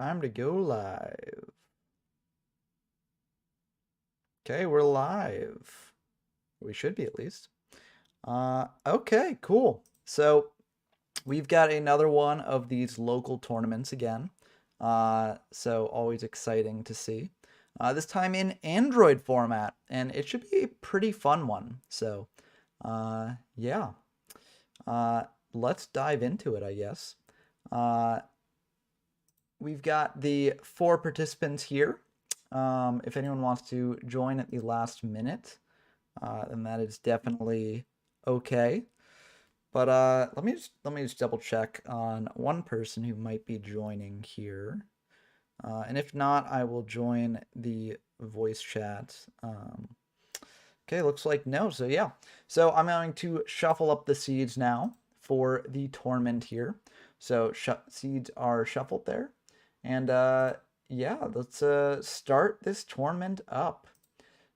Time to go live. Okay, we're live. We should be at least. Okay, cool. So we've got another one of these local tournaments again. So always exciting to see. This time in Android format, and it should be a pretty fun one. So, yeah. Let's dive into it, I guess. We've got the 4 participants here. If anyone wants to join at the last minute, then that is definitely okay. But let me just double check on one person who might be joining here. And if not, I will join the voice chat. Okay, looks like no. So yeah. So I'm going to shuffle up the seeds now for the tournament here. So seeds are shuffled there. And yeah, let's start this tournament up.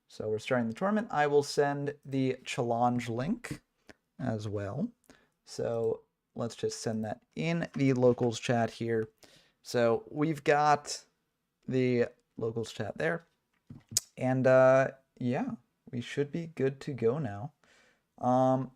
So we're starting the tournament. I will send the challenge link as well. So let's just send that in the locals chat here. So we've got the locals chat there. And yeah, we should be good to go now.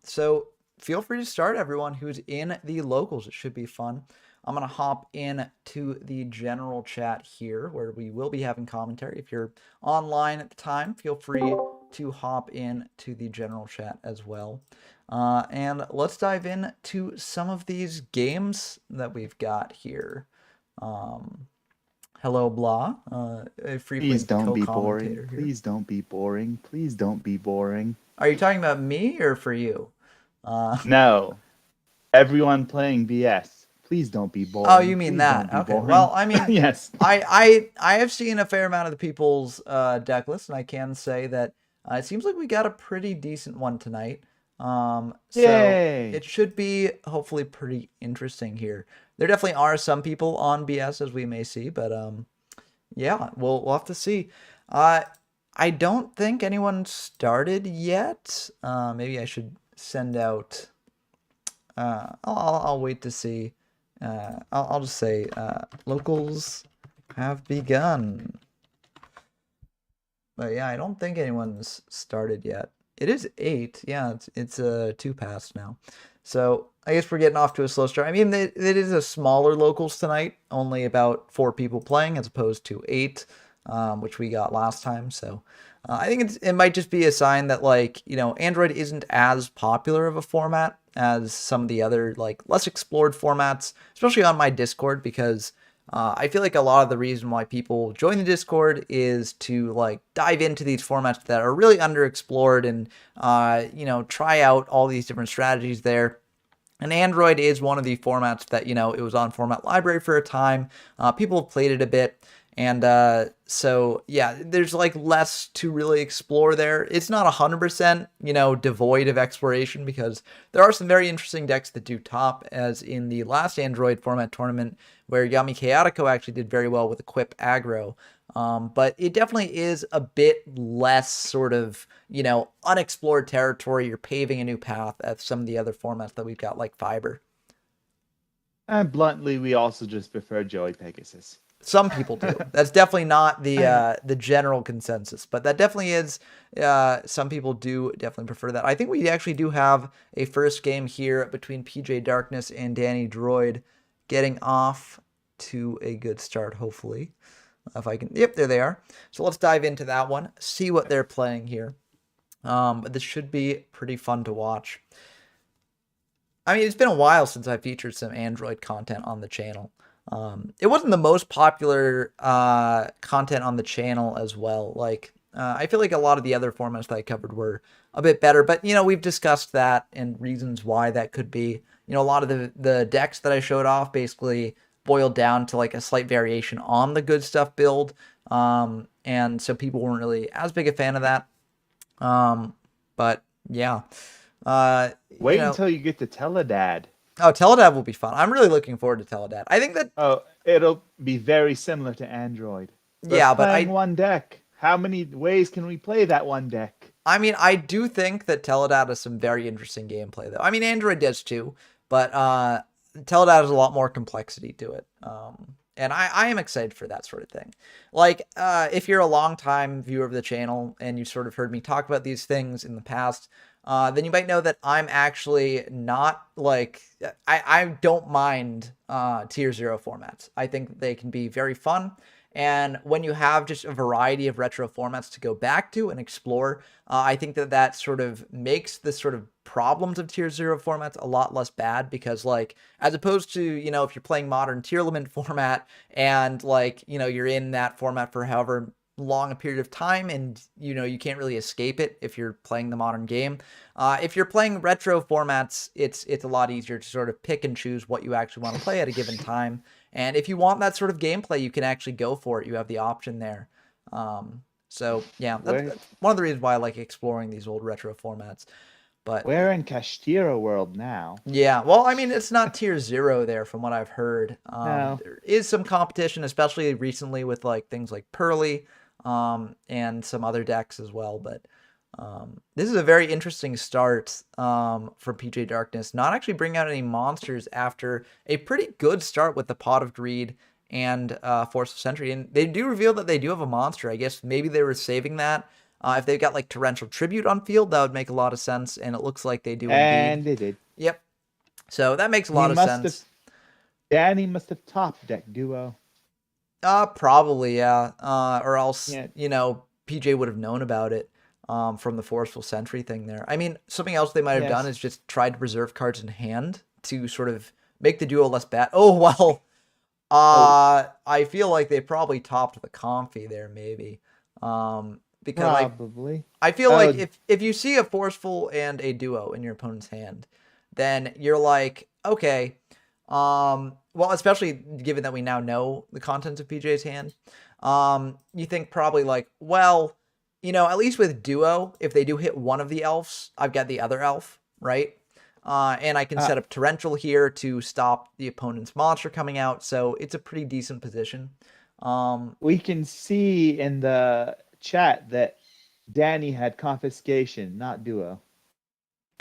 So feel free to start, everyone who's in the locals. It should be fun. I'm going to hop in to the general chat here where we will be having commentary. If you're online at the time, feel free to hop in to the general chat as well. And let's dive into some of these games that we've got here. Hello, Blah, a Please frequent don't be boring. co-commentator here. Please don't be boring. Please don't be boring. Are you talking about me or for you? No. Everyone playing BS. Please don't be boring. Oh, you mean Please don't that? be Okay. boring. Well, I mean, Yes. I have seen a fair amount of the people's deck list, and I can say that it seems like we got a pretty decent one tonight. So Yay. it should be hopefully pretty interesting here. There definitely are some people on BS as we may see, but yeah, we'll have to see. I don't think anyone started yet. Maybe I should send out. I'll wait to see. I'll just say locals have begun. But yeah, I don't think anyone's started yet. It is 8. Yeah, it's 2 past now. So I guess we're getting off to a slow start. I mean, it is a smaller locals tonight. Only about 4 people playing as opposed to 8, which we got last time. So I think it might just be a sign that, like, Android isn't as popular of a format as some of the other, like, less explored formats, especially on my Discord, because I feel like a lot of the reason why people join the Discord is to, like, dive into these formats that are really underexplored and, try out all these different strategies there. And Android is one of the formats that, it was on Format Library for a time. People have played it a bit. And so, yeah, there's like less to really explore there. It's not 100%, devoid of exploration because there are some very interesting decks that do top, as in the last Android format tournament where Yami Chaotico actually did very well with Equip Aggro. But it definitely is a bit less sort of, unexplored territory. You're paving a new path at some of the other formats that we've got, like Fiber. And bluntly, we also just prefer Joey Pegasus. Some people do. That's definitely not the general consensus, but that definitely is. Some people do definitely prefer that. I think we actually do have a first game here between PJ Darkness and Danny Droid, getting off to a good start. Hopefully, if I can. Yep, there they are. So let's dive into that one. See what they're playing here. But this should be pretty fun to watch. I mean, it's been a while since I featured some Android content on the channel. It wasn't the most popular content on the channel as well. Like, I feel like a lot of the other formats that I covered were a bit better, but, we've discussed that and reasons why that could be. A lot of the decks that I showed off basically boiled down to like a slight variation on the good stuff build. And so people weren't really as big a fan of that. But yeah. Wait until you get to Teledad. Oh, Teledad will be fun. I'm really looking forward to Teledad. I think that. Oh, it'll be very similar to Android. Yeah, but playing one deck. How many ways can we play that one deck? I mean, I do think that Teledad has some very interesting gameplay, though. I mean, Android does too, but Teledad has a lot more complexity to it. And I am excited for that sort of thing. Like, if you're a longtime viewer of the channel and you've sort of heard me talk about these things in the past, then you might know that I'm actually not like I don't mind tier 0 formats. I think they can be very fun. And when you have just a variety of retro formats to go back to and explore, I think that that sort of makes the sort of problems of tier 0 formats a lot less bad, because like, as opposed to, you know, if you're playing modern tier limit format and like, you know, you're in that format for however long a period of time and, you know, you can't really escape it if you're playing the modern game. If you're playing retro formats, it's a lot easier to sort of pick and choose what you actually want to play at a given time. And if you want that sort of gameplay, you can actually go for it. You have the option there. So yeah, We're that's one of the reasons why I like exploring these old retro formats. But we're in Kashtira world now. yeah, well, I mean, it's not tier 0 there from what I've heard. No. There is some competition, especially recently with like things like Pearly, and some other decks as well. But this is a very interesting start from PJ Darkness. Not actually bring out any monsters after a pretty good start with the Pot of Greed and Force of Sentry. And they do reveal that they do have a monster. I guess maybe they were saving that. If they've got like Torrential Tribute on field, that would make a lot of sense. And it looks like they do indeed. And they did. Yep. So that makes a He lot of must have sense. Danny must have top deck duo. Probably, yeah. Or else, Yeah. you know, PJ would have known about it from the Forceful Sentry thing there. I mean, something else they might have done Yes. is just tried to preserve cards in hand to sort of make the duo less bad. Oh, well, I feel like they probably topped the Comfy there, maybe. Because Probably. I feel like if you see a Forceful and a duo in your opponent's hand, then you're like, okay, well, especially given that we now know the contents of PJ's hand, you think probably like, well, you know, at least with duo, if they do hit one of the elves, I've got the other elf, right? And I can set up Torrential here to stop the opponent's monster coming out, so it's a pretty decent position. We can see in the chat that Danny had confiscation, not duo.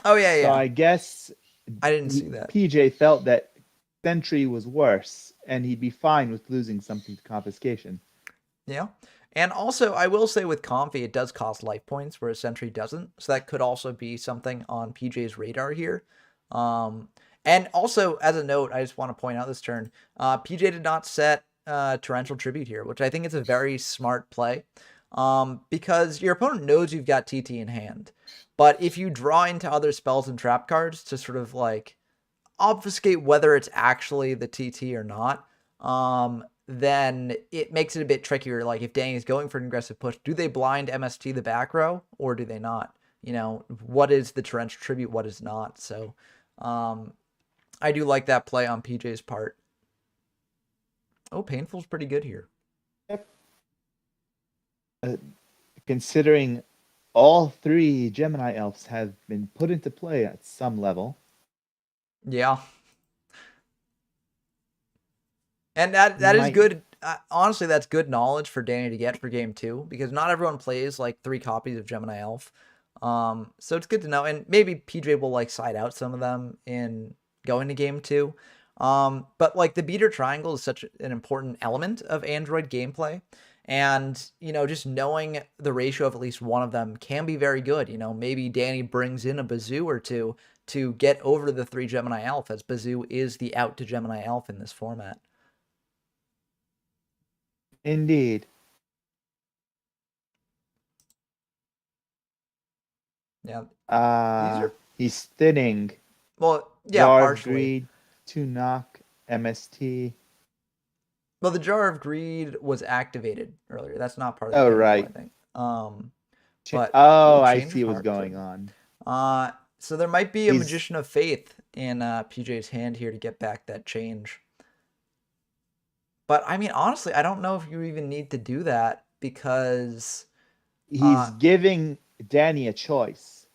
Oh yeah, So yeah. I guess I didn't see that. PJ felt that Sentry was worse, and he'd be fine with losing something to confiscation. Yeah. And also, I will say with Comfy, it does cost life points, whereas Sentry doesn't. So that could also be something on PJ's radar here. And also, as a note, I just want to point out this turn, PJ did not set Torrential Tribute here, which I think is a very smart play. Because your opponent knows you've got TT in hand. But if you draw into other spells and trap cards to sort of like obfuscate whether it's actually the TT or not, then it makes it a bit trickier. Like if Danny's going for an aggressive push, do they blind MST the back row or do they not? You know, what is the Torrential Tribute, what is not? So I do like that play on PJ's part. Oh, Painful's pretty good here. Yep. Considering all three Gemini elves have been put into play at some level. Yeah. And that is good. Honestly, that's good knowledge for Danny to get for game 2, because not everyone plays like 3 copies of Gemini Elf. So it's good to know. And maybe PJ will like side out some of them in going to game 2. But like the beater triangle is such an important element of Android gameplay. And, you know, just knowing the ratio of at least one of them can be very good. You know, maybe Danny brings in a Bazoo or two to get over the 3 Gemini Elf, as Bazoo is the out to Gemini Elf in this format. Indeed. Yeah. He's thinning. Well, yeah, Jar partially. of Greed, 2 knock, MST. Well, the Jar of Greed was activated earlier. That's not part of the Oh, painful, right. I think. But I Change see of what's Heart going too. on. So there might be a Magician of Faith in PJ's hand here to get back that change. But I mean, honestly, I don't know if you even need to do that, because he's giving Danny a choice: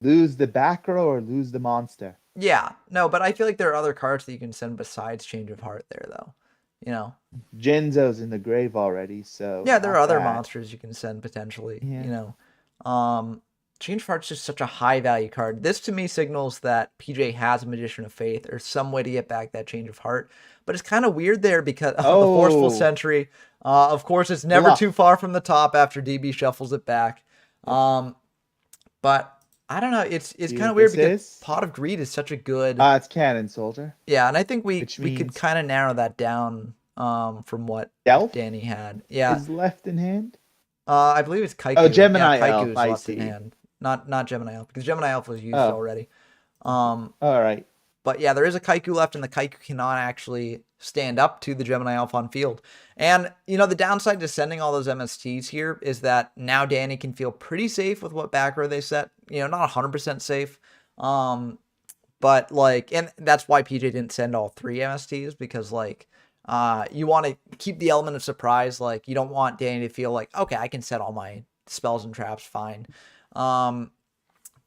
lose the back row or lose the monster. Yeah, no, but I feel like there are other cards that you can send besides Change of Heart there, though. You know, Jinzo's in the grave already, so yeah, there are other monsters you can send potentially. Yeah. You know, Change of Heart's just such a high value card. This to me signals that PJ has a Magician of Faith or some way to get back that Change of Heart. But it's kind of weird there because the Forceful Oh, Sentry. Of course, it's never too bluff. far from the top after DB shuffles it back. Yep. But I don't know. It's See kind of what weird this because is? Pot of Greed is such a good. It's Cannon Soldier, Yeah, and I think we which we could means kind of narrow that down from what Delph Danny had. Yeah, is left in hand. I believe it's Oh, Kaiku. Yeah, Gemini Kaiku Elf. is I left in see. hand. Not Gemini Elf because Gemini Elf was used Oh, already. okay. Um, All right. but yeah, there is a Kaiku left, and the Kaiku cannot actually stand up to the Gemini Elf on field. And the downside to sending all those MSTs here is that now Danny can feel pretty safe with what back row they set. Not 100% safe. But and that's why PJ didn't send all 3 MSTs because you want to keep the element of surprise. Like you don't want Danny to feel like, okay, I can set all my spells and traps fine.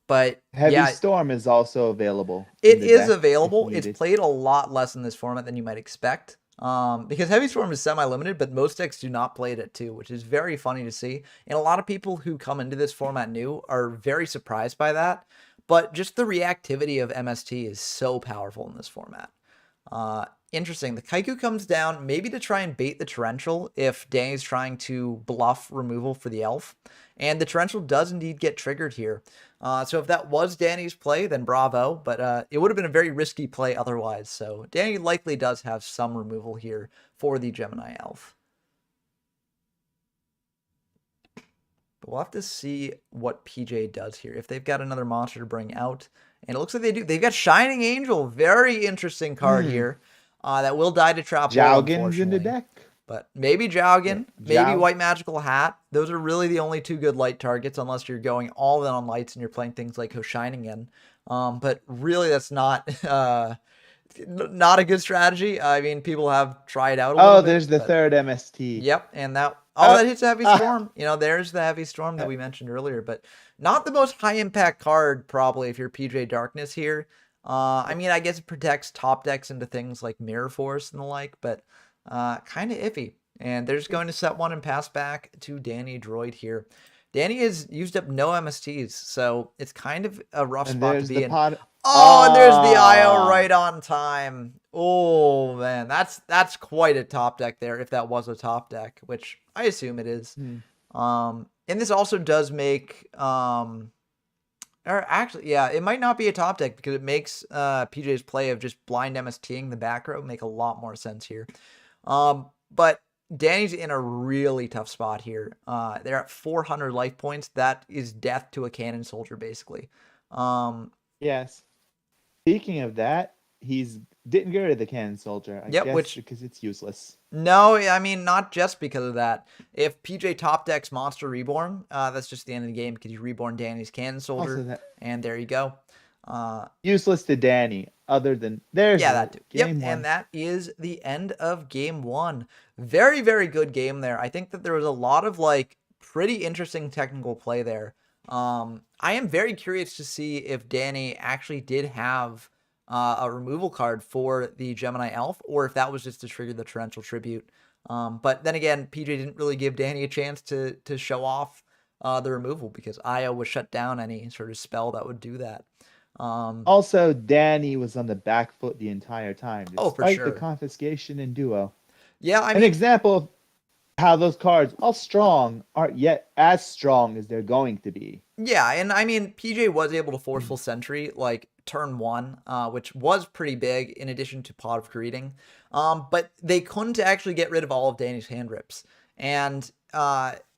But Heavy yeah, Storm is also available in it the is deck if available. It's needed. played a lot less in this format than you might expect. Because Heavy Storm is semi-limited, but most decks do not play it at 2, which is very funny to see. And a lot of people who come into this format new are very surprised by that. But just the reactivity of MST is so powerful in this format. Interesting. The Kaiku comes down maybe to try and bait the Torrential if Danny's trying to bluff removal for the Elf. And the Torrential does indeed get triggered here. So if that was Danny's play, then bravo. But it would have been a very risky play otherwise. So Danny likely does have some removal here for the Gemini Elf. But we'll have to see what PJ does here. If they've got another monster to bring out. And it looks like they do. They've got Shining Angel. Very interesting card here. That will die to Trap Hole, Jowgen's in the unfortunately. deck. But maybe Yeah, Jowgen, maybe Jow. White Magical Hat. Those are really the only 2 good light targets, unless you're going all in on lights and you're playing things like Hoshiningen. But really, that's not not a good strategy. I mean, people have tried out a little Oh, bit. there's the But third MST. yep, and that Uh, that hits a Heavy ah, Storm. There's the Heavy Storm that uh, we mentioned earlier, but not the most high impact card probably if you're PJ Darkness here. I mean, I guess it protects top decks into things like Mirror Force and the like, but kind of iffy. And they're just going to set one and pass back to Danny Droid here. Danny has used up no MSTs, so it's kind of a rough and spot to there's be the in. pot. Oh, and there's the IO Ah, right on time. Oh man, that's quite a top deck there if that was a top deck, which I assume it is. hmm. And this also does make or actually, yeah, it might not be a top deck because it makes PJ's play of just blind MSTing the back row make a lot more sense here. But Danny's in a really tough spot here. They're at 400 life points. That is death to a cannon soldier, basically. Yes. Speaking of that, he's didn't get rid of the Cannon Soldier. I Yep, guess which because it's useless. no, I mean, not just because of that. If PJ top decks Monster Reborn, that's just the end of the game because you reborn Danny's Cannon Also, Soldier, that and there you go. useless to Danny. Other than there's Yeah, the that too. Yep, game and one. that is the end of game 1. Very, very good game there. I think that there was a lot of pretty interesting technical play there. I am very curious to see if Danny actually did have a removal card for the Gemini Elf, or if that was just to trigger the Torrential Tribute. But then again, PJ didn't really give Danny a chance to show off the removal because IO was shut down any sort of spell that would do that. Also, Danny was on the back foot the entire time, Oh, for despite the sure. confiscation in duo. Yeah, I An mean, example of how those cards, while strong, aren't yet as strong as they're going to be. yeah, and I mean, PJ was able to Forceful Sentry turn 1, which was pretty big in addition to Pot of Greeting. But they couldn't actually get rid of all of Danny's hand rips. And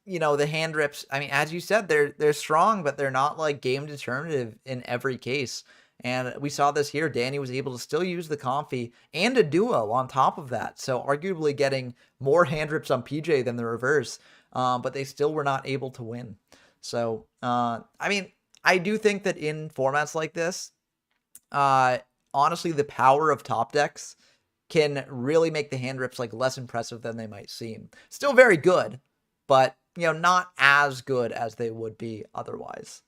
the hand rips, I mean, as you said, they're strong, but they're not game determinative in every case. And we saw this here. Danny was able to still use the Comfy and a duo on top of that. So arguably getting more hand rips on PJ than the reverse. But they still were not able to win. So, I mean, I do think that in formats like this, honestly, the power of top decks can really make the hand rips less impressive than they might seem. Still very good, but not as good as they would be otherwise.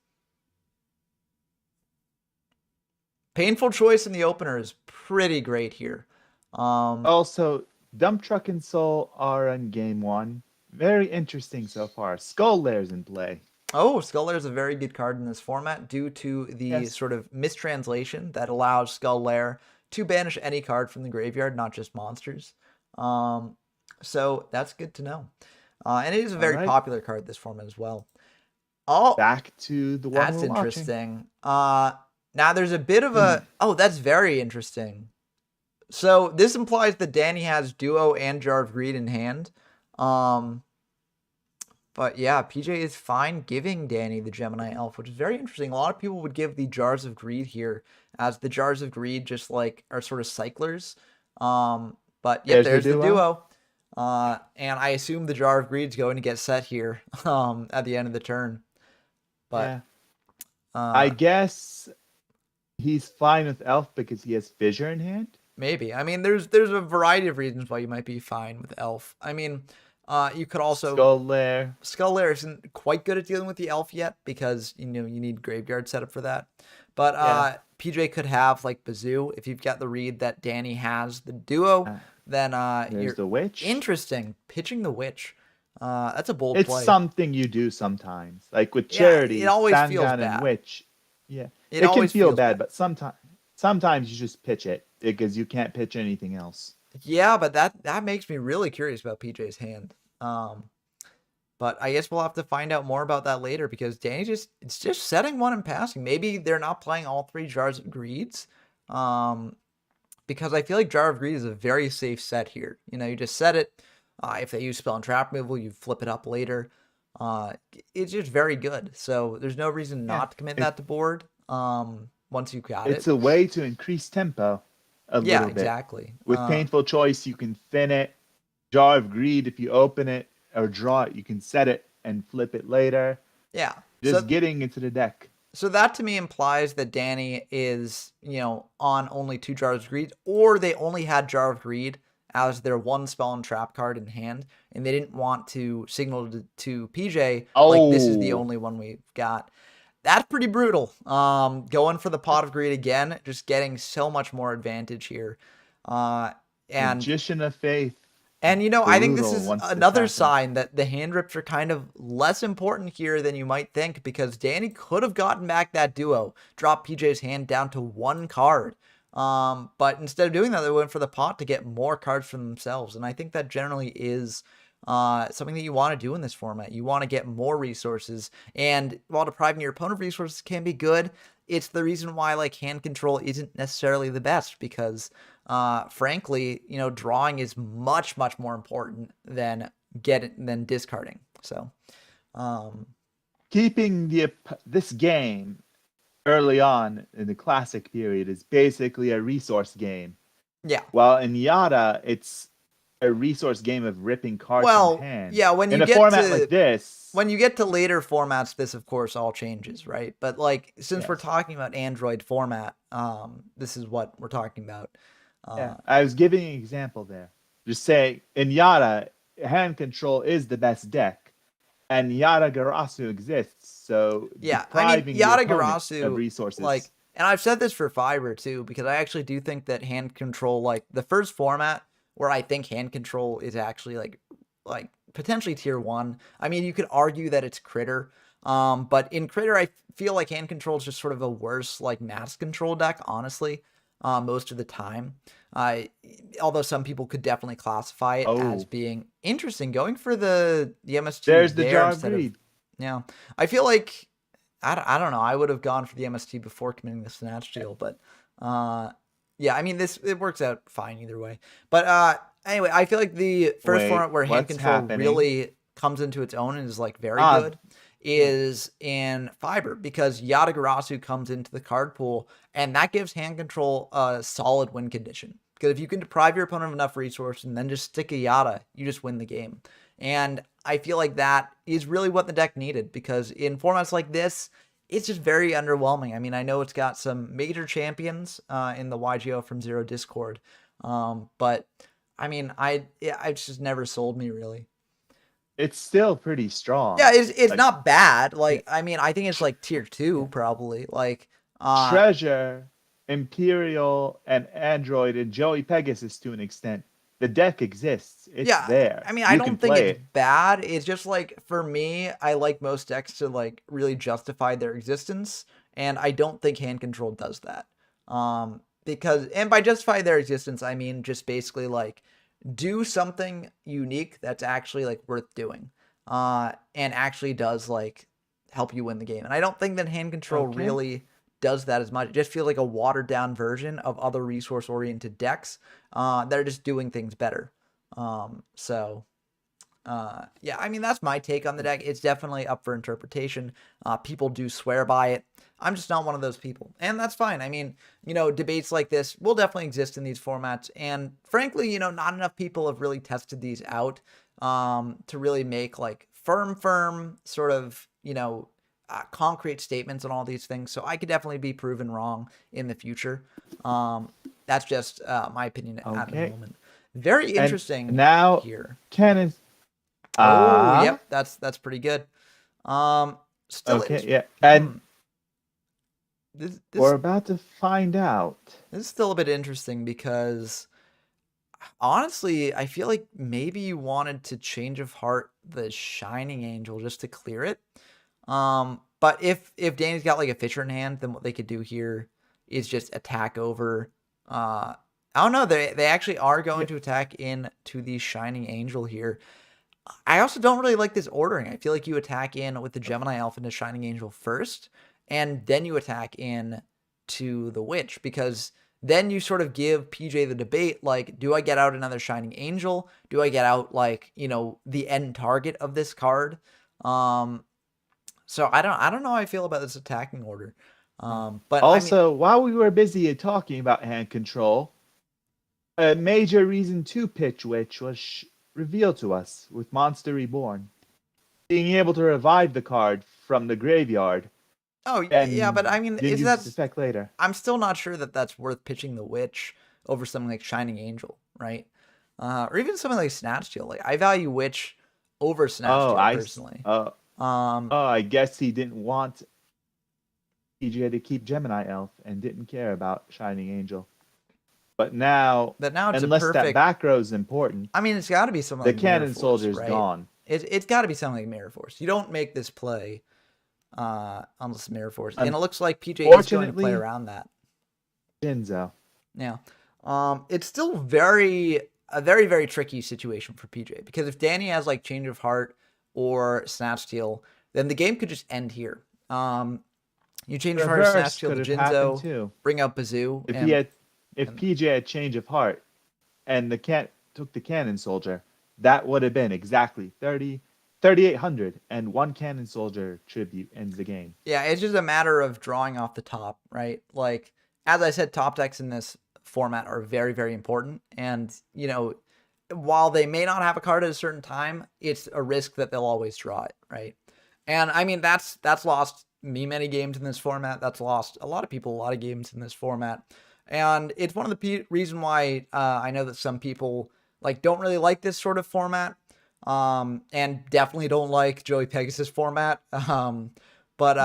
Painful Choice in the opener is pretty great here. Also, Dump Truck and Soul are in game one. Very interesting so far. Skull Layers in play. Oh, Skull Lair is a very good card in this format due to the Yes. sort of mistranslation that allows Skull Lair to banish any card from the graveyard, not just monsters. Um, so that's good to know. And it is a All very right. popular card this format as well. Oh, Back to the one that's we're watching. interesting. Now there's a bit of a oh, that's very interesting. So this implies that Danny has Duo and Jar of Greed in hand. Um, but yeah, PJ is fine giving Danny the Gemini Elf, which is very interesting. A lot of people would give the Jars of Greed here, as the Jars of Greed just like are sort of cyclers. But yep, There's the there's the duo. duo. And I assume the Jar of Greed's going to get set here at the end of the turn. But Yeah. I uh, guess he's fine with Elf because he has Fissure in hand. maybe. I mean, there's a variety of reasons why you might be fine with Elf. I mean, you could also Skull Lair. Skull Lair isn't quite good at dealing with the elf yet because you need graveyard setup for that. But Yeah. PJ could have like Bazoo if you've got the read that Danny has the duo. Uh, Then There's you're the Witch. interesting pitching the witch. That's a bold It's play. something you do sometimes. Like with Yeah, it Charity, always feels Sangan, and bad. Witch. Yeah. It It can always feel feels bad, bad. but sometimes you just pitch it because you can't pitch anything else. Yeah, but that makes me really curious about PJ's hand. But I guess we'll have to find out more about that later because Danny it's just setting one and passing. Maybe they're not playing all three Jars of Greeds. Because I feel like Jar of Greed is a very safe set here. You just set it. If they use spell and trap removal, you flip it up later. It's just very good. So there's no reason Yeah. not to commit that to board. Once you got It's it. a way to increase tempo a Yeah, little bit. exactly. With Painful Choice, you can thin it. Jar of Greed, if you open it or draw it, you can set it and flip it later. Yeah. Just getting into the deck. So that to me implies that Danny is, on only 2 Jars of Greed, or they only had Jar of Greed as their one spell and trap card in hand, and they didn't want to signal to PJ like this is the Oh. only one we've got. That's pretty brutal. Going for the Pot of Greed again, just getting so much more advantage here. And Magician of Faith. and I think this Brutal is once this another happens. sign that the hand rips are kind of less important here than you might think because Danny could have gotten back that duo, dropped PJ's hand down to 1 card. But instead of doing that, they went for the pot to get more cards for themselves. And I think that generally is something that you want to do in this format. You want to get more resources. And while depriving your opponent of resources can be good, it's the reason why like hand control isn't necessarily the best because frankly, drawing is much, much more important than discarding. So, Keeping this game early on in the classic period is basically a resource game. yeah. While in Yada, it's a resource game of ripping cards Well, from hand. yeah, when in you a get format to like this, when you get to later formats, this of course all changes, right? But like since we're yes. talking about Android format, this is what we're talking about. Yeah, I was giving an example there. Just say in Yada, hand control is the best deck, and Yada Garasu exists. So Yeah, I mean depriving Yada the opponent of Garasu, resources. like, and I've said this for Fiber too, because I actually do think that hand control, like the first format where I think hand control is actually like potentially tier 1. I mean, you could argue that it's Critter, but in Critter, I feel like hand control is just sort of a worse like mass control deck, honestly, most of the time. Although some people could definitely classify it as being interesting, going for the MST. There's the Jar of Greed. Yeah, I feel like I don't know. I would have gone for the MST before committing the Snatch deal, but yeah, I mean it works out fine either way. But anyway, I feel like the first format where hand control really comes into its own and is like very good is in Fiber because Yada Garasu comes into the card pool and that gives hand control a solid win condition. Because if you can deprive your opponent of enough resources and then just stick a Yada, you just win the game. And I feel like that is really what the deck needed because in formats like this, it's just very underwhelming. I mean, I know it's got some major champions in the YGO from Zero Discord, but I mean, it's just never sold me really. It's still pretty strong. Yeah, it's like, not bad. Like, I mean, I think it's like tier 2 probably. Like Treasure, Imperial, and Android, and Joey Pegasus to an extent. The deck exists. It's Yeah, there. I mean, I You can don't think play it's it. bad. It's just like for me, I like most decks to like really justify their existence, and I don't think hand control does that. Because and by justify their existence, I mean just basically like do something unique that's actually like worth doing. And actually does like help you win the game. And I don't think that hand control Okay. really does that as much. It just feels like a watered down version of other resource oriented decks that are just doing things better. So yeah, I mean that's my take on the deck. It's definitely up for interpretation. People do swear by it. I'm just not one of those people, and that's fine. I mean, debates like this will definitely exist in these formats, and frankly, not enough people have really tested these out to really make like firm sort of concrete statements on all these things. So I could definitely be proven wrong in the future. Um, that's just my opinion at the Okay. moment. Very And interesting now here. cannons. Oh, Ah. yep, that's pretty good. Um, still, Okay. Yeah. hmm, And this we're this about to find out. this is still a bit interesting because honestly, I feel like maybe you wanted to change of heart the Shining Angel just to clear it. But if Danny's got like a Fisher in hand, then what they could do here is just attack over. I don't know. They actually are going Yeah. to attack into the Shining Angel here. I also don't really like this ordering. I feel like you attack in with the Gemini Elf into Shining Angel first, and then you attack in to the Witch, because then you sort of give PJ the debate like, do I get out another Shining Angel? Do I get out like, the end target of this card? So I don't know how I feel about this attacking order. But I mean, Also, while we were busy talking about hand control, a major reason to pitch Witch was revealed to us with Monster Reborn. Being able to revive the card from the graveyard oh yeah, but I and mean, then is use its that effect later. I'm still not sure that that's worth pitching the Witch over something like Shining Angel, right? Or even something like Snatch Steal. Like I value Witch over Snatch Oh, Steal personally. Um, I guess he didn't want PJ to keep Gemini Elf and didn't care about Shining Angel. But now, but now it's a unless that perfect. back row is important, I mean, it's got to be something the like Mirror Cannon Force, Soldier's right? gone. It's got to be something like Mirror Force. You don't make this play unless Mirror Force, and it looks like PJ is going to play Unfortunately, around that. Jinzo. Yeah. It's still a very tricky situation for PJ, because if Danny has like Change of Heart or Snatch Steal, then the game could just end here. You Change of Heart or Snatch Reverse Steal could to have happened Jinzo, too. bring out Bazoo, If he and had, if and PJ had Change of Heart and the cat took the Cannon Soldier, that would have been exactly 3,800, and one Cannon Soldier tribute ends the game. yeah, it's just a matter of drawing off the top, right? Like as I said, top decks in this format are very important, and while they may not have a card at a certain time, it's a risk that they'll always draw it, right? And I mean that's lost me many games in this format. That's lost a lot of people a lot of games in this format, and it's one of the reason why I know that some people like don't really like this sort of format, and definitely don't like Joey Pegasus format. But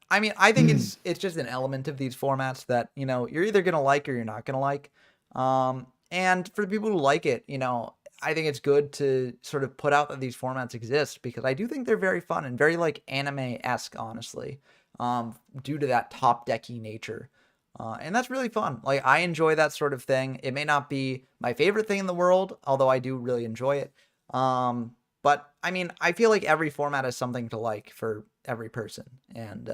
I mean, I think it's just an element of these formats that you're either gonna like or you're not gonna like. And for the people who like it, I think it's good to sort of put out that these formats exist, because I do think they're very fun and very like anime-esque, honestly, due to that top decky nature. And that's really fun. Like I enjoy that sort of thing. It may not be my favorite thing in the world, although I do really enjoy it. But I mean, I feel like every format has something to like for every person. And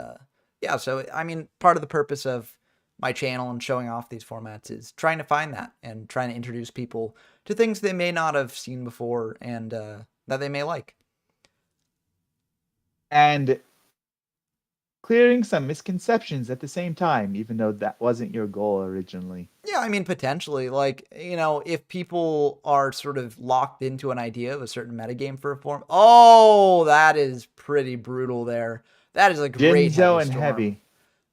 yeah, so I mean, part of the purpose of my channel and showing off these formats is trying to find that and trying to introduce people to things they may not have seen before, and that they may like. And clearing some misconceptions at the same time, even though that wasn't your goal originally. Yeah, I mean, potentially, like, if people are sort of locked into an idea of a certain metagame for a form. Oh, that is pretty brutal there. That is a great heavy Jinzo and storm. Heavy.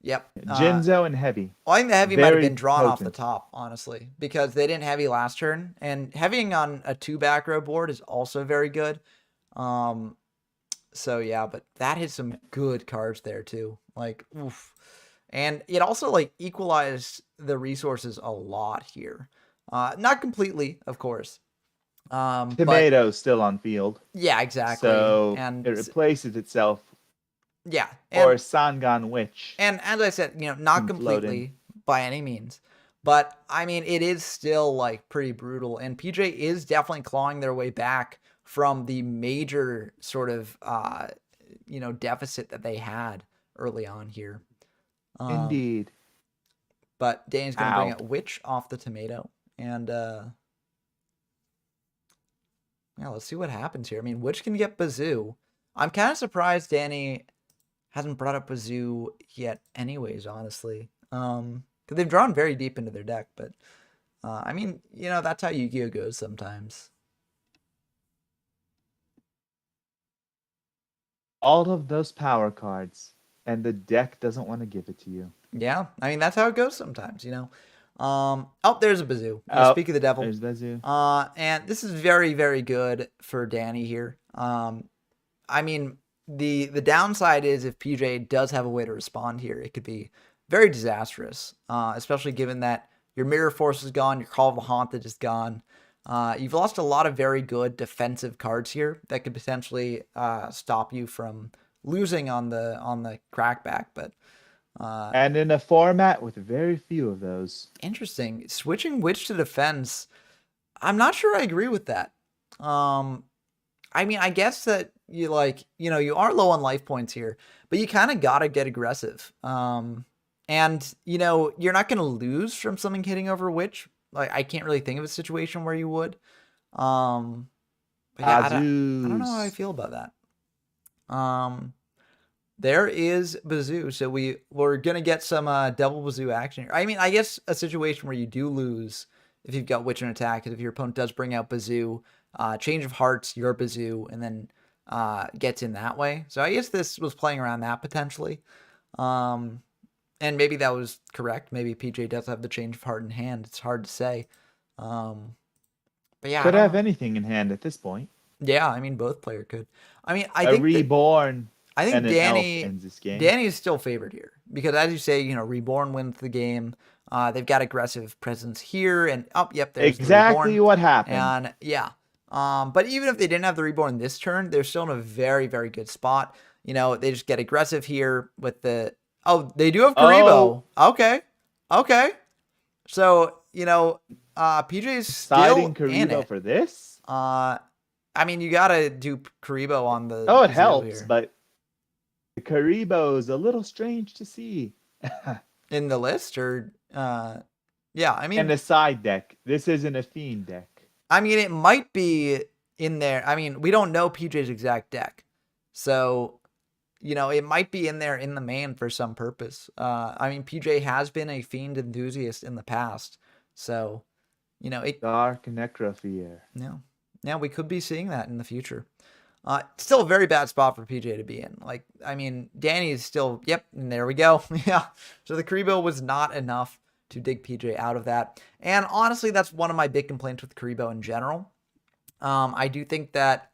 Yep. Jinzo and Heavy. Well, I think the heavy might have been Very drawn off the potent. top, honestly, because they didn't heavy last turn, and heavying on a 2 back row board is also very good. So yeah, but that hit some good cards there too. Like, oof. And it also like equalized the resources a lot here. Not completely, of course, But Tomato still on field, yeah, exactly. so And it replaces itself, yeah, or Sangan Witch and as I said, not can float in. completely by any means, but I mean, it is still like pretty brutal. And PJ is definitely clawing their way back from the major sort of, deficit that they had early on here. Um, Indeed. but Danny's going to bring Ow. a witch off the tomato. And, yeah, let's see what happens here. I mean, witch can get bazoo. I'm kind of surprised Danny hasn't brought up Bazoo yet anyways, honestly. Because they've drawn very deep into their deck, but I mean, that's how Yu-Gi-Oh goes sometimes. All of those power cards, and the deck doesn't want to give it to you. Yeah, I mean that's how it goes sometimes. Oh, there's a Bazoo. Oh, Speak of the devil. there's Bazoo. And this is very, very good for Danny here. I mean, the downside is if PJ does have a way to respond here, it could be very disastrous, especially given that your Mirror Force is gone, your Call of the Haunted is gone. You've lost a lot of very good defensive cards here that could potentially stop you from losing on the crackback. But And in a format with very few of those. interesting, switching Witch to defense. I'm not sure I agree with that. I mean, I guess that you you are low on life points here, but you kind of gotta get aggressive. And you're not gonna lose from something hitting over Witch. Like, I can't really think of a situation where you would. Um, but yeah, I don't know how I Azus. feel about that. There is Bazoo, so we're gonna get some double Bazoo action here. I mean, I guess a situation where you do lose if you've got Witch and attack is if your opponent does bring out Bazoo, change of hearts, your Bazoo, and then gets in that way. So I guess this was playing around that potentially. And maybe that was correct. Maybe PJ does have the change of heart in hand. It's hard to say. But yeah, Could I don't have know. anything in hand at this point. Yeah, I mean both player could. I mean, A reborn I think and an elf ends this game. Danny is still favored here because, as you say, Reborn wins the game. They've got aggressive presence here, and yep, there's exactly the Reborn. What happened. And yeah, but even if they didn't have the Reborn this turn, they're still in a very, very good spot. They just get aggressive here with the. Oh, they do have Karibo. Oh. Okay. So PJ's still Siding in Karibo it for this. I mean, you gotta do Karibo on the. Oh, it helps, here. but the Karibo is a little strange to see. In the list, or yeah, I mean, in the side deck. This isn't a fiend deck. I mean, it might be in there. I mean, we don't know PJ's exact deck, so it might be in there in the main for some purpose. I mean, PJ has been a fiend enthusiast in the past, so Dark Necrofear. Yeah, we could be seeing that in the future. Still a very bad spot for PJ to be in. Like, I mean, Danny is still, yep, and there we go. Yeah. So the Karibo was not enough to dig PJ out of that. And honestly, that's one of my big complaints with Karibo in general. I do think that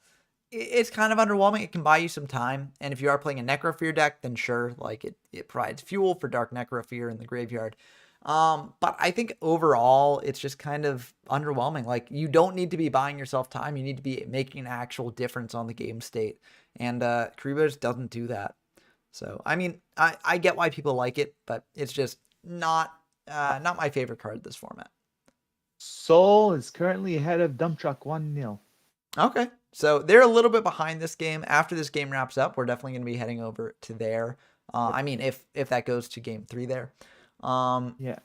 it's kind of underwhelming. It can buy you some time. And if you are playing a Necrofear deck, then sure, like it provides fuel for Dark Necrofear in the graveyard. But I think overall, it's just kind of underwhelming. Like, you don't need to be buying yourself time. You need to be making an actual difference on the game state. And Karibo just doesn't do that. So, I mean, I get why people like it, but it's just not my favorite card this format. Soul is currently ahead of Dump Truck 1-0. Okay. So they're a little bit behind this game. After this game wraps up, we're definitely going to be heading over to there. I mean, if that goes to game 3 there. Yeah.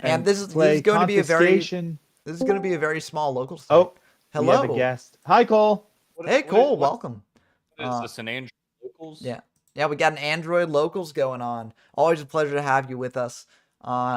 And this is going to be a very small local state. Oh, hello. We have a guest. Hi, Cole. Hey, Cole. Welcome. Is this an Android Locals? Yeah, we got an Android Locals going on. Always a pleasure to have you with us.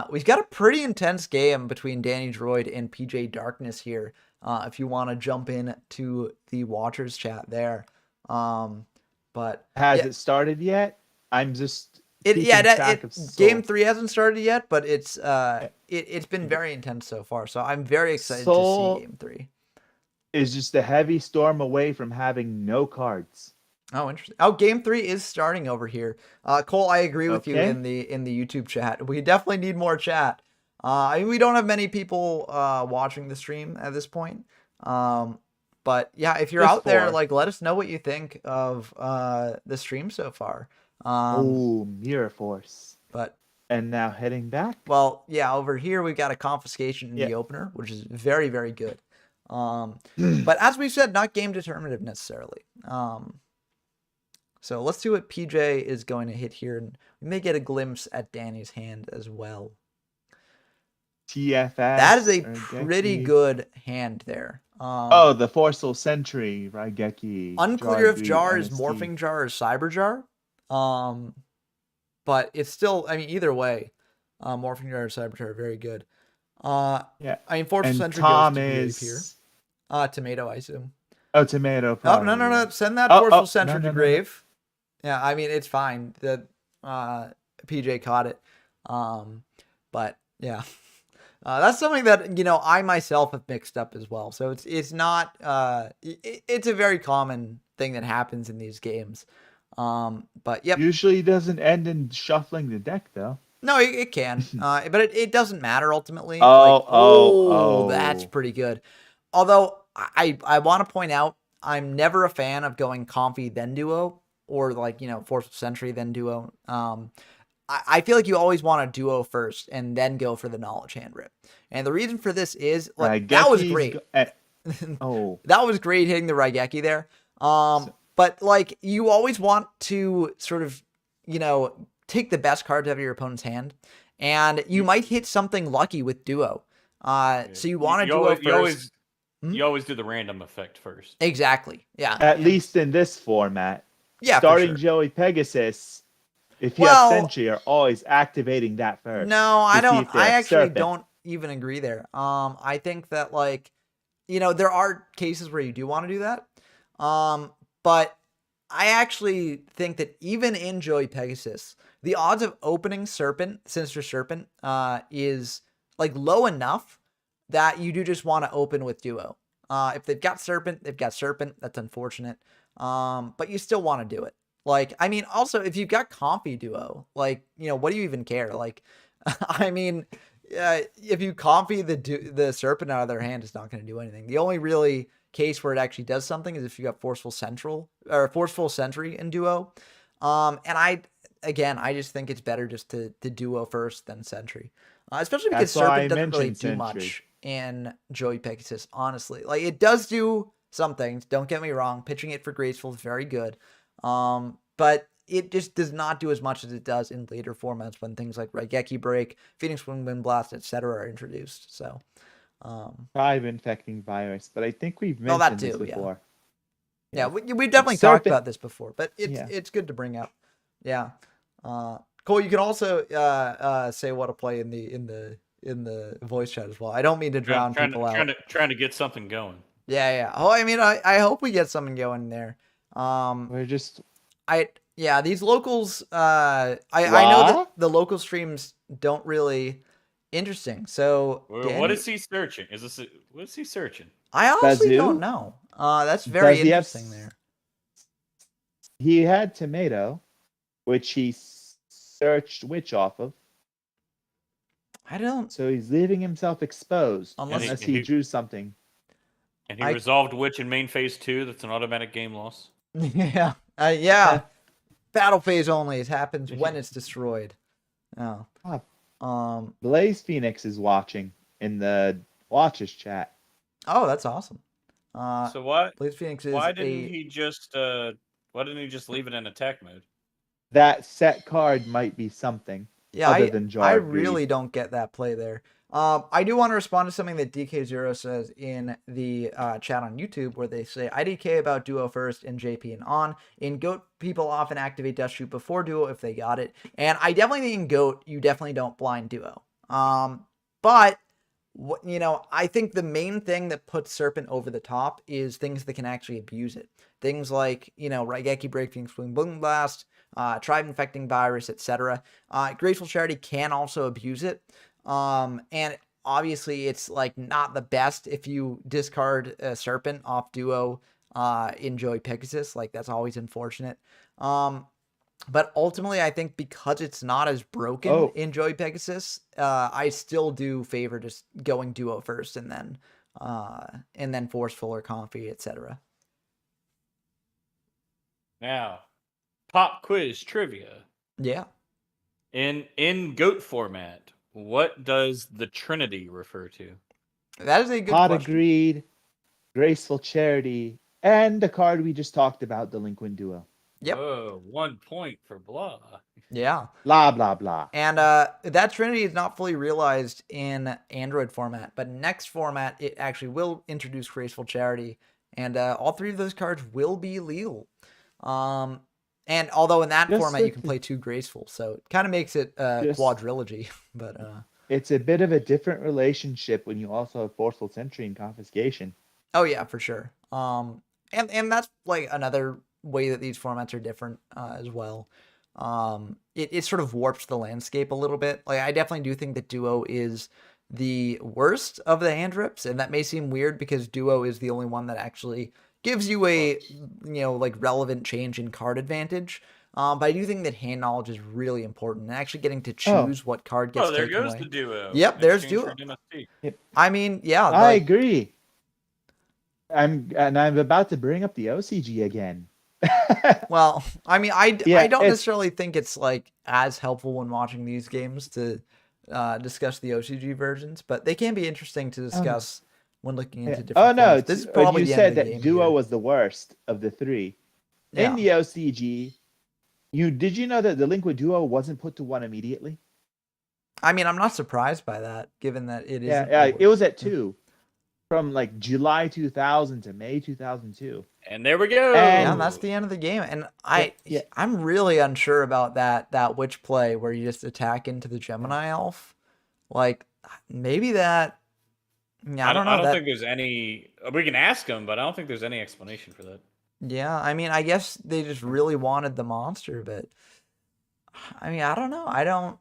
We've got a pretty intense game between Danny Droid and PJ Darkness here. If you want to jump in to the Watchers chat there. But has it started yet? I'm just game 3 hasn't started yet, but it's been very intense so far. So I'm very excited to see game 3. Is just a heavy storm away from having no cards. Oh, interesting. Oh, game 3 is starting over here. Cole, I agree with you in the YouTube chat. We definitely need more chat. We don't have many people watching the stream at this point. But yeah, if you're Just out there, 4. like, let us know what you think of the stream so far. Oh, Mirror Force. But And now heading back. well, yeah, over here we've got a confiscation in Yeah. the opener, which is very, very good. But as we said, not game determinative necessarily. So let's see what PJ is going to hit here, and we may get a glimpse at Danny's hand as well. TFS. That is a Raigeki. pretty good hand there. Oh, the Forceful Sentry, Raigeki. Unclear if Jar Jar is MST. Morphing Jar or Cyber Jar. But it's still, I mean, either way, Morphing Jar or Cyber Jar are very good. Yeah. I mean, Forceful And Sentry Tom goes to Grave is here. Tomato, I assume. Oh, Tomato. Oh, Probably, no. yeah. Send that Oh, Forceful no, Sentry no, to no. Grave. Yeah, I mean, it's fine that PJ caught it. But yeah. That's something that, I myself have mixed up as well. So it's not it's a very common thing that happens in these games. But yep. Usually doesn't end in shuffling the deck, though. No, it can. But it doesn't matter ultimately. Oh. That's pretty good. Although I want to point out, I'm never a fan of going Comfy then Duo, or Forceful Sentry then Duo. I feel like you always want to Duo first and then go for the Knowledge Hand Rip. And the reason for this is, that was great. That was great hitting the Raigeki there. But you always want to sort of, take the best cards out of your opponent's hand, and you might hit something lucky with Duo. So you want to Duo first. You always do the random effect first. Exactly. Yeah. At least in this format. Yeah. Starting for sure. Joey Pegasus, if you have Sentry, are always activating that first. No, I don't. I actually Serpent. don't even agree there. I think that there are cases where you do want to do that. But I actually think that even in Joey Pegasus, the odds of opening Sinister Serpent, is low enough that you do just want to open with Duo. If they've got Serpent, they've got Serpent. That's unfortunate. But you still want to do it. I mean, also, if you've got Comfy Duo, what do you even care? I mean, if you Comfy the Serpent out of their hand, it's not going to do anything. The only really case where it actually does something is if you got Forceful Sentry in Duo. And I just think it's better just to Duo first than Sentry. Especially because Serpent doesn't really do much in Joey Pegasus, honestly. It does do some things, don't get me wrong. Pitching it for Graceful is very good. But it just does not do as much as it does in later formats when things like Raigeki Break, Phoenix Wing Wind Blast, etc. are introduced. So, 5 infecting virus, but I think we've mentioned this before. Yeah, we definitely talked about this before, but it's good to bring up. Yeah. Cole, you can also say what to play in the voice chat as well. I don't mean to drown people out. Trying to get something going. Yeah. Oh, I mean, I hope we get something going there. These locals, I know that the local streams don't really interesting. So Danny, what is he searching? What is he searching? I honestly don't know. That's very interesting there. He had Tomato, which he searched Witch off of. I don't. So he's leaving himself exposed unless he drew something. And he resolved Witch in main phase 2. That's an automatic game loss. Yeah. Yeah. Battle phase only. It happens when it's destroyed. Oh. Blaze Phoenix is watching in the Watchers chat. Oh, that's awesome. So what? Blaze Phoenix is why didn't he just leave it in attack mode? That set card might be something. Yeah, other than Jar I of Greed. really don't get that play there. I do want to respond to something that DK0 says in the chat on YouTube, where they say, IDK about Duo first in JP and on. In GOAT, people often activate Dust Shoot before Duo if they got it. And I definitely think in GOAT, you definitely don't blind Duo. But, I think the main thing that puts Serpent over the top is things that can actually abuse it. Things like, Raigeki Break, Phoenix Wing Boom Blast, Tribe Infecting Virus, etc. Graceful Charity can also abuse it. And obviously it's not the best if you discard a Serpent off Duo in Joey Pegasus. That's always unfortunate. But ultimately I think because it's not as broken in Joey Pegasus, I still do favor just going Duo first and then and then forceful or comfy, etc. Now, pop quiz trivia. Yeah, In GOAT format, what does the Trinity refer to? that is a good Pot of question. Greed, Graceful Charity, and the card we just talked about, Delinquent Duo. Yep. Whoa, 1 point for blah. Yeah. Blah, blah, blah. And that Trinity is not fully realized in Android format, but next format, it actually will introduce Graceful Charity, and all 3 of those cards will be legal. And although in that Just format, you like can the- play 2 Graceful, so it kind of makes it Just- quadrilogy. But It's a bit of a different relationship when you also have Forceful Sentry and Confiscation. oh yeah, for sure. And that's like another way that these formats are different as well. It sort of warps the landscape a little bit. Like I definitely do think that Duo is the worst of the hand rips, and that may seem weird because Duo is the only one that actually gives you a like relevant change in card advantage. But I do think that hand knowledge is really important, and actually getting to choose what card gets Oh, there taken goes away. the Duo. Yep, in there's exchange Duo. for an MST. I mean, yeah, I like, agree. I'm about to bring up the OCG again. well, I mean, I Yeah, don't it's- necessarily think it's like as helpful when watching these games to discuss the OCG versions, but they can be interesting to discuss when looking into different. Oh no! formats. This is probably you the said end of the that game Duo here. was the worst of the 3. Yeah. In the OCG, did you know that the Delinquent Duo wasn't put to 1 immediately? I mean, I'm not surprised by that, given that it is. Yeah, it was at 2 from like July 2000 to May 2002. And there we go. Yeah, and that's the end of the game. And Yeah. I'm really unsure about that witch play where you just attack into the Gemini elf. Like maybe that. Yeah, I don't know. I don't think there's any. We can ask them, but I don't think there's any explanation for that. Yeah, I mean, I guess they just really wanted the monster, but I mean, I don't know. I don't.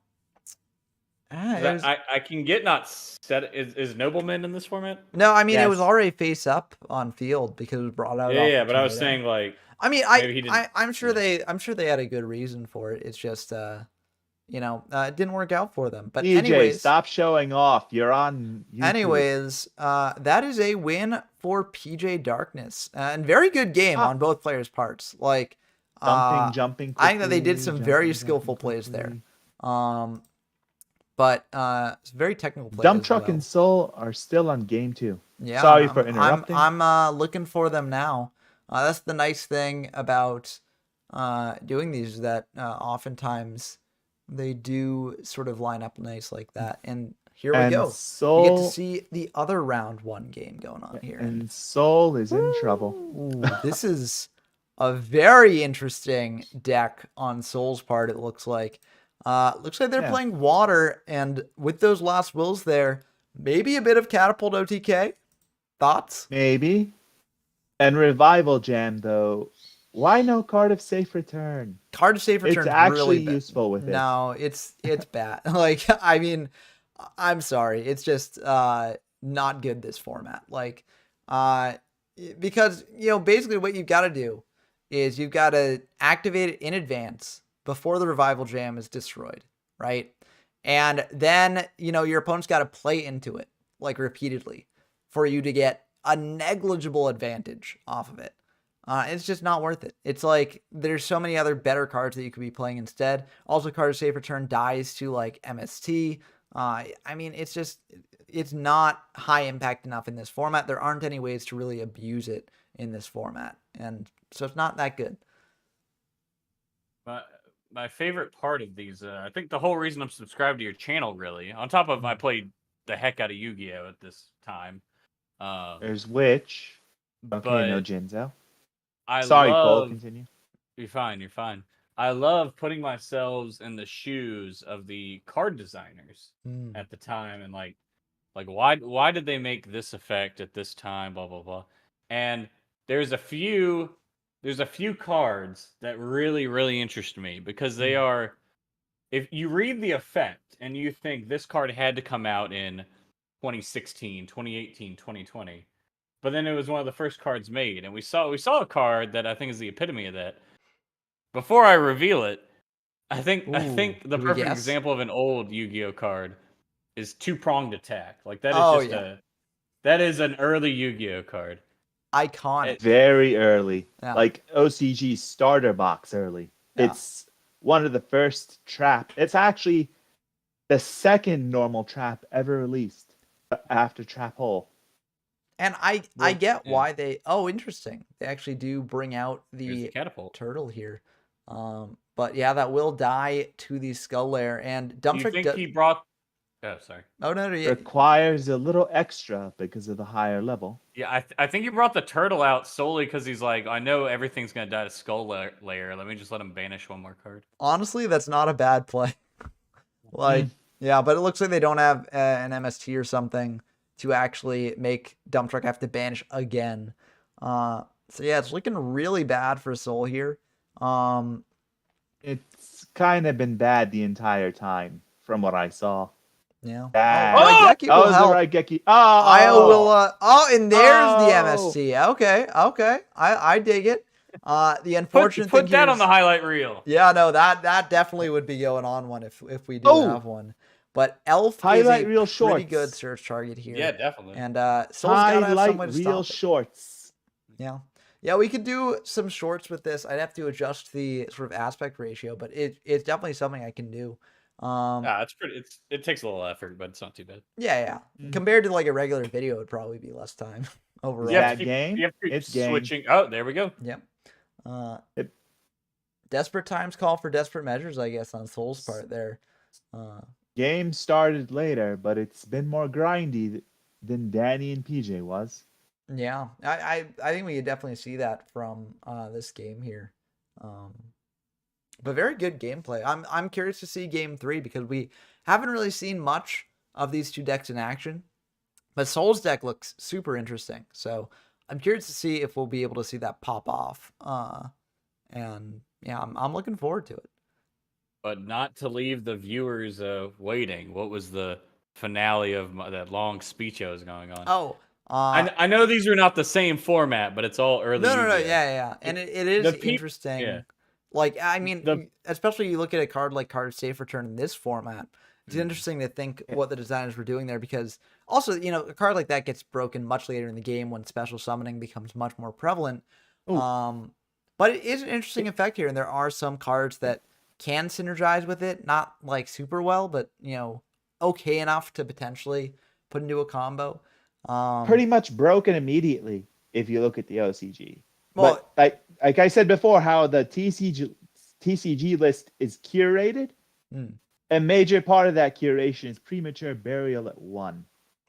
I can get not set. Is Nobleman in this format? No, I mean it was Yes. already face up on field because it was brought out. Yeah, off but I was tornado. saying like. I mean, maybe he didn't- I'm sure I'm sure they had a good reason for it. It's just it didn't work out for them. But DJ, anyways, stop showing off. You're on YouTube. anyways, that is a win for PJ Darkness, and very good game on both players' parts. Like Jumping. I think that they did quickly, some very jumping skillful plays quickly. there. But it's very technical plays. Dump as Truck well. and Soul are still on game 2. Yeah, Sorry for interrupting. I'm looking for them now. That's the nice thing about doing these, is that oftentimes they do sort of line up nice like that. And here we And go. Soul, We get to see the other round 1 game going on here. and Soul is in trouble. Ooh, this is a very interesting deck on Soul's part, it looks like. Looks like they're Yeah. playing Water, and with those Last Wills there, maybe a bit of Catapult OTK. Thoughts? Maybe. And Revival Jam, though. Why no card of Safe Return? Card of Safe Return It's is actually really bad. useful with it. No, it's bad. Like, I mean, I'm sorry. It's just not good, this format. Like, because, basically what you've got to do is you've got to activate it in advance before the Revival Jam is destroyed, right? And then, your opponent's got to play into it, like, repeatedly for you to get a negligible advantage off of it. It's just not worth it. It's like there's so many other better cards that you could be playing instead. Also, card of Safe Return dies to like MST. I mean, it's not high impact enough in this format. There aren't any ways to really abuse it in this format, and so it's not that good. My favorite part of these, I think the whole reason I'm subscribed to your channel, really, on top of I played the heck out of Yu-Gi-Oh at this time. There's Witch. Okay, but no Jinzo. I Sorry, Cole, love. continue. You're fine. You're fine. I love putting myself in the shoes of the card designers at the time, and like why did they make this effect at this time? Blah blah blah. And there's a few cards that really interest me because they are. If you read the effect and you think this card had to come out in 2016, 2018, 2020. But then it was one of the first cards made, and we saw a card that I think is the epitome of that. Before I reveal it, I think the do we perfect guess? example of an old Yu-Gi-Oh card is two-pronged attack. Like that is Oh, just yeah. That is an early Yu-Gi-Oh card. Iconic. Very early. Yeah. Like OCG starter box early. Yeah. It's one of the first trap. It's actually the second normal trap ever released after Trap Hole. And I Well, get yeah. why they. Oh, interesting. They actually do bring out There's the the catapult. turtle here. But yeah, that will die to the skull layer. And Do you Dumptrick think he brought? Oh, sorry. Oh no, yeah. Requires a little extra because of the higher level. Yeah, I think he brought the turtle out solely because he's like, I know everything's gonna die to skull layer. Let me just let him banish one more card. Honestly, that's not a bad play. Like, yeah, but it looks like they don't have an MST or something to actually make Dump Truck have to banish again. So yeah, it's looking really bad for Soul here. It's kind of been bad the entire time from what I saw. Yeah. Bad. Raigeki That will was help. the Raigeki. Io will. And there's the Oh. MST. Okay. I dig it. The unfortunate Put thing that here on the highlight reel. Yeah, no, that definitely would be going on one if we do Oh. have one. But Elf Highlight is a reel pretty shorts. good search target here. Yeah, definitely. And Soul's got to have some way Highlight to real stop it. shorts. Yeah. Yeah, we could do some shorts with this. I'd have to adjust the sort of aspect ratio, but it's definitely something I can do. It's pretty. It takes a little effort, but it's not too bad. Yeah. Compared to like a regular video, it'd probably be less time overall. You have to That keep, game, you have to keep it's game. switching. Oh, there we go. Yep. It- Desperate times call for desperate measures, I guess, on Soul's part there. Game started later, but it's been more grindy than Danny and PJ was. Yeah, I think we could definitely see that from this game here. But very good gameplay. I'm curious to see game 3 because we haven't really seen much of these two decks in action. But Soul's deck looks super interesting. So I'm curious to see if we'll be able to see that pop off. And yeah, I'm looking forward to it. But not to leave the viewers waiting. What was the finale of that long speech I was going on? Oh, I know these are not the same format, but it's all early. No, yeah. And it is interesting. Yeah. Like, I mean, especially you look at a card like Card Safe Return in this format. It's interesting to think what the designers were doing there because also, a card like that gets broken much later in the game when special summoning becomes much more prevalent. But it is an interesting effect here, and there are some cards that can synergize with it, not like super well, but okay enough to potentially put into a combo. Pretty much broken immediately if you look at the OCG. Well, but like I said before, how the TCG list is curated. A major part of that curation is premature burial at 1.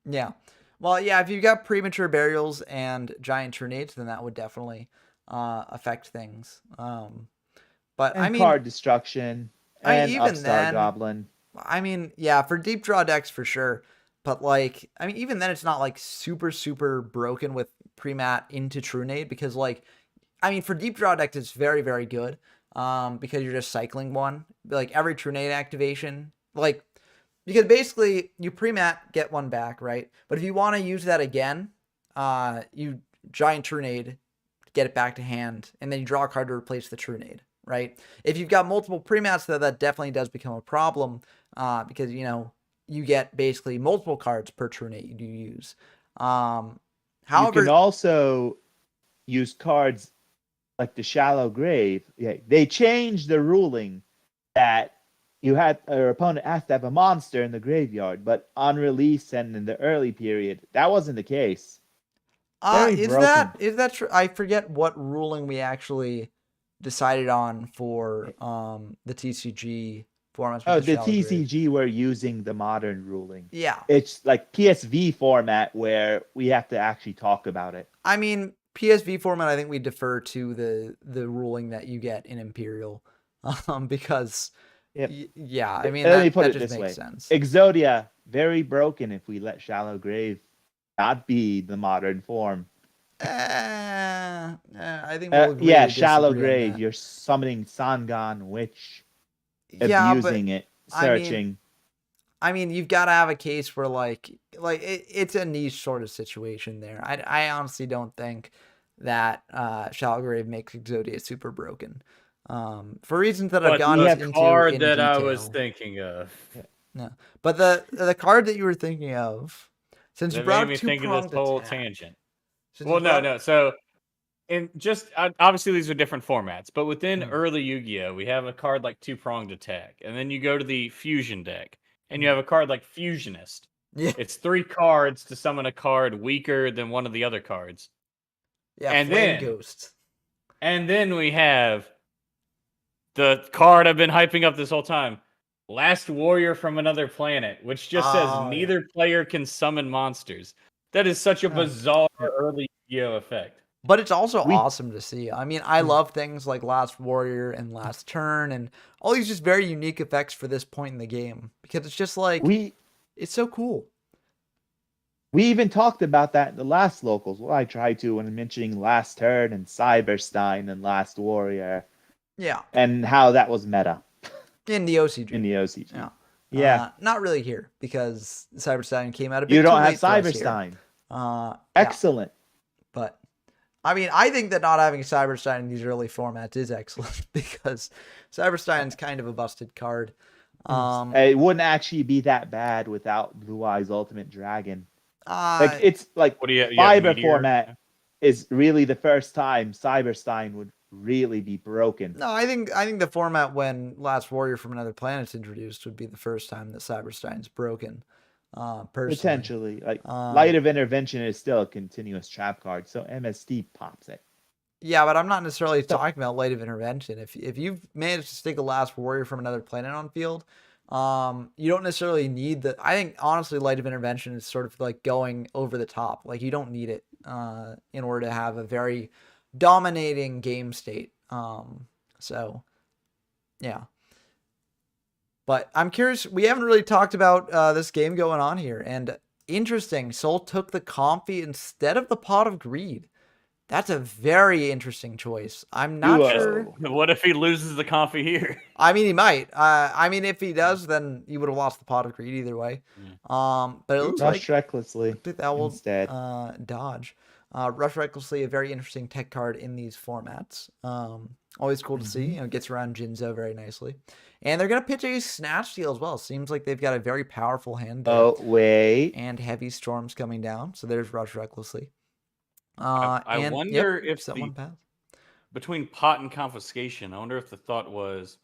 Yeah. Well, yeah, if you've got premature burials and giant tornadoes, then that would definitely affect things. But And I mean, card destruction and even Upstart then, Goblin. I mean, yeah, for deep draw decks for sure. But like, I mean, even then, it's not like super broken with pre-mat into Trunade because like, I mean, for deep draw decks, it's very, very good. Because you're just cycling one, like every Trunade activation, like, because basically you pre-mat, get one back, right? But if you want to use that again, you giant Trunade, get it back to hand, and then you draw a card to replace the Trunade, right? If you've got multiple pre-mats, that definitely does become a problem, because, you get basically multiple cards per Trunade you use. However, you can also use cards like the Shallow Grave. Yeah, they changed the ruling that your opponent has to have a monster in the graveyard, but on release and in the early period, that wasn't the case. Is that true? I forget what ruling we actually decided on for the TCG formats. Oh, the TCG we're using the modern ruling. Yeah, it's like PSV format where we have to actually talk about it. I mean, PSV format, I think we defer to the ruling that you get in Imperial, because yeah, I mean, let me put that it just this makes way: sense. Exodia very broken if we let Shallow Grave not be the modern form. I think we'll agree to Shallow disagree on Grave. that. You're summoning Sangan Witch, abusing it, searching. I mean, you've got to have a case where like it's a niche sort of situation there. I honestly don't think that Shallow Grave makes Exodia super broken. For reasons that I've gone into the card in that detail. I was thinking of. No, but the card that you were thinking of, Since you That brought made up me think of this two-pronged whole attack. tangent. Since Well, you brought no. So, and just obviously these are different formats, but within Mm. early Yu-Gi-Oh, we have a card like two-pronged attack, and then you go to the fusion deck, and you Mm. have a card like Fusionist. Yeah. It's 3 cards to summon a card weaker than one of the other cards. Yeah, And Flame then- Ghost. And then we have the card I've been hyping up this whole time, Last Warrior from Another Planet, which just says Oh, yeah. neither player can summon monsters. That is such a bizarre early Yu-Gi-Oh effect. But it's also We- awesome to see. I mean, I love things like Last Warrior and Last Turn and all these just very unique effects for this point in the game because it's just like it's so cool. We even talked about that in the last locals. Well, I tried to when mentioning Last Turn and Cyberstein and Last Warrior Yeah, and how that was meta in the OCG. in the OCG. Yeah. Yeah. Not really here because Cyberstein came out a bit You too don't have late for us here. Cyberstein. Yeah, Excellent. but I mean, I think that not having Cyberstein in these early formats is excellent because Cyberstein's kind of a busted card. It wouldn't actually be that bad without Blue Eyes Ultimate Dragon. Uh, Like it's like What do you have? Fiber Meteor? format is really the first time Cyberstein would really be broken. No, I think the format when Last Warrior from Another Planet's introduced would be the first time that Cyberstein's broken. Personally. Potentially, like Light of Intervention is still a continuous trap card, so MST pops it. Yeah, but I'm not necessarily talking about Light of Intervention. If you've managed to stick a Last Warrior from Another Planet on field, you don't necessarily need the. I think honestly, Light of Intervention is sort of like going over the top. Like you don't need it in order to have a very dominating game state. So yeah. But I'm curious. We haven't really talked about this game going on here, and interesting. Soul took the Comfy instead of the Pot of Greed. That's a very interesting choice. I'm not sure. What if he loses the Comfy here? I mean, he might. I mean, if he does, then you would have lost the Pot of Greed either way. But it looks Rush like recklessly that will instead. dodge. Rush Recklessly, a very interesting tech card in these formats. Always cool to see. You know, gets around Jinzo very nicely. And they're gonna pitch a Snatch Steal as well. Seems like they've got a very powerful hand there. Oh wait. And Heavy Storms coming down. So there's Rush Recklessly. I wonder if someone passed. Between Pot and Confiscation, I wonder if the thought was,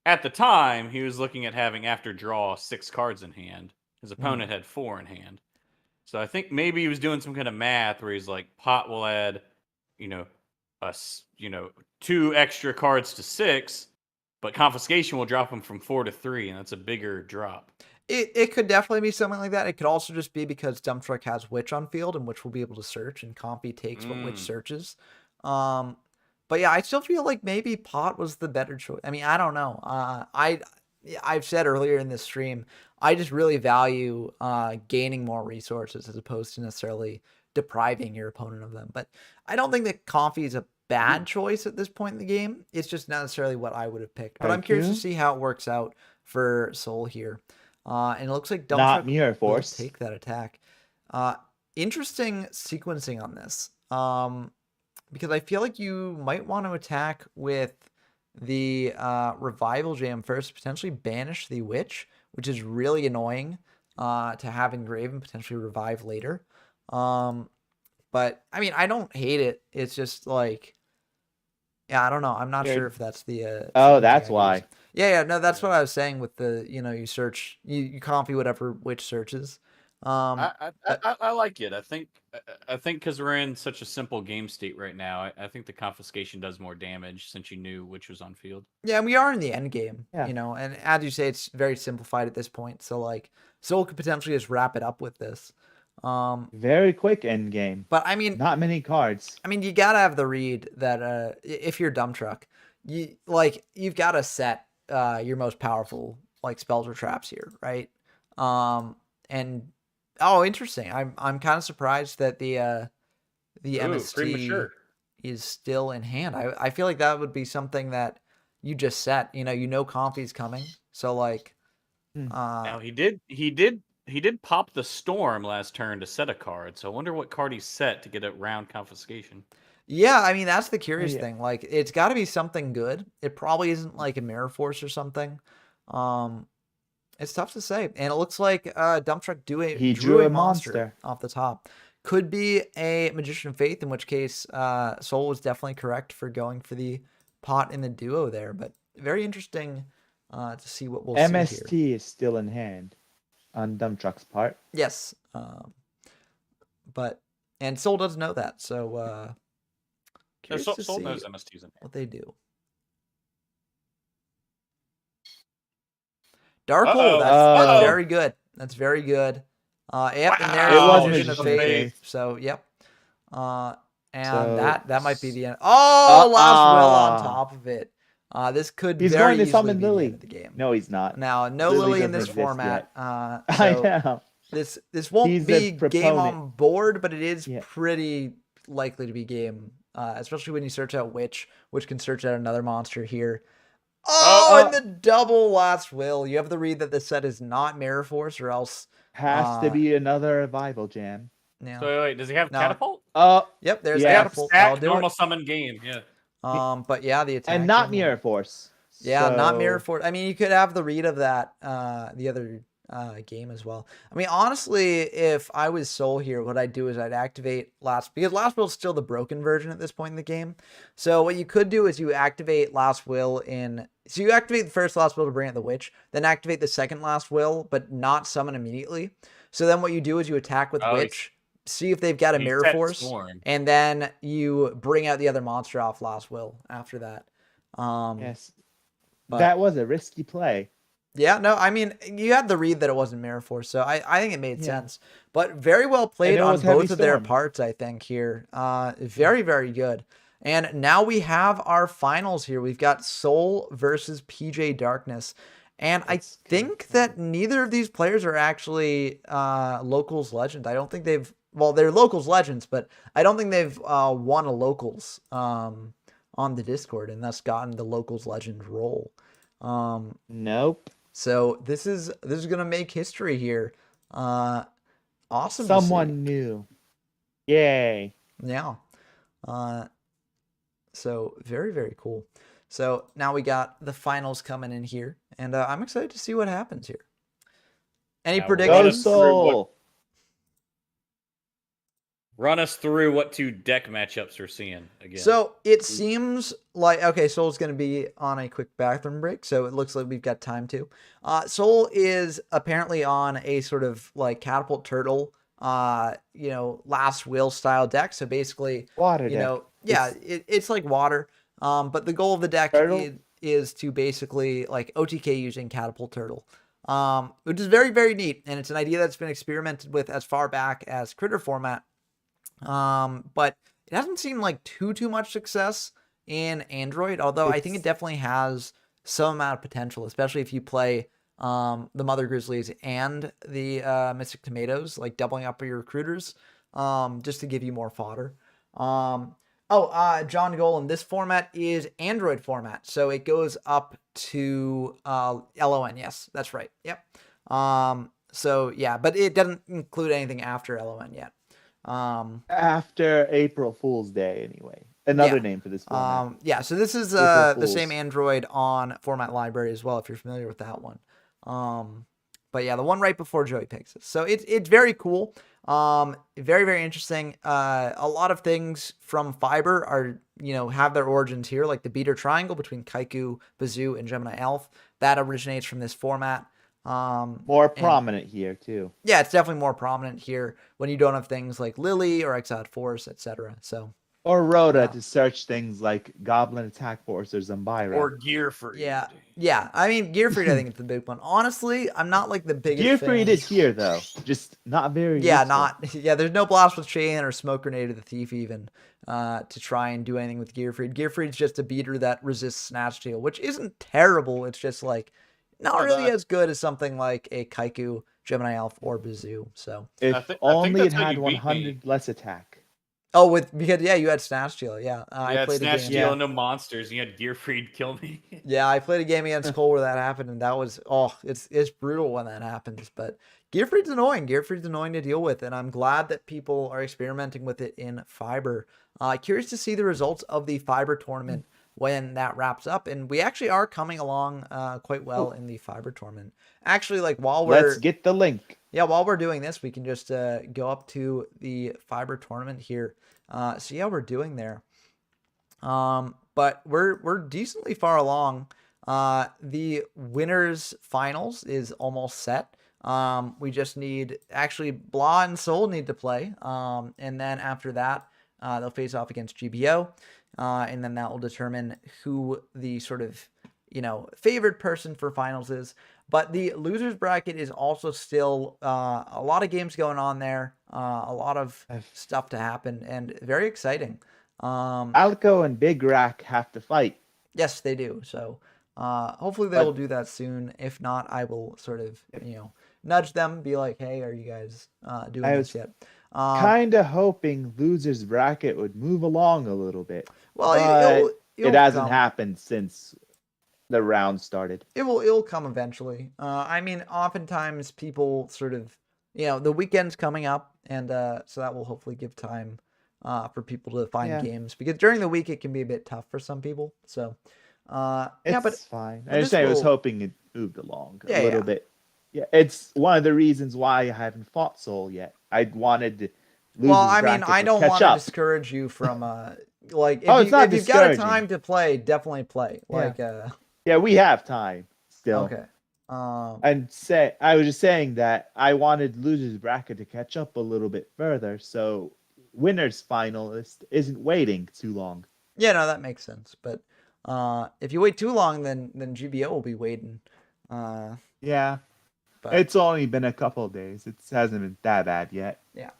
at the time, he was looking at having after draw 6 cards in hand. His opponent had 4 in hand. So I think maybe he was doing some kind of math where he's like, Pot will add, 2 extra cards to 6, but Confiscation will drop him from 4 to 3, and that's a bigger drop. It could definitely be something like that. It could also just be because Dump Truck has Witch on field, and Witch will be able to search, and Compy takes what Witch searches. But yeah, I still feel like maybe Pot was the better choice. I mean, I don't know. I've said earlier in this stream, I just really value gaining more resources as opposed to necessarily depriving your opponent of them. But I don't think that Comfy is a bad choice at this point in the game. It's just not necessarily what I would have picked. But I'm curious to see how it works out for Soul here. And it looks like Dump Not Truck Mirror will Force. take that attack. Interesting sequencing on this. Because I feel like you might want to attack with the Revival Jam first, potentially banish the Witch, which is really annoying to have engrave and potentially revive later. But I mean, I don't hate it. It's just like, yeah, I don't know. I'm not sure if that's the. Oh, that's why. Yeah, no, that's what I was saying with the, you search, you copy whatever Witch searches. I like it. I think because we're in such a simple game state right now, I think the Confiscation does more damage since you knew which was on field. Yeah, and we are in the end game, Yeah. and as you say, it's very simplified at this point. So like, Soul could potentially just wrap it up with this. Very quick end game. But I mean, not many cards. I mean, you gotta have the read that if you're Dump Truck, you've got to set your most powerful like spells or traps here, right? And oh, interesting. I'm kind of surprised that the MST premature. is still in hand. I feel like that would be something that you just set. Compy's coming, so like. Now he did pop the Storm last turn to set a card. So I wonder what card he set to get around Confiscation. Yeah, I mean that's the curious thing. Like it's got to be something good. It probably isn't like a Mirror Force or something. It's tough to say. And it looks like Dump Truck He drew drew a a monster monster. off the top. Could be a Magician of Faith, in which case Soul was definitely correct for going for the pot in the duo there. But very interesting to see what we'll see here. MST is still in hand on Dump Truck's part. Yes. And Soul does know that. So curious to Soul see knows MST's in. what they do. Dark Hole, that's very good. That's very good. Yep, and there's It was Magician of Magician of Faith. Faith. So yep. And So- that might be the end. Oh, last will on Uh-uh. top of it. This could He's very going to easily summon be the Lily. end of the game. No, he's not. Now, no Lily Lily in doesn't this exist format. I So know. this won't He's be the game proponent. on board, but it is Yeah. pretty likely to be game, especially when you search out which can search out another monster here. Oh, and the double last will. You have the read that the set is not Mirror Force, or else Has to be another revival jam. yeah. So wait, does he have No. catapult? Yep, there's Yeah. catapult. I'll do Normal it. summon game. Yeah. But yeah, the attack And not is Mirror Force. Yeah, not So- Mirror Force. I mean, you could have the read of that the other game as well. I mean, honestly, if I was Soul here, what I'd do is I'd activate because Last Will is still the broken version at this point in the game. So what you could do is you activate Last Will so you activate the first Last Will to bring out the Witch, then activate the second Last Will, but not summon immediately. So then what you do is you attack with Witch, see if they've got a Mirror Force, and then you bring out the other monster off Last Will after that. Yes. But- That was a risky play. Yeah, no, I mean, you had the read that it wasn't Mirror Force, so I think it made Yeah. sense. But very well played it on was Heavy both of their Storm. parts, I think, here. Very, very good. And now we have our finals here. We've got Soul versus PJ Darkness. And I That's good. think that neither of these players are actually Locals Legends. I don't think they're Locals Legends, but I don't think they've won a Locals on the Discord and thus gotten the Locals Legend role. Nope. So this is gonna make history here. Awesome. to see. Someone new. Yay. Yeah. So very, very cool. So now we got the finals coming in here, and I'm excited to see what happens here. Any Yeah, Go predictions? Soul. Run us through what two deck matchups we're seeing again. So it seems like, okay, Soul's going to be on a quick bathroom break, so it looks like we've got time to. Soul is apparently on a sort of like Catapult Turtle, Last Will style deck. So basically, Water deck. it's like water. But the goal of the deck Turtle? is to basically like OTK using Catapult Turtle. Which is very, very neat. And it's an idea that's been experimented with as far back as Critter format. But it hasn't seemed like too much success in Android, although I think it definitely has some amount of potential, especially if you play the Mother Grizzlies and the Mystic Tomatoes, like doubling up your recruiters, just to give you more fodder. John Golan, this format is Android format, so it goes up to LON. Yes, that's right. Yep. So yeah, but it doesn't include anything after LON yet. After April Fool's Day, anyway. Another name for this format. So this is April the Fools. same Android on Format Library as well, if you're familiar with that one. But yeah, the one right before Joey picks us. So it's very cool. Very, very interesting. A lot of things from Fiber are, have their origins here, like the beater triangle between Kaiku, Bazoo, and Gemini Elf. That originates from this format. More prominent here, too. Yeah, it's definitely more prominent here when you don't have things like Lily or Exiled Force, etc. So Or Rhoda to search things like Goblin Attack Force or Zambira. or Gearfried. yeah. I mean, Gearfried, I think it's the big one. Honestly, I'm not like the biggest. Gearfried fan. is here, though. Just not very useful. There's no Blast with Chain or Smoke Grenade of the Thief even to try and do anything with Gearfried. Gearfried's just a beater that resists Snatch Steal, which isn't terrible. It's just like not really as good as something like a Kaiku, Gemini Elf, or Bazoo. So If I think only it that's how had you beat me. 100 less attack. because you had Snatch Steal. Yeah, I played Snatch a game. Steal and no monsters. You had Gearfried kill me. Yeah, I played a game against Cole where that happened, and that was it's brutal when that happens. But Gearfried's annoying. Gearfried's annoying to deal with, and I'm glad that people are experimenting with it in Fiber. Curious to see the results of the Fiber tournament when that wraps up. And we actually are coming along quite well in the fiber tournament. Actually, like Let's get the link. while we're doing this, we can just go up to the fiber tournament here. See how we're doing there. But we're decently far along. The winners finals is almost set. We just need, actually, Blah and Soul need to play. And then after that, they'll face off against GBO. And then that will determine who the sort of, favored person for finals is. But the losers bracket is also still a lot of games going on there. A lot of stuff to happen, and very exciting. Alco and Big Rack have to fight. Yes, they do. So hopefully they will do that soon. If not, I will sort of, nudge them, be like, hey, are you guys doing this yet? Kind of hoping losers bracket would move along a little bit. Well, it hasn't happened since the round started. It'll come eventually. I mean, oftentimes people sort of, the weekend's coming up, and so that will hopefully give time for people to find games, because during the week it can be a bit tough for some people. So it's fine. I was hoping it moved along a little bit. Yeah, it's one of the reasons why I haven't fought Soul yet. I wanted I don't want to discourage you from if you've got time to play, definitely play. Yeah, we have time still. Okay. I was just saying that I wanted losers bracket to catch up a little bit further, so winner's finalist isn't waiting too long. Yeah, no, that makes sense. But if you wait too long, then GBO will be waiting. Yeah. But it's only been a couple of days. It hasn't been that bad yet. Yeah.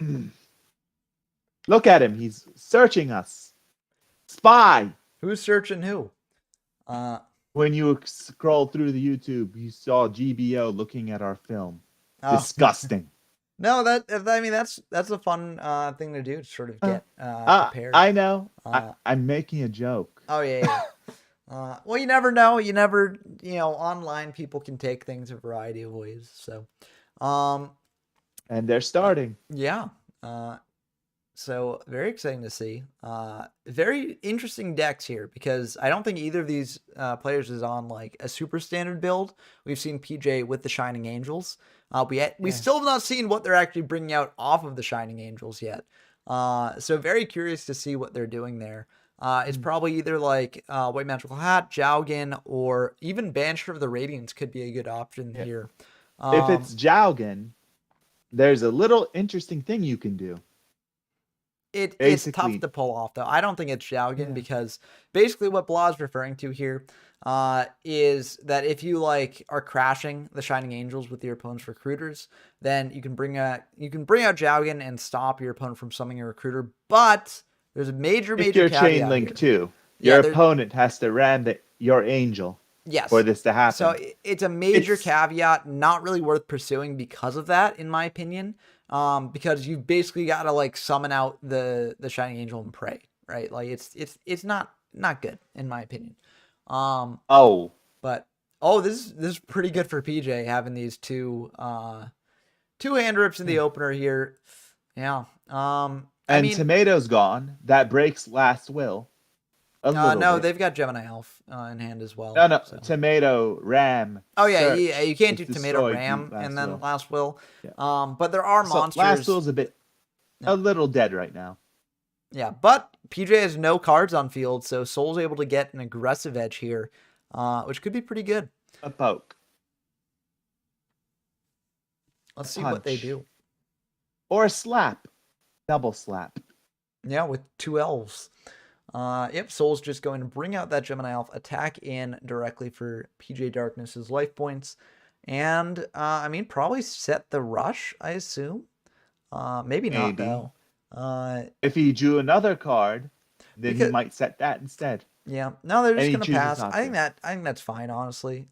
Look at him. He's searching us. Spy. Who's searching who? When you scroll through the YouTube, you saw GBO looking at our film. Oh. Disgusting. No, that's a fun thing to do to sort of get prepared. I know. I'm making a joke. Oh yeah. Well, you never know. You never, online people can take things a variety of ways. So, and they're starting. Yeah. So very exciting to see. Very interesting decks here, because I don't think either of these players is on like a super standard build. We've seen PJ with the Shining Angels. We still have not seen what they're actually bringing out off of the Shining Angels yet. So very curious to see what they're doing there. It's probably either like White Magical Hat, Jowgen, or even Banisher of the Radiance could be a good option here. If it's Jowgen, there's a little interesting thing you can do. It's tough to pull off, though. I don't think it's Jowgen, because basically what Blah's referring to here is that if you are crashing the Shining Angels with your opponent's recruiters, then you can bring out Jowgen and stop your opponent from summoning a recruiter. But there's a major caveat chain link here. Too. Your opponent has to ram your angel. Yes. For this to happen. So it's a major caveat, not really worth pursuing because of that, in my opinion. Because you've basically got to summon out the Shining Angel and pray, right? It's not good, in my opinion. This is pretty good for PJ, having these two hand rips in the opener here. Yeah. Tomato's gone. That breaks Last Will. No, they've got Gemini Elf in hand as well. No, so. Tomato, Ram. Oh, yeah, you can't do Tomato, Ram, and then Last Will. Yeah. But there are monsters. Last Will's a little dead right now. Yeah, but PJ has no cards on field, so Soul's able to get an aggressive edge here, which could be pretty good. A poke. Let's see what they do. Or a slap. Double slap. Yeah, with 2 elves. Soul's just going to bring out that Gemini Elf, attack in directly for PJ Darkness's life points, and probably set the rush, I assume. Maybe not though. If he drew another card, then he might set that instead. Yeah, no, they're just gonna pass. I think that's fine, honestly.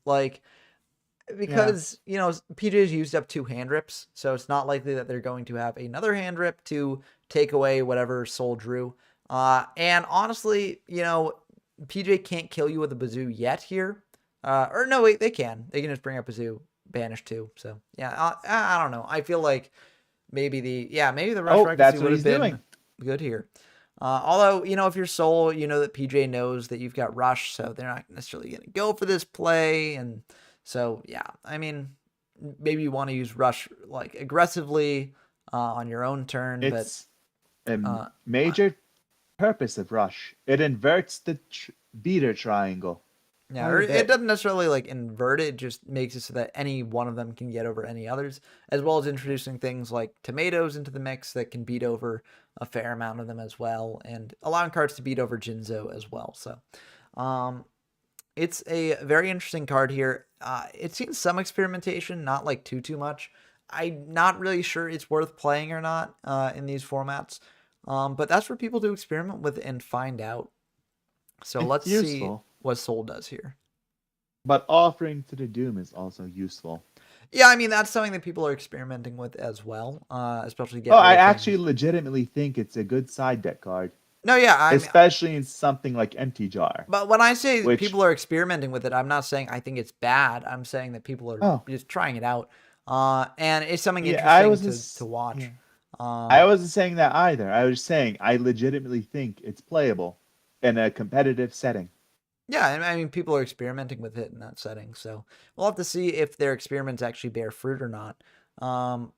Because PJ's used up 2 hand rips, so it's not likely that they're going to have another hand rip to take away whatever Soul drew. And honestly, PJ can't kill you with a Bazoo yet here. Or no, wait, they can. They can just bring up Bazoo, banish 2. So yeah, I don't know. I feel like maybe the rush frequency would have been good here. Although, if you're Soul, you know that PJ knows that you've got Rush, so they're not necessarily going to go for this play. And so, yeah, I mean, maybe you want to use Rush like aggressively on your own turn, It's a but major purpose of Rush. It inverts the beater triangle. yeah, quite or a it bit. doesn't necessarily like invert it, just makes it so that any one of them can get over any others, as well as introducing things like tomatoes into the mix that can beat over a fair amount of them as well, and allowing cards to beat over Jinzo as well. So, it's a very interesting card here. It's seen some experimentation, not like too much. I'm not really sure it's worth playing or not in these formats, but that's for people to experiment with and find out. So It's let's see useful, what Soul does here. but offering to the Doom is also useful. Yeah, I mean that's something that people are experimenting with as well, especially to get Oh, rid I of actually things. legitimately think it's a good side deck card, No, yeah, I mean, especially in something like Empty Jar, but when I say which people are experimenting with it, I'm not saying I think it's bad. I'm saying that people are oh just trying it out, and it's something yeah, I interesting wasn't to watch. yeah, I Um, wasn't saying that either. I was saying I legitimately think it's playable in a competitive setting. Yeah, and I mean, people are experimenting with it in that setting, so we'll have to see if their experiments actually bear fruit or not. Um,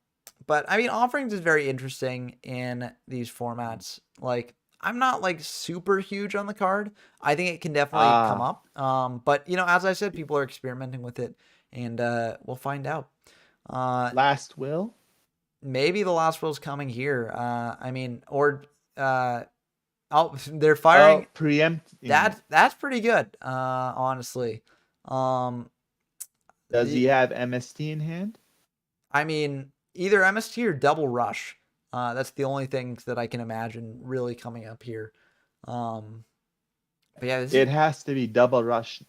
but I mean, offerings is very interesting in these formats. Like, I'm not like super huge on the card. I think it can definitely come Ah, up. But as I said, people are experimenting with it, and we'll find out. Uh, Last Will. maybe the last will's coming here. I mean, or oh, they're Oh, firing. preempting. That's pretty good, honestly. Um, Does he the have MST in hand? I mean, either MST or Double Rush. That's the only things that I can imagine really coming up here. Um, but yeah, this is It has to be double rush.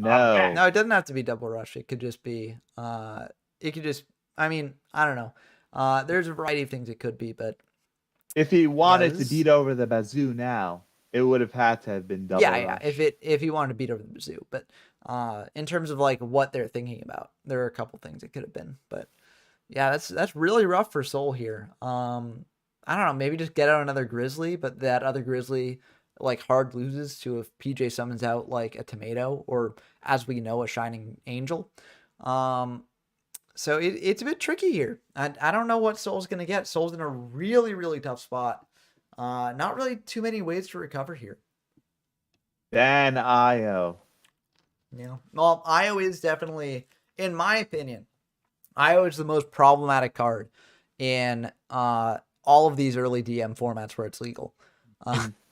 Okay. no, No. it doesn't have to be Double Rush. It could just be. It could just. I mean, I don't know. There's a variety of things it could be, but If he yeah, wanted this to is beat over the Bazoo now, it would have had to have been double yeah. rush. If he wanted to beat over the Mizzou, but in terms of like what they're thinking about, there are a couple things it could have been, but yeah, that's really rough for Soul here. I don't know, maybe just get out another Grizzly, but that other Grizzly like hard loses to if PJ summons out like a tomato or as we know a shining angel. Um, so it's a bit tricky here. I don't know what Soul's gonna get. Soul's in a really tough spot. Not really too many ways to recover here. Then IO. Yeah. Well, IO is definitely, in my opinion, IO is the most problematic card in all of these early DM formats where it's legal.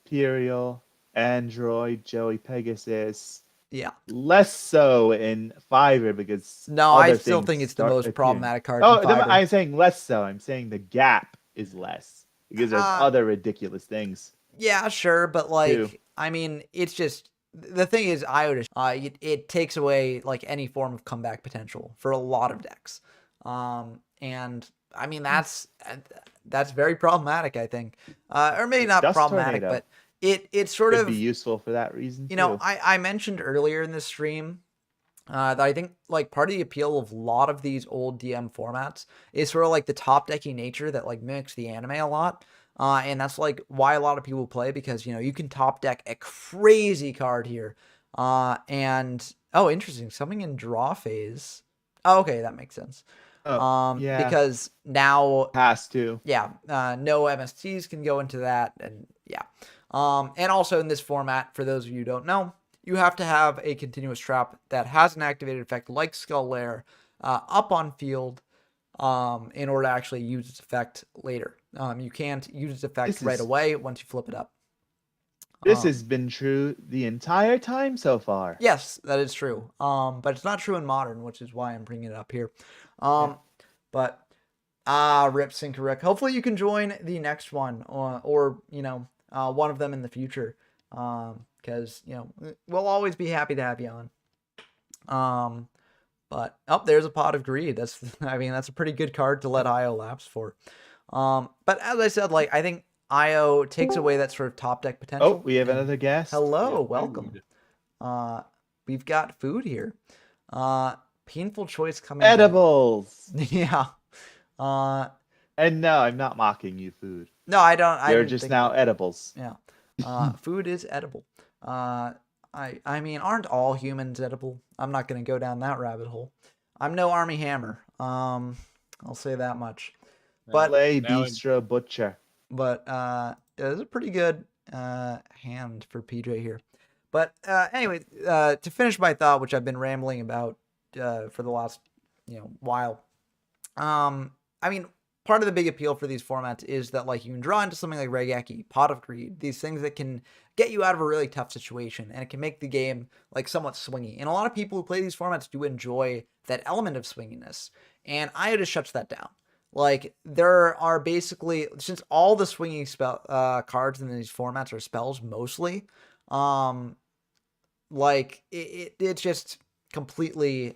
Imperial, Android, Joey Pegasus. Yeah. Less so in Fiverr because No, I other still things think it's the start most appearing. problematic card in Oh, Fiverr. I'm saying less so. I'm saying the gap is less because there's Uh, other ridiculous things yeah, sure, but too. like, I mean, it's just the thing is IO it takes away like any form of comeback potential for a lot of decks. And I mean that's very problematic, I think. Or maybe not Dust problematic, Tornado but it sort could be of, useful for that reason too. I mentioned earlier in this stream that I think like part of the appeal of a lot of these old DM formats is sort of like the top decking nature that like mimics the anime a lot. And that's like why a lot of people play because you can top deck a crazy card here. And oh, interesting, something in draw phase. Oh, okay, that makes sense. Oh, yeah, Because now has to. yeah, no MSTs can go into that, and yeah. And also in this format, for those of you who don't know, you have to have a continuous trap that has an activated effect like Skull Lair up on field in order to actually use its effect later. You can't use its effect This right is away once you flip it up. this has been true the entire time so far. Yes, that is true. But it's not true in modern, which is why I'm bringing it up here. Yeah. But rip Sync hopefully you can join the next one or one of them in the future because we'll always be happy to have you on. But there's a Pot of Greed. That's I mean that's a pretty good card to let IO lapse for. But as I said, like I think IO takes away that sort of top deck Oh, potential. we have and another guest. hello, Yeah, welcome. food. We've got food here. Painful choice coming in. Edibles. Yeah. Uh, And no, I'm not mocking you, food. No, I don't. I They're didn't just think now that. edibles. Yeah. Food is edible. I mean, aren't all humans edible? I'm not gonna go down that rabbit hole. I'm no Army Hammer. I'll say that much. But Play now Bistro Butcher. it was a pretty good hand for PJ here. But anyway, to finish my thought, which I've been rambling about for the last while. I mean, part of the big appeal for these formats is that like you can draw into something like Regeki, Pot of Greed, these things that can get you out of a really tough situation, and it can make the game like somewhat swingy. And a lot of people who play these formats do enjoy that element of swinginess, and I just shuts that down. Like there are basically, since all the swinging spell cards in these formats are spells mostly, like it just completely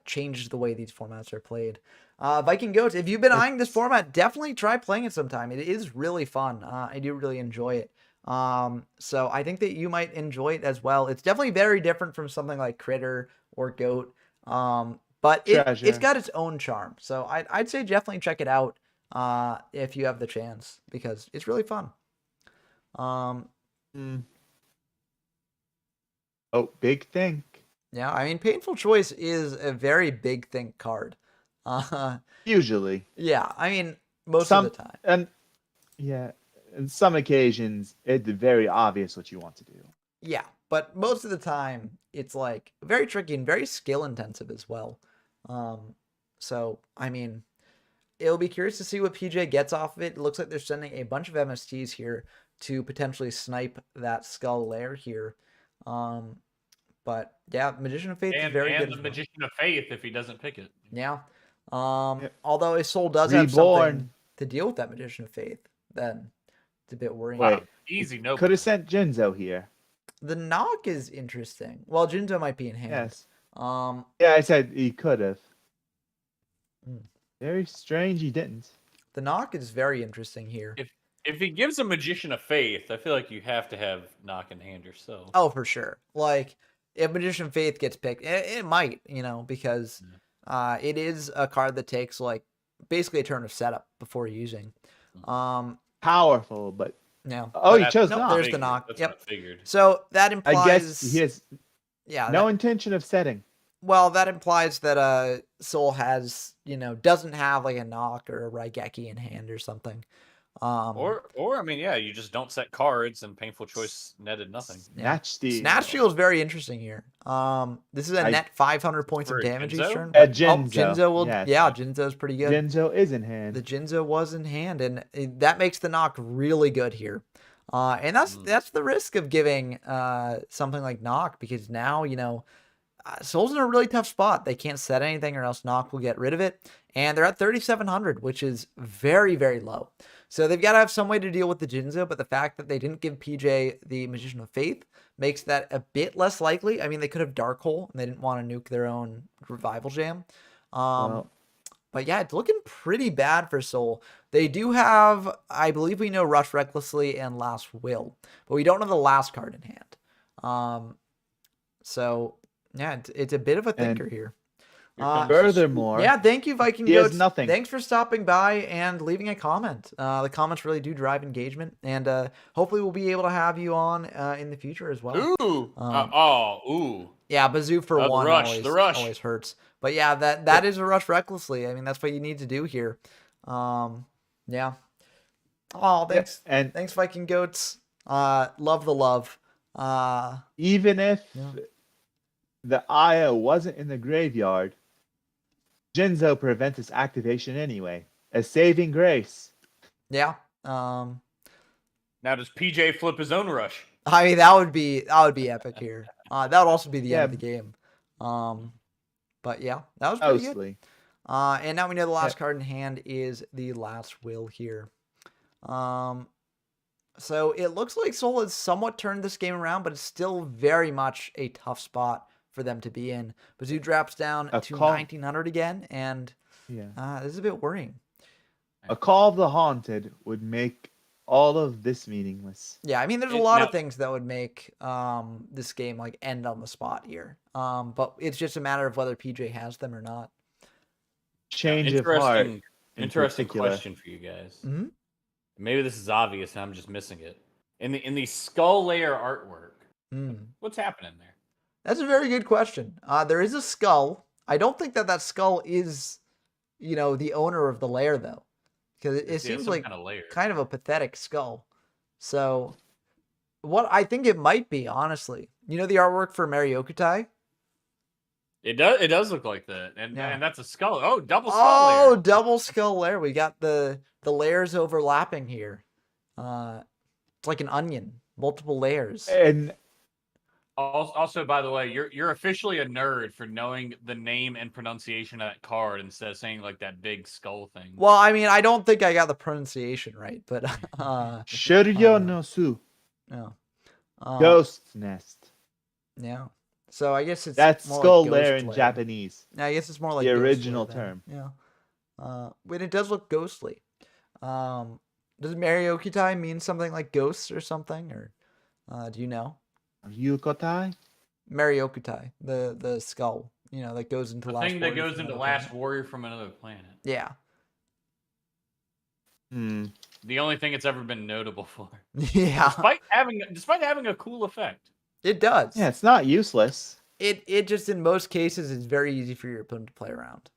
changes the way these formats are played. Viking Goats, if you've been eyeing this format, definitely try playing it sometime. It is really fun. I do really enjoy it. So I think that you might enjoy it as well. It's definitely very different from something like Critter or Goat. But it's Treasure. got its own charm. So I'd say definitely check it out if you have the chance, because it's really fun. Oh, big think. Yeah, I mean, Painful Choice is a very big think card. Usually. Yeah, I mean, most of the time. And yeah, in some occasions, it's very obvious what you want to do. Yeah, but most of the time, it's like very tricky and very skill intensive as well. So, I mean, it'll be curious to see what PJ gets off of it. It looks like they're sending a bunch of MSTs here to potentially snipe that Skull Lair here. But yeah, Magician of Faith is very good. And the Magician of Faith if he doesn't pick it. Yeah. Although his soul does have something to deal with that Magician of Faith, then it's a bit worrying. Wait, easy, no. Could have sent Jinzo here. The knock is interesting. Well, Jinzo might be in hand. Yes. Yeah, I said he could have. Mm. Very strange he didn't. The knock is very interesting here. If he gives a Magician of Faith, I feel like you have to have knock in hand yourself. Oh, for sure. Like, if Magician of Faith gets picked, it might, because it is a card that takes, like, basically a turn of setup before using. Powerful, but... No. Oh, he chose knock. knock. There's the knock. That's yep. what I figured. So, that implies... I guess he has no intention of setting. Well, that implies that Soul has, doesn't have, like, a knock or a Raigeki in hand or something. Or I mean, yeah, you just don't set cards, and Painful Choice netted nothing. Snatch Steal. Snatch Steal is very interesting here. This is a net 500 points of damage each turn. Jinzo. Jinzo will, yeah, Jinzo's pretty good. Jinzo is in hand. The Jinzo was in hand, and that makes the knock really good here. And that's the risk of giving something like knock, because now, Soul's in a really tough spot. They can't set anything or else knock will get rid of it. And they're at 3,700, which is very, very low. So they've got to have some way to deal with the Jinzo, but the fact that they didn't give PJ the Magician of Faith makes that a bit less likely. I mean, they could have Dark Hole, and they didn't want to nuke their own Revival Jam. But yeah, it's looking pretty bad for Soul. They do have, I believe we know Rush Recklessly and Last Will, but we don't know the last card in hand. So yeah, it's a bit of a thinker here. Furthermore, yeah, thank you, Viking he Goats. has nothing. Thanks for stopping by and leaving a comment. The comments really do drive engagement, and hopefully we'll be able to have you on in the future as well. Ooh, ooh. Yeah, Bazoo for one the rush always hurts. But yeah, that is a Rush Recklessly. I mean, that's what you need to do here. Yeah. Oh, thanks. Yeah, and thanks, Viking Goats. Love the love. Even if the Aya wasn't in the graveyard, Jinzo prevents its activation anyway. A saving grace. Yeah. Now does PJ flip his own rush? I mean, that would be epic here. That would also be the end of the game. But yeah, that was pretty good. And now we know the last card in hand is the Last Will here. So it looks like Soul has somewhat turned this game around, but it's still very much a tough spot for them to be in. Bazoo drops down to 1,900 again, and this is a bit worrying. A Call of the Haunted would make all of this meaningless. Yeah, I mean, there's a lot of things that would make this game like end on the spot here. But it's just a matter of whether PJ has them or not. Change of heart Interesting particular. question for you guys. Mm-hmm. Maybe this is obvious and I'm just missing it. In the skull layer artwork, what's happening there? That's a very good question. There is a skull. I don't think that skull is, the owner of the lair though, because it seems some like kind of layer. kind of a pathetic skull. So, what I think it might be, honestly, the artwork for Mariokutai? It does look like that, and that's a skull. Oh, double skull Oh, layer. double skull layer. We got the layers overlapping here. It's like an onion, multiple layers. And also, by the way, you're officially a nerd for knowing the name and pronunciation of that card instead of saying like that big skull thing. Well, I mean, I don't think I got the pronunciation right, but Shiryo no Su, no. Ghost Nest. Yeah. So I guess it's That's more skull like lair ghost in lair. Japanese. I guess it's more like The ghost original lair then. term. Yeah. But it does look ghostly. Does Mariokutai mean something like ghosts or something, or do you know? Yukotai? Mariokutai, the skull, that goes into the Last thing Warrior that goes from into another Last planet. Warrior from another planet. Yeah. The only thing it's ever been notable for. Yeah. Despite having a cool effect. It does. Yeah, it's not useless. It just in most cases is very easy for your opponent to play around.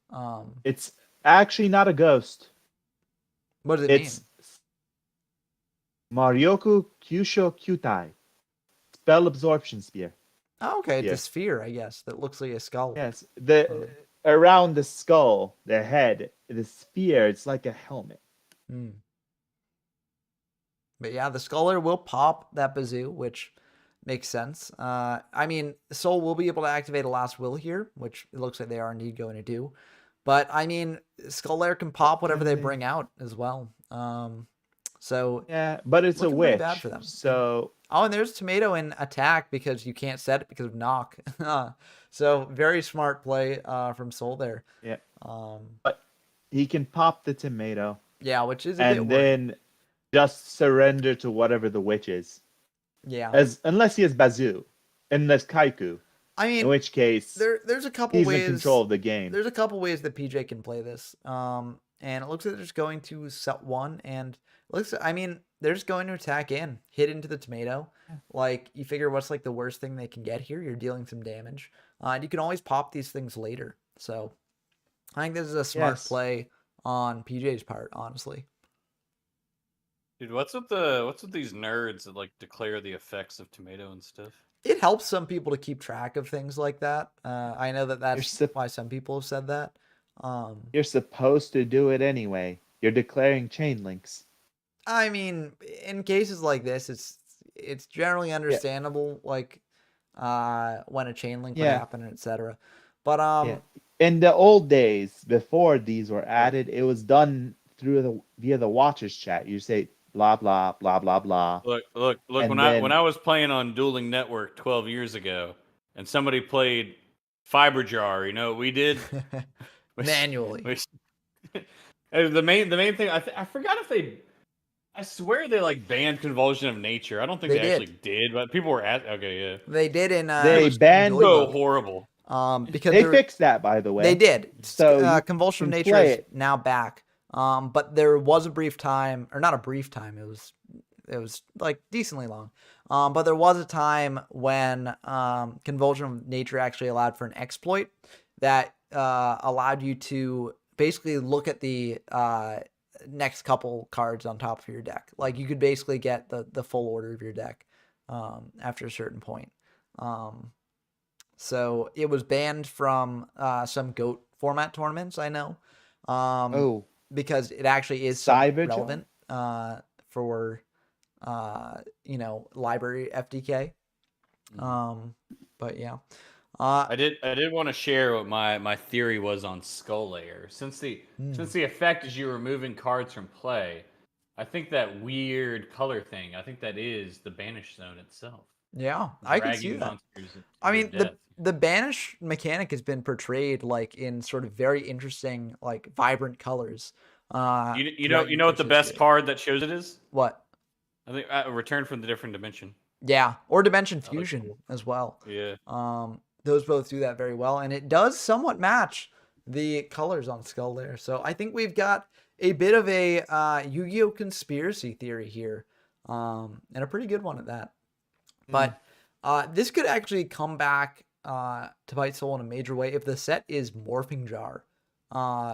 It's actually not a ghost. What does it mean? It's Marioku Kyusho Kyutai. Spell absorption spear. Oh, okay, it's Yeah. a sphere, I guess, that looks like a skull. Yes. Around the skull, the head, the sphere, it's like a helmet. But yeah, the Sculler will pop that bazoo, which makes sense. I mean, Soul will be able to activate a Last Will here, which it looks like they are indeed going to do. But I mean, Skull Lair can pop whatever they bring out as well. So yeah, but it's a looking pretty witch. bad for them. So and there's Tomato in attack because you can't set it because of knock. So very smart play from Soul there. Yeah. But he can pop the tomato. Yeah, which is a and bit then just surrender to whatever the witch is. Yeah. Unless he has Bazoo, unless Kaiku. I mean, in which case there's a couple he's ways in control of the game. There's a couple ways that PJ can play this. And it looks like they're just going to set one, and they're just going to attack in, hit into the tomato. Like, you figure what's like the worst thing they can get here? You're dealing some damage. And you can always pop these things later. So I think this is a smart play on PJ's part, honestly. Dude, what's with these nerds that like declare the effects of tomato and stuff? It helps some people to keep track of things like that. I know that's why some people have said that. You're supposed to do it anyway. You're declaring chain links. I mean, in cases like this, it's generally understandable, like when a chain link would happen, etc. But in the old days, before these were added, it was done via the watchers chat. You say blah blah blah blah blah. Look! When I was playing on Dueling Network 12 years ago, and somebody played Fiber Jar, you know what we did? Manually. The main thing I forgot if they. I swear they like banned Convulsion of Nature. I don't think they actually did, but people were okay. Yeah, they did. They banned so horrible. Because they fixed that, by the way. They did. So Convulsion of Nature is now back. But there was a brief time, or not a brief time. It was like decently long. But there was a time when Convulsion of Nature actually allowed for an exploit that allowed you to basically look at the next couple cards on top of your deck. Like, you could basically get the full order of your deck after a certain point. So it was banned from some GOAT format tournaments, I know. Because it actually is relevant for library FDK. But yeah. I did want to share what my theory was on Skull Layer. Since the effect is you removing cards from play, I think that weird color thing, I think that is the banish zone itself. Yeah, I can see that. I mean, the banish mechanic has been portrayed like in sort of very interesting, like vibrant colors. You know what the best card that shows it is? What? I think Return from the Different Dimension. Yeah, or Dimension Fusion as well. Yeah. Those both do that very well, and it does somewhat match the colors on Skull there. So I think we've got a bit of a Yu-Gi-Oh conspiracy theory here, and a pretty good one at that. But this could actually come back to bite Soul in a major way if the set is Morphing Jar,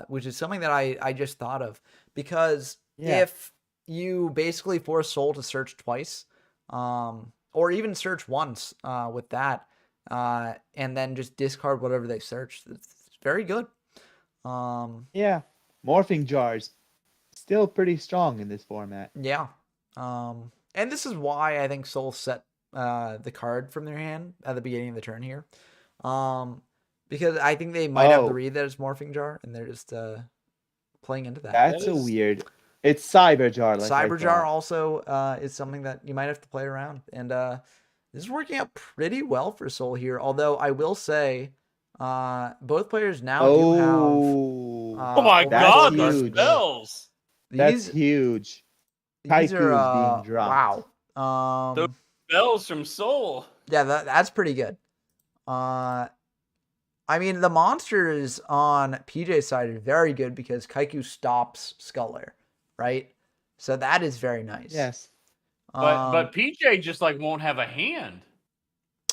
which is something that I just thought of. Because if you basically force Soul to search twice, or even search once with that, and then just discard whatever they searched, it's very good. Yeah, Morphing Jars still pretty strong in this format. Yeah. And this is why I think Soul set the card from their hand at the beginning of the turn here. Because I think they might have the read that it's Morphing Jar, and they're just playing into that. That's a weird. It's Cyber Jar. Like Cyber Jar also is something that you might have to play around, and this is working out pretty well for Soul here. Although I will say, both players now do have. Oh my God! Huge. The spells. That's huge. These are being dropped. Wow. Those spells from Soul. Yeah, that's pretty good. I mean, the monsters on PJ's side are very good because Kaiku stops Sculler, right? So that is very nice. Yes. But PJ just like won't have a hand.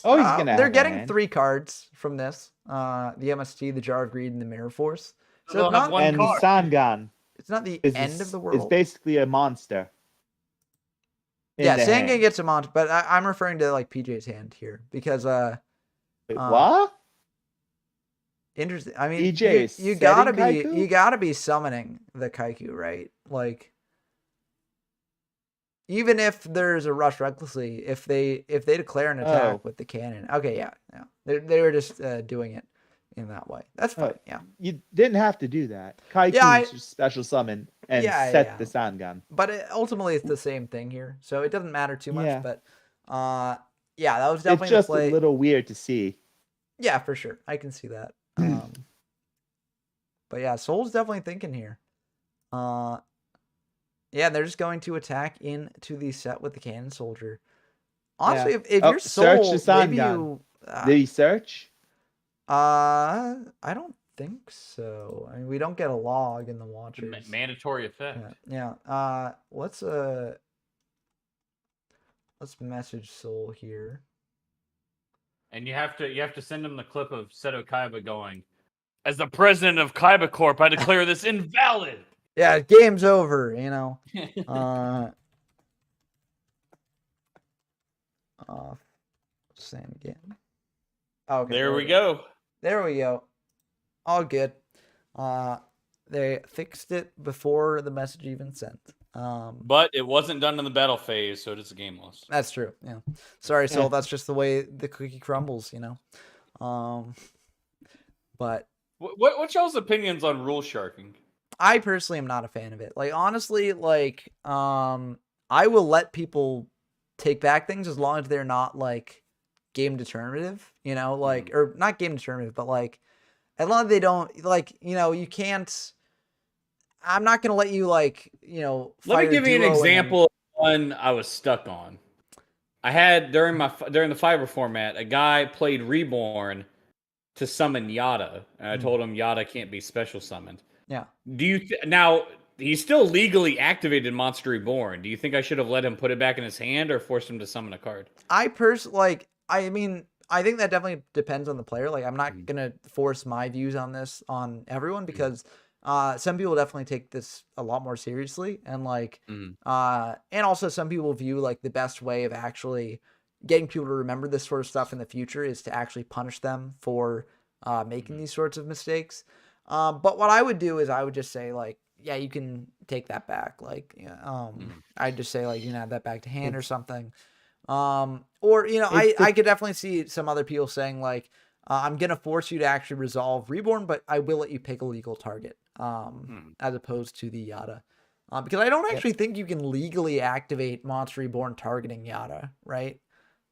Oh, he's gonna. They're getting 3 cards from this: the MST, the Jar of Greed, and the Mirror Force. So they'll have one card. The Sangan. It's not the end of the world. It's basically a monster. Yeah, Sangan gets a monster, but I'm referring to like PJ's hand here because Wait, what? Interesting. I mean, PJ you gotta be summoning the Kaiku, right? Like, even if there's a Rush Recklessly, if they declare an attack with the cannon, okay, yeah, they were just doing it in that way. That's fine. Yeah, you didn't have to do that. Kaiku just special summon and set the Sangan. But ultimately, it's the same thing here, so it doesn't matter too much. But yeah, that was definitely it's just a little weird to see. Yeah, for sure, I can see that. But yeah, Soul's definitely thinking here. Yeah, they're just going to attack into the set with the Cannon Soldier. Honestly, if you're Soul, maybe you... Did he search? I don't think so. I mean, we don't get a log in the Watchers. Mandatory effect. Yeah. Let's message Soul here. And you have to send him the clip of Seto Kaiba going, "As the president of Kaiba Corp, I declare this invalid." Yeah, game's over, you know. Same again. Okay. There we go. There we go. All good. They fixed it before the message even sent. But it wasn't done in the battle phase, so it is a game loss. That's true. Yeah. Sorry, Soul. That's just the way the cookie crumbles, you know. But what's y'all's opinions on rule sharking? I personally am not a fan of it. Like, honestly, like, I will let people take back things as long as they're not like game determinative, you know, like, or not game determinative, but like, as long as they don't, like, you know, you can't. I'm not gonna let you, like, you know. Let me give you an example of one I was stuck on. I had during the Fiber format, a guy played Reborn to summon Yada, and I told him Yada can't be special summoned. Yeah. Do you now he's still legally activated Monster Reborn? Do you think I should have let him put it back in his hand or forced him to summon a card? I mean, I think that definitely depends on the player. Like, I'm not gonna force my views on this on everyone because some people definitely take this a lot more seriously, and like, and also some people view like the best way of actually getting people to remember this sort of stuff in the future is to actually punish them for making these sorts of mistakes. But what I would do is I would just say, like, yeah, you can take that back. Like, I'd just say, like, you can add that back to hand or something. Or, you know, I could definitely see some other people saying, like, I'm going to force you to actually resolve Reborn, but I will let you pick a legal target, as opposed to the Yada. Because I don't actually think you can legally activate Monster Reborn targeting Yada, right?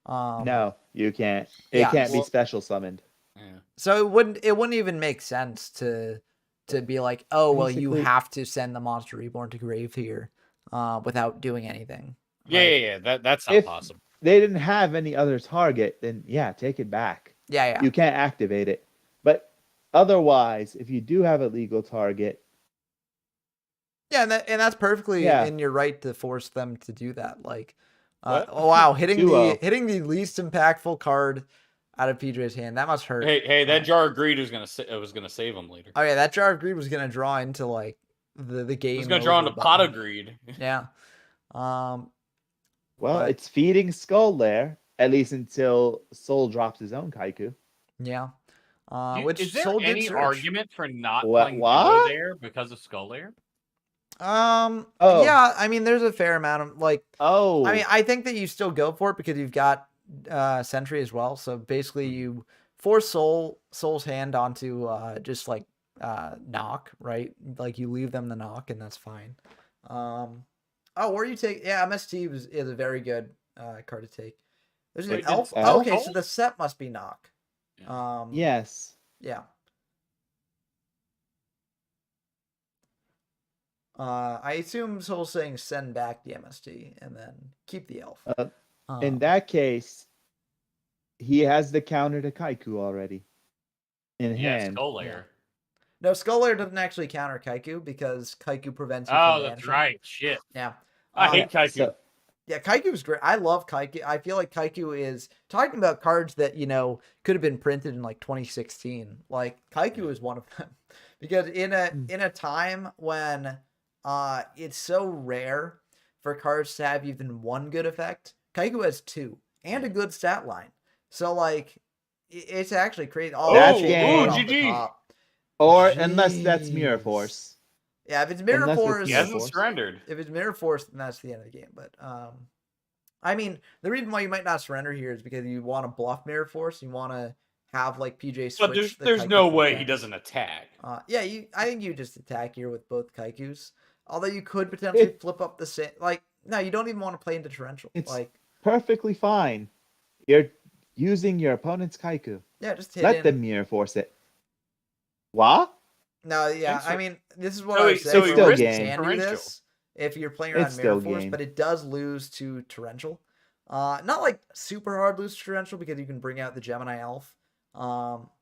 No, you can't. It can't be special summoned. Yeah. So it wouldn't even make sense to be like, oh, well, you have to send the Monster Reborn to grave here without doing anything. Right? Yeah. That's not possible. They didn't have any other target, then yeah, take it back. Yeah. You can't activate it. But otherwise, if you do have a legal target, Yeah, and that's perfectly Yeah. in your right to force them to do that. Like, What? oh wow, hitting the 2-0. least impactful card out of PJ's hand, that must hurt. Hey, that jar of greed was gonna save him later. Oh yeah, that jar of greed was gonna draw into like the game. It was gonna draw into over pot button. of greed. Yeah. well, But- it's feeding Skull Lair, at least until Soul drops his own Kaiku. Yeah. Which Is there Soul did any search. argument for not What- playing what? Jinzo there because of Skull Lair? Oh. Yeah, I mean there's a fair amount of like Oh. I mean I think that you still go for it because you've got Sentry as well. So basically you force Soul's hand onto just like knock, right? Like you leave them the knock and that's fine. Or you take MST is a very good card to take. There's an Wait, elf. did Elf? Okay, so the set must be knock. Yeah. Yes. Yeah. I assume Soul's saying send back the MST and then keep the elf. In that case, he has the counter to Kaiku already in Yeah, hand. Skull Lair. No, Skull Lair doesn't actually counter Kaiku because Kaiku prevents you Oh, from that's banishing. right. Shit. Yeah. I hate Kaiku. So, Yeah, Kaiku's great. I love Kaiku. I feel like Kaiku is talking about cards that, could have been printed in like 2016. Like Kaiku is one of them. Because in a time when it's so rare for cards to have even one good effect, Kaiku has two and a good stat line. So like it's actually crazy. That's shit, game. off the GG. top. or unless that's Mirror Jeez. Force. Yeah, if it's Mirror Unless it's Force, He Mirror hasn't Force. surrendered. if it's Mirror Force, then that's the end of the game. But I mean, the reason why you might not surrender here is because you want to bluff Mirror Force. You want to have like PJ switch. But there's Kaiku no to way he defense. doesn't attack. I think you just attack here with both Kaikus. Although you could potentially flip up the same. Like, no, you don't even want to play into torrential. It's Like, perfectly fine. You're using your opponent's Kaiku. yeah, just hit Let in. them Mirror Force it. What? No, yeah, So- I mean, this is what So I he- was so saying. he You risks can do torrential. this if you're playing around It's Mirror still Force, game. but it does lose to torrential. Not like super hard lose to torrential because you can bring out the Gemini Elf.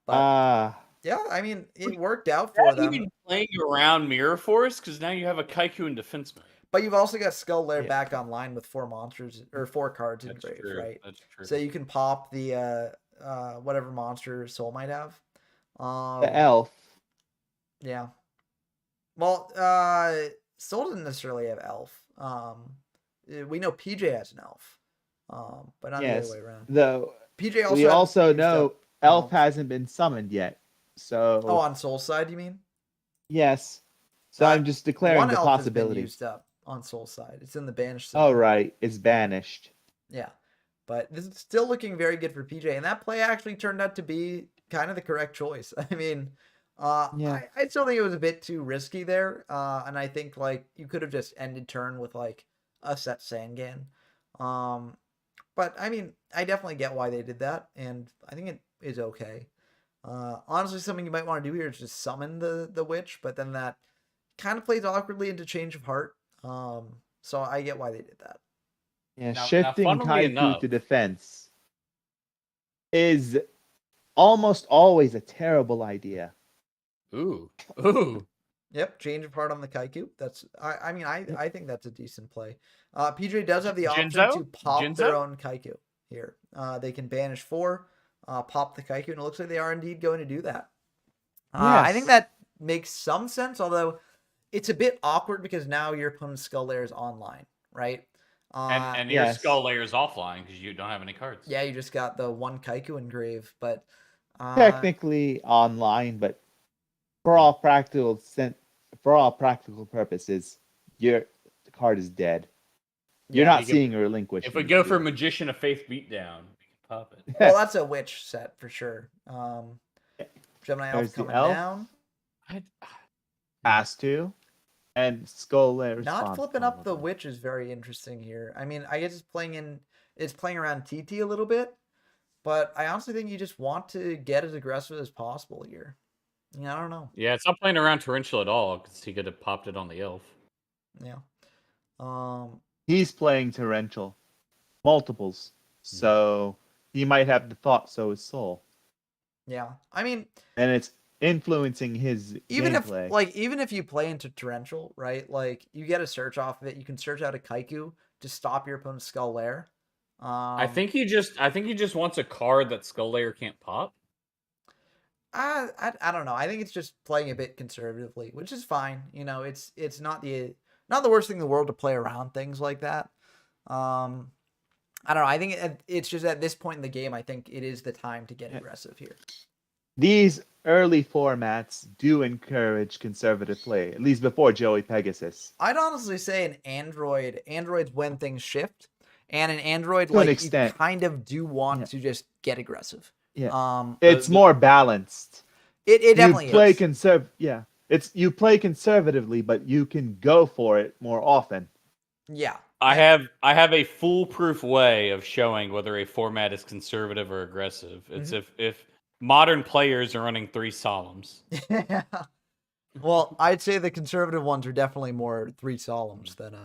But yeah, I mean, it worked out for Not them. even playing around Mirror Force because now you have a Kaiku in defense mode. But you've also got Skull Lair Yeah. back online with 4 cards That's engraved, true. right? That's true. So you can pop the whatever monster Soul might have. the elf. Yeah. Well, Soul doesn't necessarily have elf. We know PJ has an elf. But not the Yes. other way around. Though PJ also we hasn't also used know up elf elves. hasn't been summoned yet. So on Soul's side, you mean? yes. So I'm just declaring One the elf has been possibility. used up on Soul's side. It's in the banished Oh zone. right, it's banished. Yeah. But this is still looking very good for PJ. And that play actually turned out to be kind of the correct choice. I mean, Yeah. I still think it was a bit too risky there. And I think like you could have just ended turn with like a set Sangan. But I mean, I definitely get why they did that. And I think it is okay. Honestly, something you might want to do here is just summon the witch, but then that kind of plays awkwardly into change of heart. So I get why they did that. Yeah, Now, shifting funnily Kaiku enough- to defense is almost always a terrible idea. Ooh. Yep, change of heart on the Kaiku. That's I think that's a decent play. PJ does have the option Jinzo? to pop their Jinzo? own Kaiku here. They can banish 4, pop the Kaiku, and it looks like they are indeed going to do that. I think Yes. that makes some sense, although it's a bit awkward because now your opponent's Skull Lair is online, right? And your yes. Skull Layer is offline because you don't have any cards. Yeah, you just got the 1 Kaiku engrave, but Technically online, but for all practical purposes, your card is dead. You're Yeah, not you can- seeing a relinquish. If we go for Magician of Faith Beatdown, we can pop it. well, that's a witch set for sure. Gemini Elf There's the coming elf. down. Has to, and Skull Lair Not response, flipping up the probably. witch is very interesting here. I mean, I guess it's playing around TT a little bit, but I honestly think you just want to get as aggressive as possible here. Yeah, I don't know. Yeah, it's not playing around Torrential at all because he could have popped it on the elf. Yeah. He's playing torrential, multiples, so he might have the thought. So is Soul, Yeah. I mean, and influencing his Even gameplay. even if you play into Torrential, right? Like you get a search off of it, you can search out a Kaiku to stop your opponent's Skull Lair. I think he just wants a card that Skull Layer can't pop. I don't know. I think it's just playing a bit conservatively, which is fine. You know, it's not the worst thing in the world to play around things like that. I don't know. I think it's just at this point in the game, I think it is the time to get aggressive here. These early formats do encourage conservative play, at least before Joey Pegasus. I'd honestly say an Android's when things shift, and an Android To an like you extent. kind of do want to just get aggressive. Yeah. It's more balanced. It definitely you play is. You play conservatively, but you can go for it more often. Yeah. I have a foolproof way of showing whether a format is conservative or aggressive. It's if modern players are running 3 solemns. Yeah. Well, I'd say the conservative ones are definitely more 3 solemns than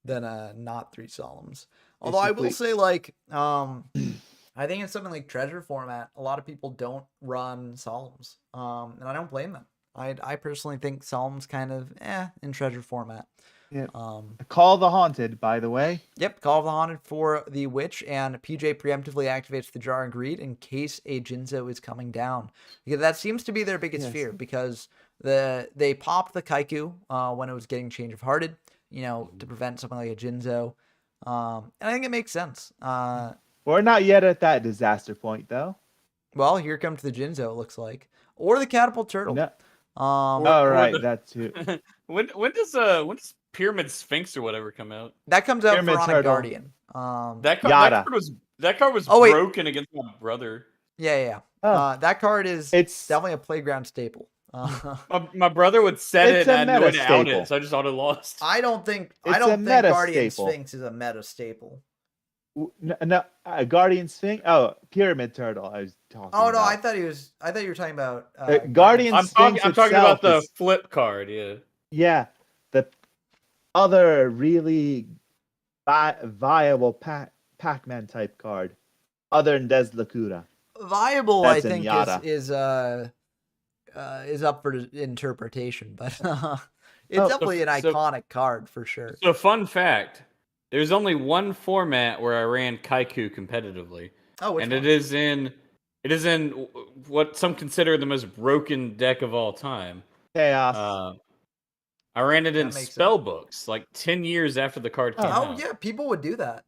not 3 solemns. Although I will say, like, I think in something like treasure format, a lot of people don't run solemns, and I don't blame them. I personally think solemns kind of in treasure format. Yeah. Call the Haunted, by the way. Yep, Call of the Haunted for the Witch, and PJ preemptively activates the Jar of Greed in case a Jinzo is coming down. Because that seems to be their biggest fear, because they popped the Kaiku when it was getting Change of Hearted, to prevent something like a Jinzo. And I think it makes sense. We're not yet at that disaster point, though. Well, here comes the Jinzo, it looks like. Or the Catapult Turtle. No. Or that too. when does Pyramid Sphinx or whatever come out? That comes out Pyramid for on a Turtle. Guardian. That card was broken against my brother. Yeah. Oh. That card is definitely a playground staple. My brother would set it and I would out staple. it, so I just auto lost. I don't think Guardian Sphinx is a meta staple. No, Guardian Sphinx. Oh, Pyramid Turtle. I was talking. Oh no, about. I thought you were talking about Guardian Sphinx. I'm talking about the flip card. Yeah. Yeah, the other really viable Pac-Man type card, other than Des Lacura. Viable, I think, is up for interpretation, but it's definitely an iconic card for sure. So, fun fact: there's only one format where I ran Kaiku competitively. Oh, and it is in what some consider the most broken deck of all time. Chaos. I ran it in Spellbooks like 10 years after the card came out. Oh yeah, people would do that.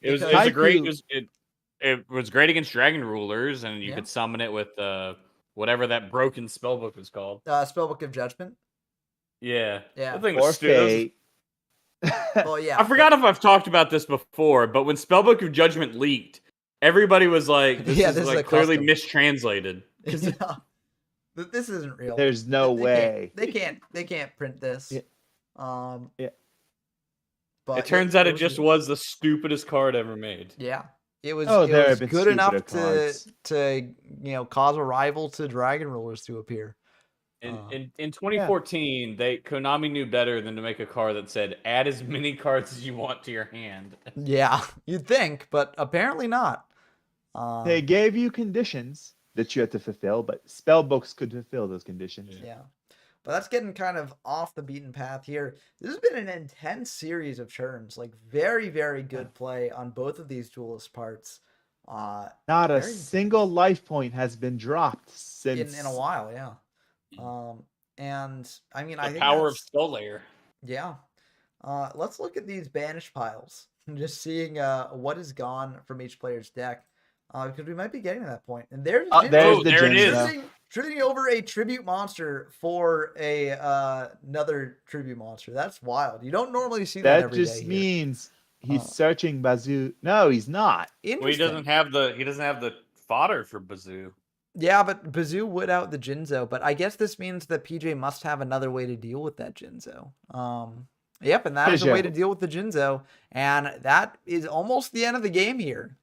It was great against Dragon Rulers, and you could summon it with whatever that broken spellbook was called. Spellbook of Judgment. Yeah. That thing was stupid. Well, yeah. I forgot if I've talked about this before, but when Spellbook of Judgment leaked, everybody was like, "This is like clearly mistranslated." This isn't real. There's no way. They can't print this. Yeah. But it turns out it just was the stupidest card ever made. Yeah. It was good enough to cause a rival to Dragon Rulers to appear. In 2014, Konami knew better than to make a card that said, "Add as many cards as you want to your hand." Yeah, you'd think, but apparently not. They gave you conditions that you had to fulfill, but spellbooks could fulfill those conditions. Yeah. But that's getting kind of off the beaten path here. This has been an intense series of turns, like very, very good play on both of these duelist parts. Not a single life point has been dropped since in a while, yeah. And I mean, I think power of Skull Layer. Yeah. Let's look at these banished piles and just seeing what is gone from each player's deck. Because we might be getting to that point. And there's the there it is. Trading over a tribute monster for another tribute monster. That's wild. You don't normally see that every day. That just means he's searching Bazoo. No, he's not. Well, he doesn't have the fodder for Bazoo. Yeah, but Bazoo would out the Jinzo. But I guess this means that PJ must have another way to deal with that Jinzo. Yep, and that is a way to deal with the Jinzo. And that is almost the end of the game here.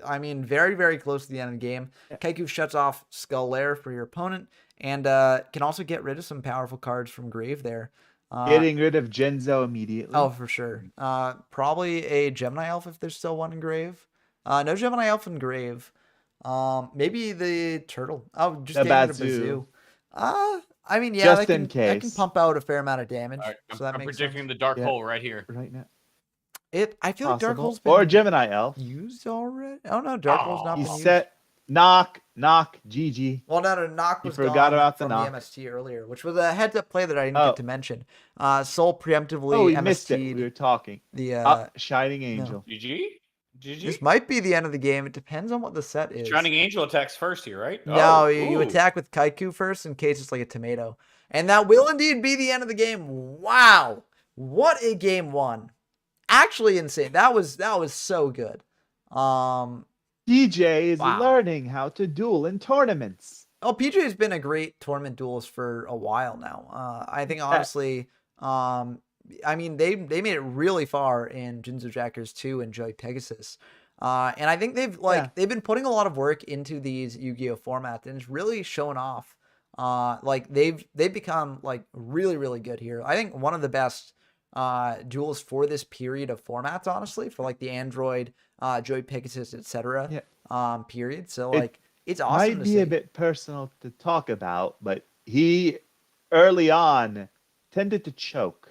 I mean, very, very close to the end of the game. Kaiku shuts off Skull Lair for your opponent, and can also get rid of some powerful cards from Grave there. Getting rid of Jinzo immediately. Oh, for sure. Probably a Gemini Elf if there's still one in Grave. No Gemini Elf in Grave. Maybe the turtle. Oh, just The gave it a bazoo. bazoo. I mean, yeah, Just that in can case. pump out a fair amount of damage, All right, so that I'm makes predicting sense. the dark Yeah. hole right here. Right now. I feel like Dark Possible. Hole's been Or Gemini Elf. used already. Oh no, Dark Hole's not You been used. said knock, GG. Well, no, Knock You was forgot gone about the from the knock. MST earlier, which was a heads-up play that I didn't Oh. get to mention. Soul preemptively Oh, we MST'd missed it. We were talking. the Shining Angel. GG. GG. This might be the end of the game. It depends on what the set is. Shining Angel attacks first here, right? No, Oh, you ooh. attack with Kaiku first in case it's like a tomato. And that will indeed be the end of the game. Wow. What a game one. Actually insane. That was so good. PJ is Wow. learning how to duel in tournaments. Oh, PJ has been a great tournament duelist for a while now. I think honestly, I mean they made it really far in Jinzo Jackers 2 and Joy Pegasus. And I think they've been putting a lot of work into these Yu-Gi-Oh formats, and it's really shown off. Like they've become like really, really good here. I think one of the best duels for this period of formats, honestly, for like the Android, Joy Pegasus, etc. Period. So like it's awesome Might to be see. a bit personal to talk about, but he early on tended to choke.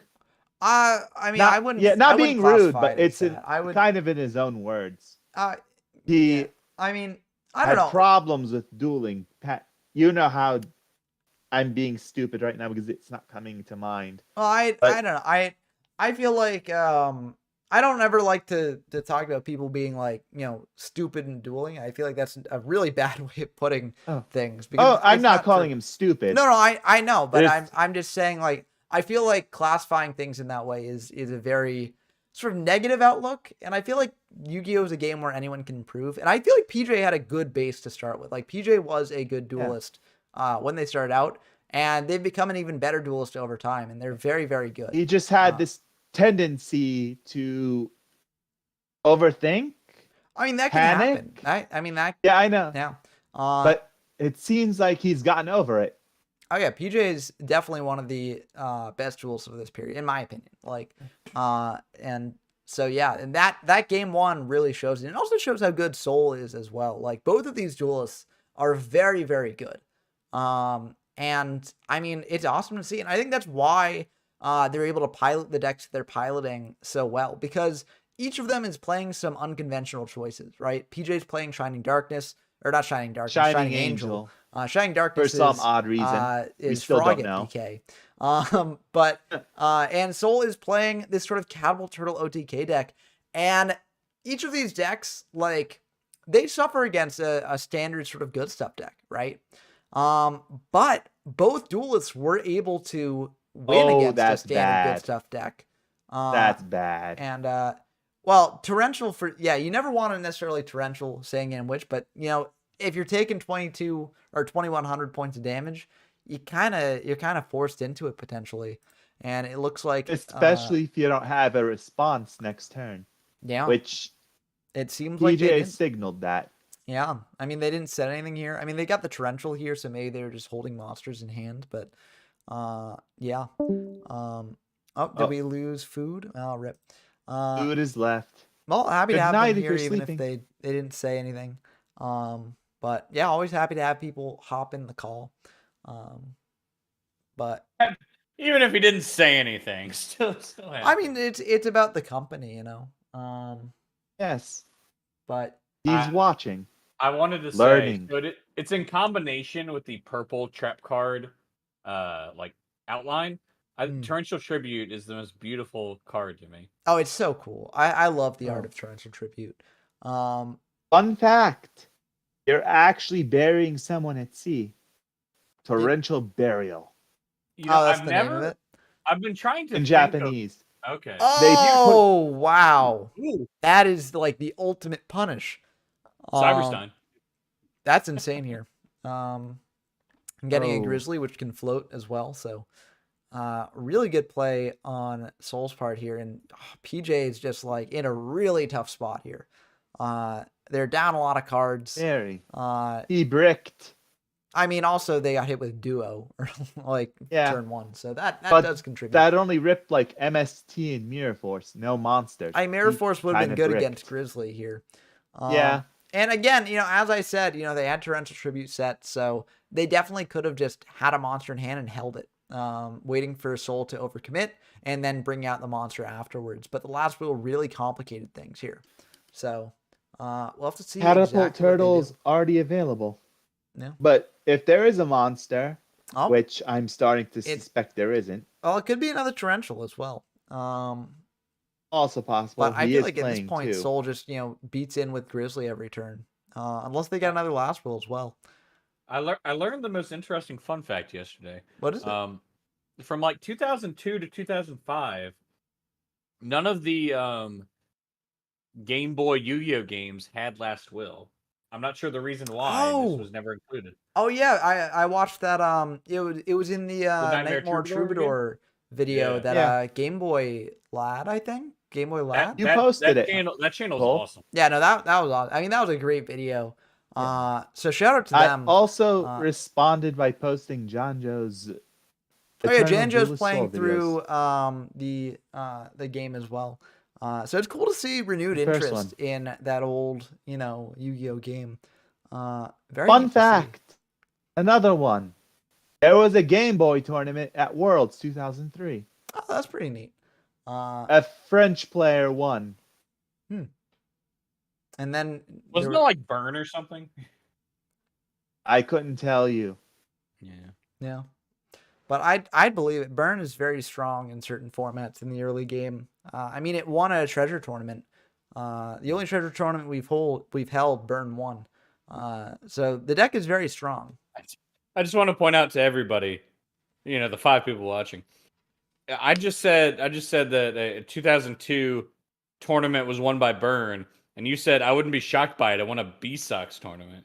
I mean, Not, I wouldn't. Yeah, not I wouldn't being rude, classify but it as it's that. I would. kind of in his own words. He. He I mean, I had don't know. problems with dueling. You know how I'm being stupid right now because it's not coming to mind. Well, I don't know. I feel like I don't ever like to talk about people being like, you know, stupid and dueling. I feel like that's a really bad way of putting things. Because I'm it's not calling true. him stupid. No, I know, but It's- I'm just saying like I feel like classifying things in that way is a very sort of negative outlook, and I feel like Yu-Gi-Oh is a game where anyone can improve, and I feel like PJ had a good base to start with. Like PJ was a good duelist when they started out, and they've become an even better duelist over time, and they're very, very good. He just had this tendency to overthink. I mean, that can happen. I mean that. Yeah, I know. Yeah. But it seems like he's gotten over it. Oh yeah, PJ is definitely one of the best duelists of this period, in my opinion. Like, and so yeah, and that game one really shows it. And also shows how good Soul is as well. Like both of these duelists are very, very good. And I mean, it's awesome to see, and I think that's why they're able to pilot the decks they're piloting so well, because each of them is playing some unconventional choices, right? PJ's playing Shining Darkness, or not Shining Darkness, Shining Angel. Shining Darkness for some odd reason is still Frog don't know. DK. But and Soul is playing this sort of Catapult Turtle OTK deck, and each of these decks, like, they suffer against a standard sort of good stuff deck, right? But both duelists were able to win against a standard good stuff deck. That's bad. And well, torrential you never want to necessarily torrential saying in which, but you know, if you're taking 22 or 2100 points of damage, you're kind of forced into it potentially. And it looks like especially if you don't have a response next turn. Yeah. Which it seems PJ like they signaled that. Yeah. I mean, they didn't set anything here. I mean, they got the torrential here, so maybe they were just holding monsters in hand, but yeah. Did we lose food? Oh, rip. Food is left. Well, happy Good to have night them if here, you're even sleeping. if they didn't say anything. But yeah, always happy to have people hop in the call. But even if he didn't say anything, still happy. I mean, it's about the company, you know. Yes. But he's watching. I wanted to learning. say, but it's in combination with the purple trap card, like outline. Torrential Tribute is the most beautiful card to me. Oh, it's so cool. I love the art of Torrential Tribute. Fun fact: you're actually burying someone at sea. Torrential burial. You know, that's the name of it. I've been trying to in think Japanese. Okay. Oh wow, Ooh. that is like the ultimate punish. Cyberstein. That's insane here. I'm getting a Grizzly, which can float as well. So, really good play on Soul's part here. And PJ is just like in a really tough spot here. They're down a lot of cards. Very. He bricked. I mean, also they got hit with Duo or like turn one, so that does contribute. That only ripped like MST and Mirror Force, no monsters. Mirror Force would have been good against Grizzly here. Yeah. And again, as I said, they had Torrential Tribute set, so they definitely could have just had a monster in hand and held it, waiting for Soul to overcommit and then bring out the monster afterwards. But the last wheel really complicated things here. So we'll have to see Catapult exactly what they Turtle's do. already available. Yeah. But if there is a monster, Oh, which I'm starting to suspect there isn't, well, it could be another Torrential as well. also possible. But I He feel is like at this playing point, too. Soul just, beats in with Grizzly every turn. Unless they get another last wheel as well. I learned the most interesting fun fact yesterday. What is it? From like 2002 to 2005, none of the Game Boy Yu-Gi-Oh games had Last Will. I'm not sure the reason why this was never included. Oh yeah, I watched that. It was in the Nightmare Troubadour video that Game Boy Lad, I think. Game Boy Lad. You posted it. That channel's awesome. Yeah, no, that was awesome. I mean, that was a great video. So shout out to I them. also responded by posting Jinzo's. Oh yeah, Jinzo's playing through the game as well. So it's cool to see renewed interest in that old, Yu-Gi-Oh game. Very fun fact. Another one. There was a Game Boy tournament at Worlds 2003. Oh, that's pretty neat. A French player won. And then wasn't it like Burn or something? I couldn't tell you. Yeah. But I'd believe it. Burn is very strong in certain formats in the early game. I mean, it won a treasure tournament. The only treasure tournament we've held, Burn won. So the deck is very strong. I just want to point out to everybody, the 5 people watching. I just said that a 2002 tournament was won by Burn, and you said I wouldn't be shocked by it. I won a B-Sox tournament.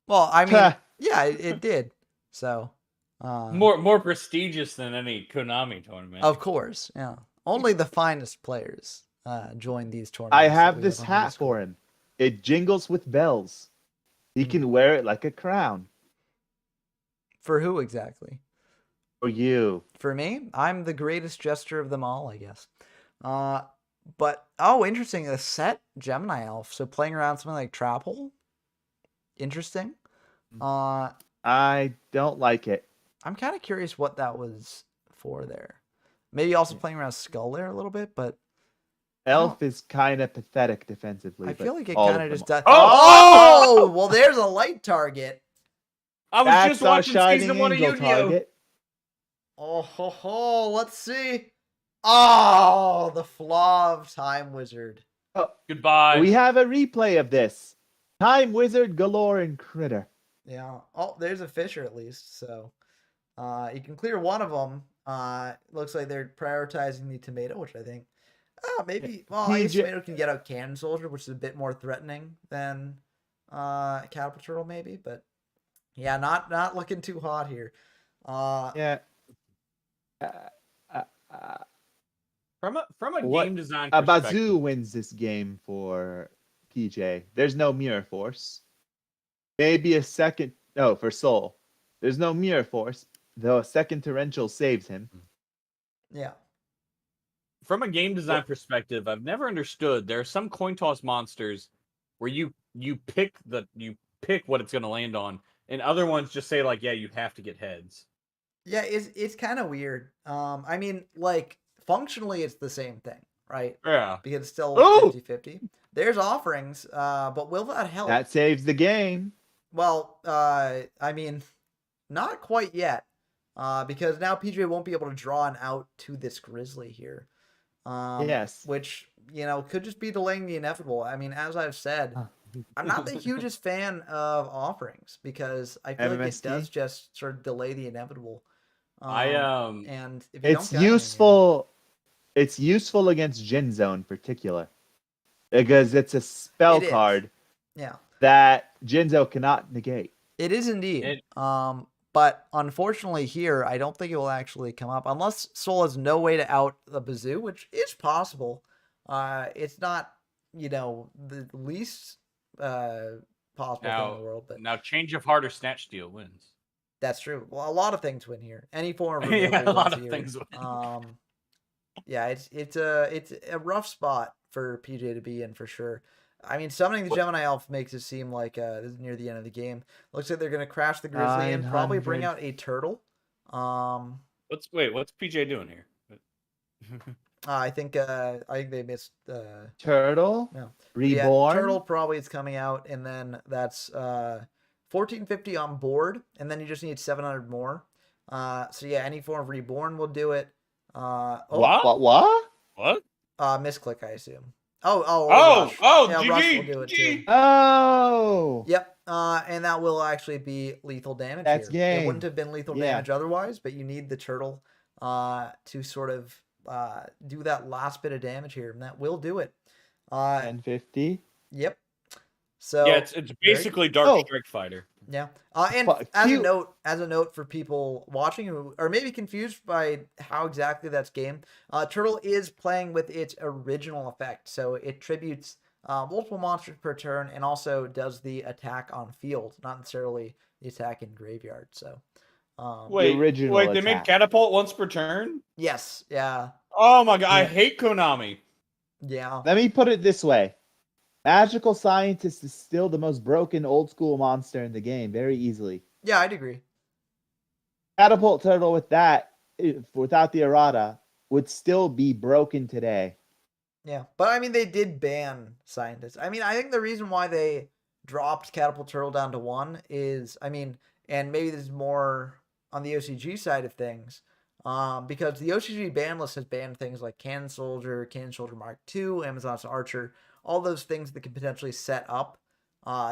Well, I mean, yeah, it did. So more prestigious than any Konami tournament. Of course, yeah. Only the finest players join these tournaments. I have this hat for him. It jingles with bells. He can wear it like a crown. For who exactly? For you. For me? I'm the greatest jester of them all, I guess. But, interesting. A set Gemini Elf. So playing around something like Trap Hole. Interesting. I don't like it. I'm kind of curious what that was for there. Maybe also playing around Skull Lair a little bit, but... Elf is kind of pathetic defensively. I feel like it kind of just does... Oh! Well, there's a light target. I was just watching season 1 of Yu-Gi-Oh! Target. Let's see. Oh, the flaw of Time Wizard. Oh, goodbye. We have a replay of this. Time Wizard galore and Critter. Yeah. Oh, there's a Fisher at least. So you can clear one of them. Looks like they're prioritizing the Tomato, which I think... maybe... Well, I guess Tomato can get out Cannon Soldier, which is a bit more threatening than Catapult Turtle, maybe. But yeah, not looking too hot here. Yeah. From a game design perspective, Bazoo wins this game for PJ. There's no Mirror Force. Maybe a second... No, for Soul. There's no Mirror Force, though a second Torrential saves him. Yeah. From a game design perspective, I've never understood. There are some coin toss monsters where you pick what it's going to land on, and other ones just say like, yeah, you have to get heads. Yeah, it's kind of weird. I mean, like functionally, it's the same thing, right? Yeah, because it's still 50-50. There's offerings, but will that help? That saves the game. Well, I mean, not quite yet, because now PJ won't be able to draw an out to this Grizzly here. Yes. Which, could just be delaying the inevitable. I mean, as I've said, I'm not the hugest fan of offerings because I feel like it does just sort of delay the inevitable. And if you it's useful. It's useful against Jinzo in particular because it's a spell card. Yeah. That Jinzo cannot negate. It is indeed. But unfortunately here, I don't think it will actually come up. Unless Soul has no way to out the Bazoo, which is possible. It's not, the least possible thing in the world. But now Change of Heart or Snatch Steal wins. That's true. Well, a lot of things win here. Any form of a lot of things win. Yeah, it's a rough spot for PJ to be in for sure. I mean, summoning the Gemini Elf makes it seem like this is near the end of the game. Looks like they're gonna crash the Grizzly and probably bring 900. out a turtle. What's PJ doing here? I think they missed. Turtle No. Reborn. Yeah, turtle probably is coming out, and then that's 1450 on board, and then you just need 700 more. So yeah, any form of reborn will do it. What? What? Misclick, I assume. Or Oh, Rush. Yeah, GG. Rush will do it too. Oh. Yep. And that will actually be lethal damage That's here. It game. wouldn't have been lethal Yeah. damage otherwise, but you need the turtle to sort of do that last bit of damage here, and that will do it. 1050. Yep. So Yeah, it's basically Dark Oh. Strike Fighter. yeah. And Fuck, as a cute. note for people watching who are maybe confused by how exactly that's game, Turtle is playing with its original effect, so it tributes multiple monsters per turn and also does the attack on field, not necessarily the attack in graveyard. So, Wait, original they made attack. catapult once per turn. yes, yeah, Oh my god, I Yeah. hate Konami. yeah, Let me put it this way. Magical Scientist is still the most broken old school monster in the game, very easily. yeah. I'd agree. Catapult Turtle with that, without the errata, would still be broken today. Yeah, but I mean, they did ban scientists. I mean, I think the reason why they dropped Catapult Turtle down to 1 is, I mean, and maybe this is more on the OCG side of things, because the OCG ban list has banned things like Cannon Soldier Mark II, Amazon's Archer, all those things that could potentially set up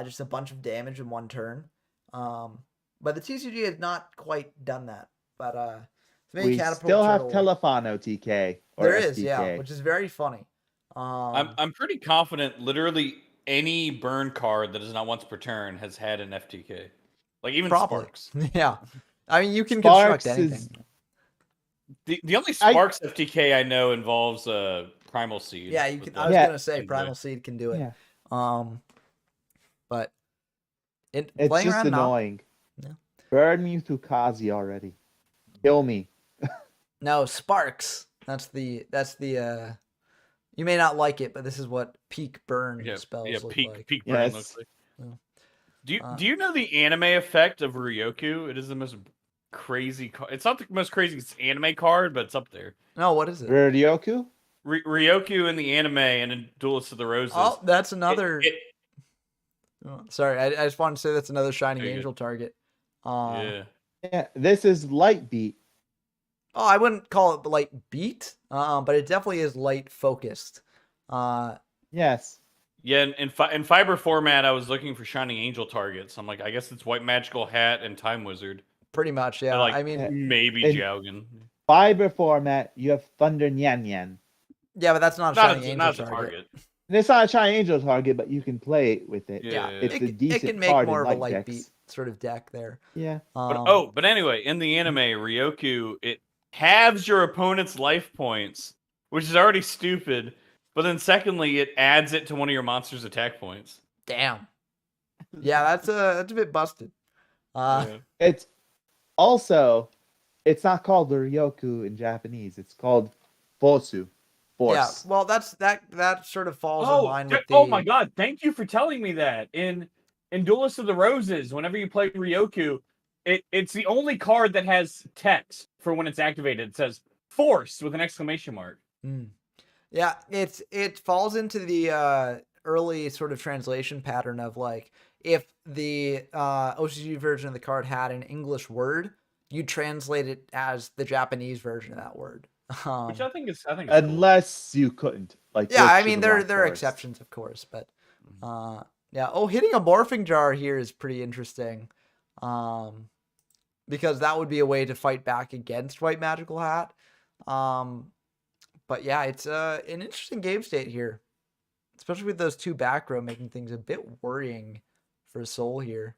just a bunch of damage in one turn. But the TCG has not quite done that. But We still have Telefono TK. Or there is, STK. yeah, which is very funny. I'm pretty confident literally any burn card that is not once per turn has had an FTK. Like even Probably. Sparks. Yeah. I mean, you can Sparks construct anything. The only Sparks FTK I know involves Primal Seed. Yeah, you with can. the- I was Yeah. gonna say Primal Seed can do it. Yeah. But It's playing just around now. annoying. Yeah. Burn me through Kazi already. Kill me. No, Sparks. That's the you may not like it, but this is what peak burn spells look like. peak burn Yes. looks like. Yeah. Do you know the anime effect of Ryoku? It is the most crazy card. It's not the most crazy anime card, but it's up there. No, what is it? Ryoku? Ryoku in the anime and in Duelist of the Roses. Oh, that's another. It- Oh, sorry, I just wanted to say that's another Shining There you go. Angel target. yeah. Yeah, this is Light Beat. Oh, I wouldn't call it light beat, but it definitely is light focused. Yes. Yeah, in fiber format, I was looking for Shining Angel targets. I'm like, I guess it's White Magical Hat and Time Wizard. Pretty much, yeah. Like, I mean, maybe in- Jaugen. Fiber format, you have Thunder Nyan Nyan. yeah, but that's not a Not Shining as, Angel not as a target. target. And it's not a Shining Angel target, but you can play it with it. Yeah. It's a It decent can make card more in of a light light decks. beat sort of deck there. Yeah. But anyway, in the anime, Ryoku, it halves your opponent's life points, which is already stupid. But then secondly, it adds it to one of your monster's attack points. Damn. Yeah, that's a bit busted. Yeah. It's also, it's not called Ryoku in Japanese. It's called Fosu. Force. Yeah, well, that sort of falls in line with the. Oh my god, thank you for telling me that. In Duelist of the Roses, whenever you play Ryoku, it's the only card that has text for when it's activated. It says "Force" with an exclamation mark. Yeah, it falls into the early sort of translation pattern of like if the OCG version of the card had an English word, you translate it as the Japanese version of that word. Which I think is cool. Unless you couldn't. Like Yeah, Witch I of mean the there Black are Forest. exceptions, of course, but yeah. Oh, hitting a morphing jar here is pretty interesting, because that would be a way to fight back against White Magical Hat. But yeah, it's an interesting game state here, especially with those two back row making things a bit worrying for Soul here.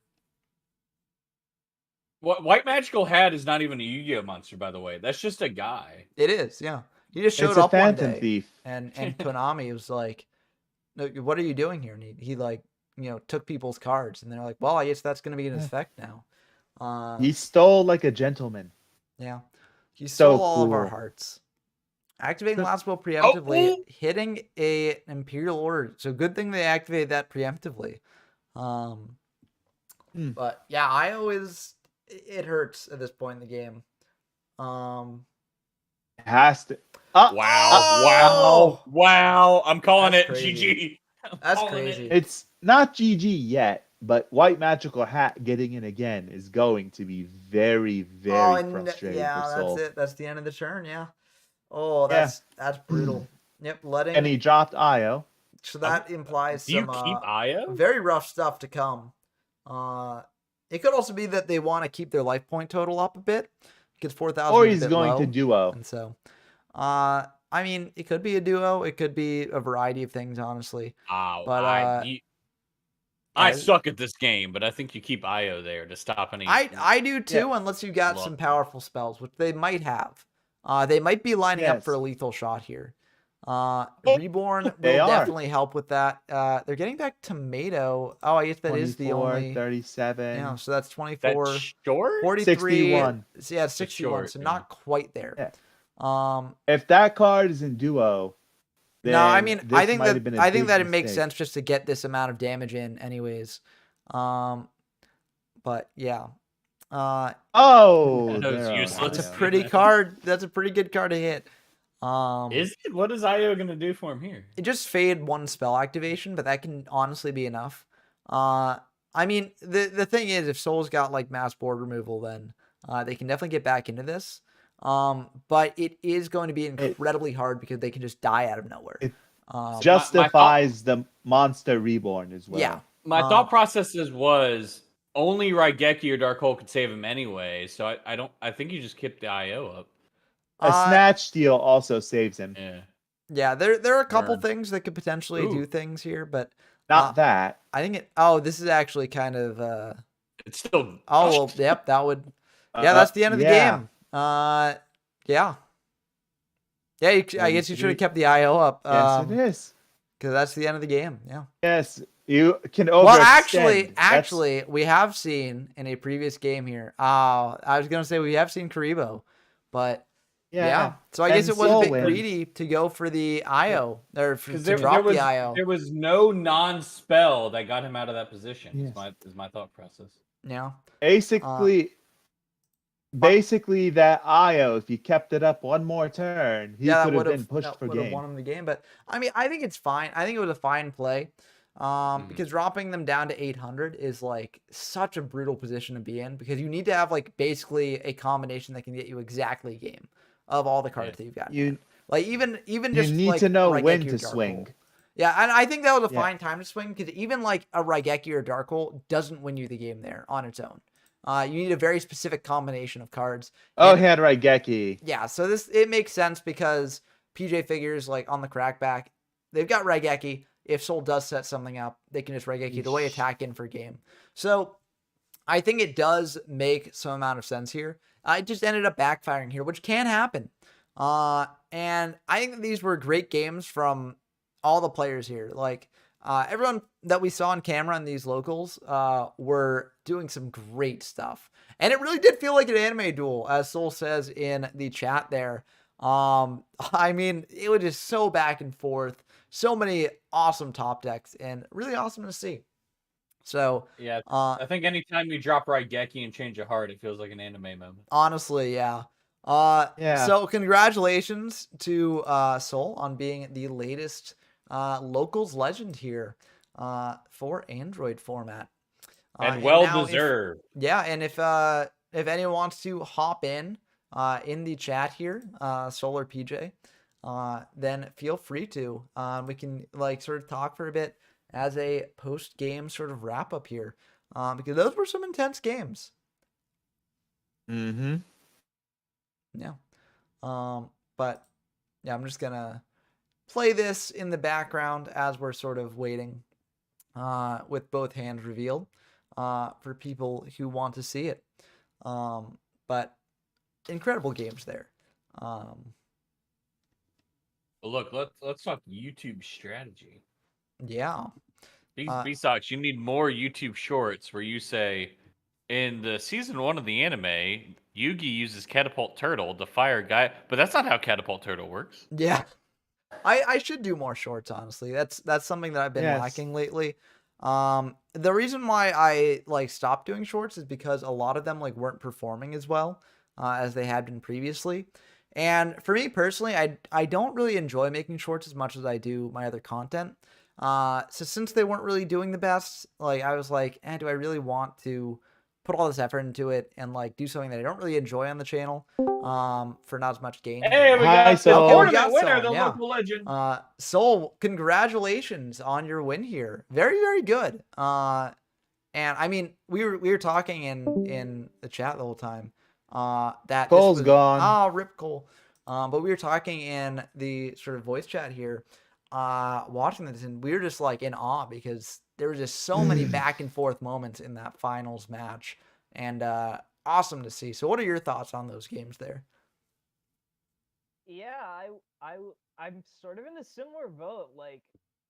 White Magical Hat is not even a Yu-Gi-Oh monster, by the way. That's just a guy. It is, yeah. He just showed It's a up one Phantom day, Thief. and Konami was like, "No, what are you doing here?" And he like took people's cards, and they're like, "Well, I guess that's going to be in effect now." He stole like a gentleman. Yeah, he So stole all of our cool. hearts. Activating So- last spell preemptively, Oh! hitting a Imperial Order. So good thing they activated that preemptively. But yeah, I always it hurts at this point in the game. Has to. Wow! Wow! I'm calling That's it crazy. GG. That's calling crazy. It's not GG yet, but White Magical Hat getting in again is going to be very, very frustrating for yeah, Soul. that's it. That's the end of the turn. Yeah. Oh, Yeah. that's brutal. Yep, And he dropped Io. so that implies Do you some keep Io? very rough stuff to come. It could also be that they want to keep their life point total up a bit because 4,000 Or is a he's bit going low, to duo. and so I mean, it could be a duo. It could be a variety of things, honestly. Oh, But I yeah, suck at this game, but I think you keep Io there to stop any. I do too, Yeah. unless you got Love some it. powerful spells, which they might have. They might be lining up for Yes. a lethal shot here. Reborn They will are. definitely help with that. They're getting back Tomato. Oh, I guess that is the 24, only. 37, Yeah, so that's 24, That's short. 43. 61. So yeah, 61. short, So yeah. not quite there. Yeah. If that card is in duo, then No, I mean, this might have been a I think big that it makes mistake. sense just to get this amount of damage in, anyways. But yeah. Oh, That was there useless. That's a Yeah. pretty card. That's a pretty good card to hit. Is it? What is Io gonna do for him here? It just fade one spell activation, but that can honestly be enough. I mean, the thing is, if Soul's got like mass board removal, then they can definitely get back into this. But it is going to be incredibly hard because they can just die out of nowhere. It Um, justifies the monster reborn as well. yeah. My thought process was only Raigeki or Dark Hole could save him anyway, so I don't. I think you just keep the IO up. A snatch steal also saves him. Yeah. Yeah, there are a couple Burn. things that could potentially do Ooh. things here, but Not that. I think it. Oh, this is actually kind of. It's still. Oh well, yep, that would. Yeah, that's the end of the yeah. game. Yeah. Yeah, I guess you should have kept the IO up. Yes, it is. Because that's the end of the game. Yeah. Yes, you can overextend. Well, actually, we have seen in a previous game here. I was gonna say we have seen Karibo, but yeah. So I guess it was a bit greedy to go for the IO or to drop the IO. There was no non-spell that got him out of that position. Yes. Is my thought process. Yeah. Basically, that IO, if you kept it up one more turn, he could have been pushed for game. Won him the game, but I mean, I think it's fine. I think it was a fine play, because dropping them down to 800 is like such a brutal position to be in because you need to have like basically a combination that can get you exactly game of all the cards that you've got. Like even just you need like to know Raigeki when or to Dark swing. Hole. Yeah, and I think that was a fine time to swing because even like a Raigeki or Dark Hole doesn't win you the game there on its own. You need a very specific combination of cards. Oh, he had Raigeki. Yeah, so it makes sense because PJ figures like on the crackback, they've got Raigeki. If Soul does set something up, they can just Raigeki the way attack in for game. So I think it does make some amount of sense here. It just ended up backfiring here, which can happen. And I think that these were great games from all the players here. Like everyone that we saw on camera in these locals were doing some great stuff. And it really did feel like an anime duel, as Soul says in the chat there. I mean, it was just so back and forth. So many awesome top decks and really awesome to see. So yeah, I think anytime you drop Raigeki and change a heart, it feels like an anime moment. Honestly, yeah. So congratulations to Soul on being the latest locals legend here for Android format. And well deserved. And if anyone wants to hop in the chat here, Solar PJ, then feel free to. We can like sort of talk for a bit as a post-game sort of wrap-up here, because those were some intense games. Mm-hmm. Yeah. But yeah, I'm just gonna play this in the background as we're sort of waiting with both hands revealed for people who want to see it. But incredible games there. Well, look, let's talk YouTube strategy. Yeah. B-Sox, you need more YouTube shorts where you say, in the season 1 of the anime, Yugi uses Catapult Turtle to fire guy, but that's not how Catapult Turtle works. Yeah. I should do more shorts, honestly. That's something that I've been Yes. lacking lately. The reason why I like stopped doing shorts is because a lot of them like weren't performing as well as they had been previously. And for me personally, I don't really enjoy making shorts as much as I do my other content. So since they weren't really doing the best, like I was like, do I really want to put all this effort into it and like do something that I don't really enjoy on the channel for not as much gain? Hey, we Hi, got the Soul. tournament got winner, Soul, the yeah. local legend. Soul, congratulations on your win here. Very, very good. And I mean, we were talking in the chat the whole time. That Cole's this was gone. Rip Cole. But we were talking in the sort of voice chat here, watching this, and we were just like in awe because there were just so many back and forth moments in that finals match, and awesome to see. So, what are your thoughts on those games there? Yeah, I'm sort of in a similar boat. Like,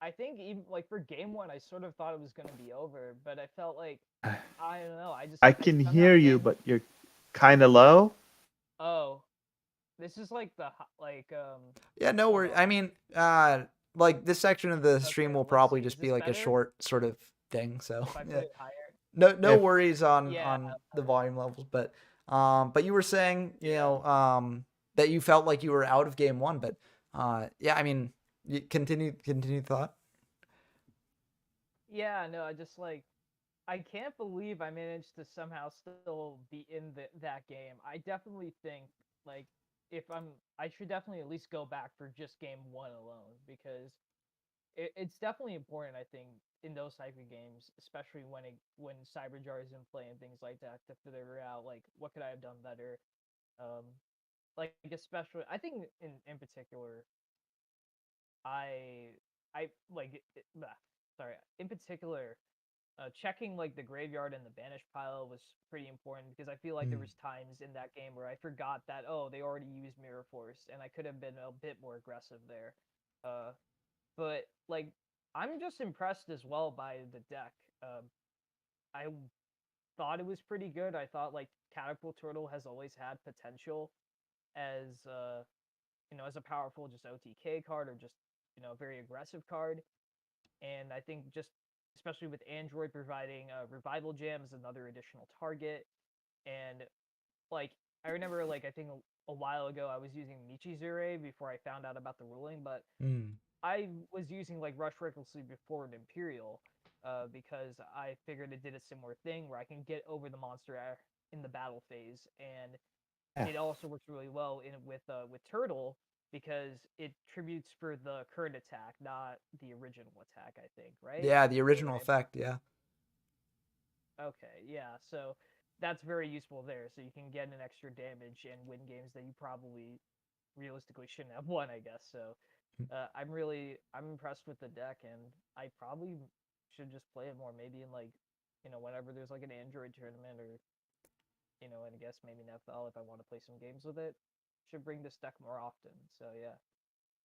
I think even like for game one, I sort of thought it was gonna be over, but I felt like I don't know. I I can somehow hear you, can't. but you're kind of low. Oh, this is like Yeah, no hold worries. I on. mean, like this section of the stream Okay, will let's probably see. Is just be this like a better short sort of thing. So if I put yeah, it higher? no If worries on Yeah, the volume levels. But you were saying, yeah. that you felt like you were out of game one. But yeah, I mean, you continue thought. Yeah, no, I just like I can't believe I managed to somehow still be in that game. I definitely think like if I should definitely at least go back for just game one alone because it's definitely important. I think in those type of games, especially when Cyberjar is in play and things like that, to figure out like what could I have done better. Um, like especially I think in particular I like sorry, in particular checking like the graveyard and the banish pile was pretty important because I feel like there was times in that game where I forgot that they already used Mirror Force and I could have been a bit more aggressive there. Uh, but like I'm just impressed as well by the deck. I thought it was pretty good. I thought like Catapult Turtle has always had potential as as a powerful just OTK card or just a very aggressive card. And I think just especially with Android providing Revival Jam as another additional target, and like I remember like I think a while ago I was using Michizure before I found out about the ruling, but I was using like Rush Recklessly before an Imperial, because I figured it did a similar thing where I can get over the monster in the battle phase, and Yeah. it also works really well with Turtle because it tributes for the current attack, not the original attack. I think, right? Yeah, the Or original effect. Yeah. okay, yeah. So that's very useful there. So you can get an extra damage and win games that you probably realistically shouldn't have won, I guess. So I'm impressed with the deck, and I probably should just play it more. Maybe in like whenever there's like an Android tournament or and I guess maybe in FL if I want to play some games with it. Should bring this deck more often. So yeah.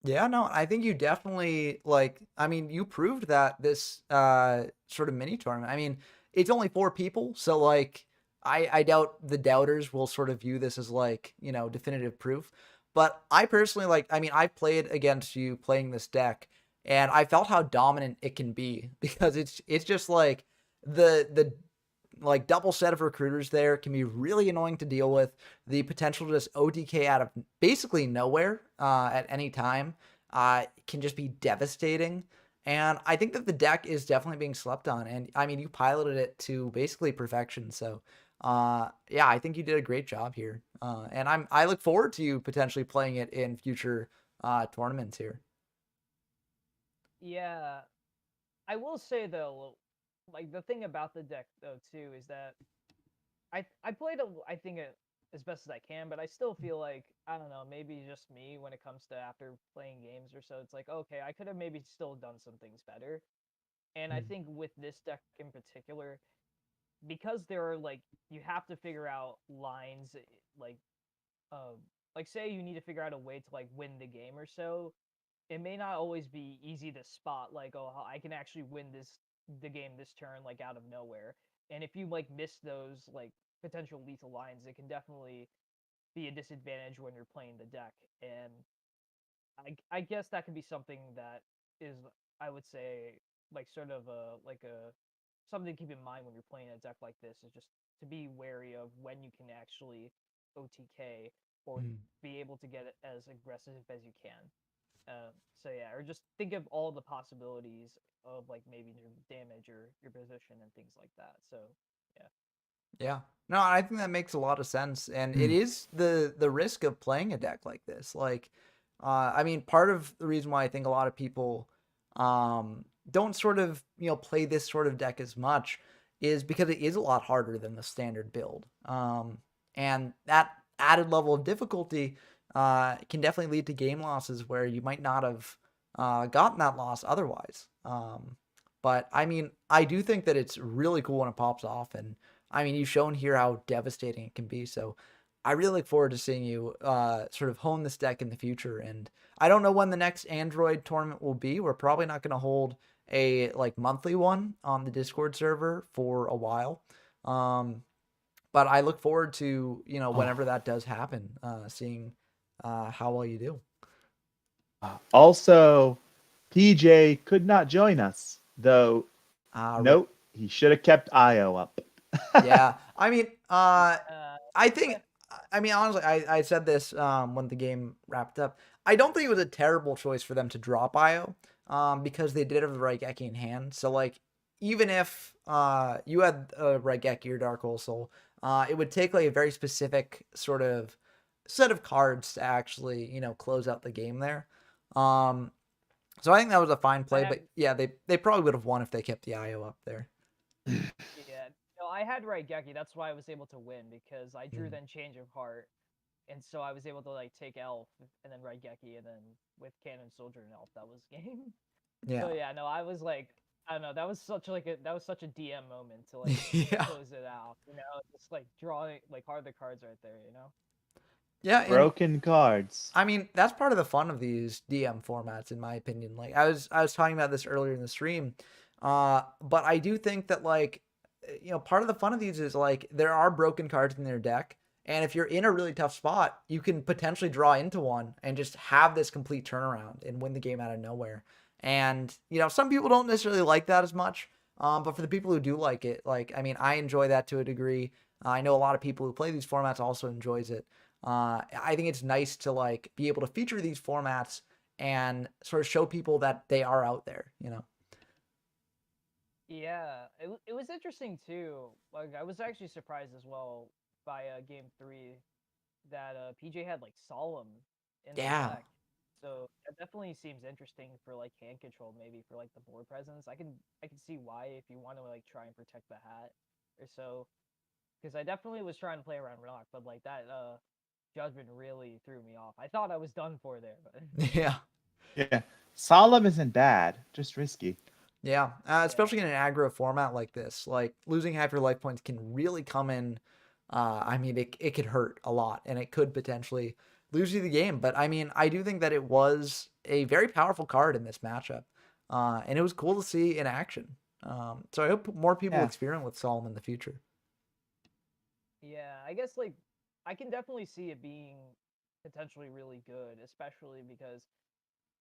Yeah, no, I think you definitely like I mean, you proved that this sort of mini tournament. I mean, it's only 4 people, so like I doubt the doubters will sort of view this as like, definitive proof. But I personally like I mean, I've played against you playing this deck and I felt how dominant it can be because it's just like the like double set of recruiters there can be really annoying to deal with. The potential to just OTK out of basically nowhere at any time can just be devastating. And I think that the deck is definitely being slept on. And I mean, you piloted it to basically perfection. So yeah, I think you did a great job here. And I look forward to you potentially playing it in future tournaments here. Yeah, I will say though, like the thing about the deck though too is that I played I think as best as I can, but I still feel like I don't know, maybe just me when it comes to after playing games or so. It's like okay, I could have maybe still done some things better. And I think with this deck in particular, because there are like you have to figure out lines like uh like say you need to figure out a way to like win the game or so. It may not always be easy to spot like oh I can actually win the game this turn like out of nowhere. And if you like miss those like potential lethal lines, it can definitely be a disadvantage when you're playing the deck. And I guess that could be something that is, I would say, like sort of a something to keep in mind when you're playing a deck like this, is just to be wary of when you can actually OTK or be able to get it as aggressive as you can. So yeah, or just think of all the possibilities of like maybe your damage or your position and things like that. So yeah. Yeah. No, I think that makes a lot of sense, and it is the risk of playing a deck like this. Like, I mean, part of the reason why I think a lot of people don't sort of play this sort of deck as much is because it is a lot harder than the standard build, and that added level of difficulty can definitely lead to game losses where you might not have gotten that loss otherwise. But I mean, I do think that it's really cool when it pops off, and I mean, you've shown here how devastating it can be. So I really look forward to seeing you sort of hone this deck in the future. And I don't know when the next Android tournament will be. We're probably not going to hold a like monthly one on the Discord server for a while. But I look forward to, whenever that does happen, seeing how well you do. Also, PJ could not join us, though. Note, he should have kept IO up. Yeah. I mean, I think, I mean, honestly, I said this when the game wrapped up. I don't think it was a terrible choice for them to drop IO because they did have the Raigeki in hand. So, like, even if you had a Raigeki or Dark Hole Soul, it would take, like, a very specific sort of set of cards to actually, close out the game there. So I think that was a fine play. But, yeah, they probably would have won if they kept the IO up there. Yeah, no, I had Raigeki. That's why I was able to win, because I drew then Change of Heart, and so I was able to like take Elf and then Raigeki, and then with Cannon Soldier and Elf, that was game. Yeah. So yeah, no, I was like, I don't know, that was such a DM moment to like Yeah. close it out. Just like drawing like hard the cards right there. Yeah. Broken cards. I mean, that's part of the fun of these DM formats, in my opinion. Like I was talking about this earlier in the stream, but I do think that like, part of the fun of these is like there are broken cards in their deck, and if you're in a really tough spot, you can potentially draw into one and just have this complete turnaround and win the game out of nowhere. And some people don't necessarily like that as much, but for the people who do like it, like I mean, I enjoy that to a degree. I know a lot of people who play these formats also enjoys it. I think it's nice to like be able to feature these formats and sort of show people that they are out there, Yeah, it was interesting too. Like I was actually surprised as well by game 3 that PJ had like Solemn in the Yeah. deck. So that definitely seems interesting for like hand control, maybe for like the board presence. I can see why, if you want to like try and protect the hat or so. Because I definitely was trying to play around Rock, but like that judgment really threw me off. I thought I was done for there, but Yeah. Solemn isn't bad, just risky. Yeah, especially in an aggro format like this. Like losing half your life points can really come in. I mean, it could hurt a lot, and it could potentially lose you the game. But I mean, I do think that it was a very powerful card in this matchup, and it was cool to see in action. So I hope more people experiment with Solemn in the future. Yeah, I guess like I can definitely see it being potentially really good, especially because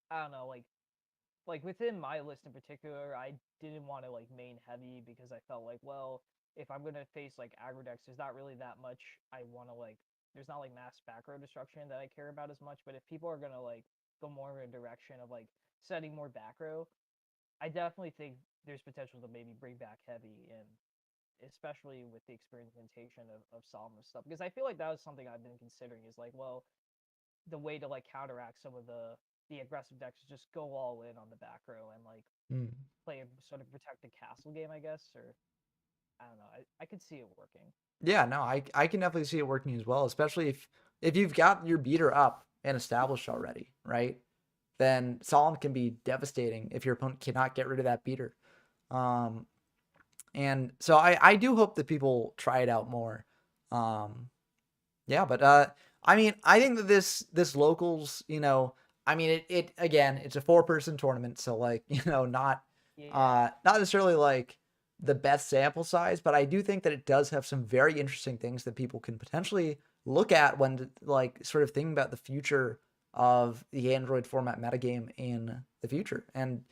I don't know, like within my list in particular, I didn't want to like main heavy because I felt like, well, if I'm gonna face like aggro decks, there's not really that much I want to like. There's not like mass back row destruction that I care about as much. But if people are gonna like go more in a direction of like setting more back row, I definitely think there's potential to maybe bring back heavy, and especially with the experimentation of Solemn stuff, because I feel like that was something I've been considering, is like, well, the way to like counteract some of the aggressive decks is just go all in on the back row and like play a sort of protected castle game, I guess, or I don't know. I could see it working. Yeah, no, I can definitely see it working as well, especially if you've got your beater up and established already, right? Then Solemn can be devastating if your opponent cannot get rid of that beater. And so I do hope that people try it out more. Yeah, but I mean, I think that this locals, I mean, it again, it's a 4-person tournament, so like, not necessarily like the best sample size, but I do think that it does have some very interesting things that people can potentially look at when like sort of thinking about the future of the Android format metagame in the future. And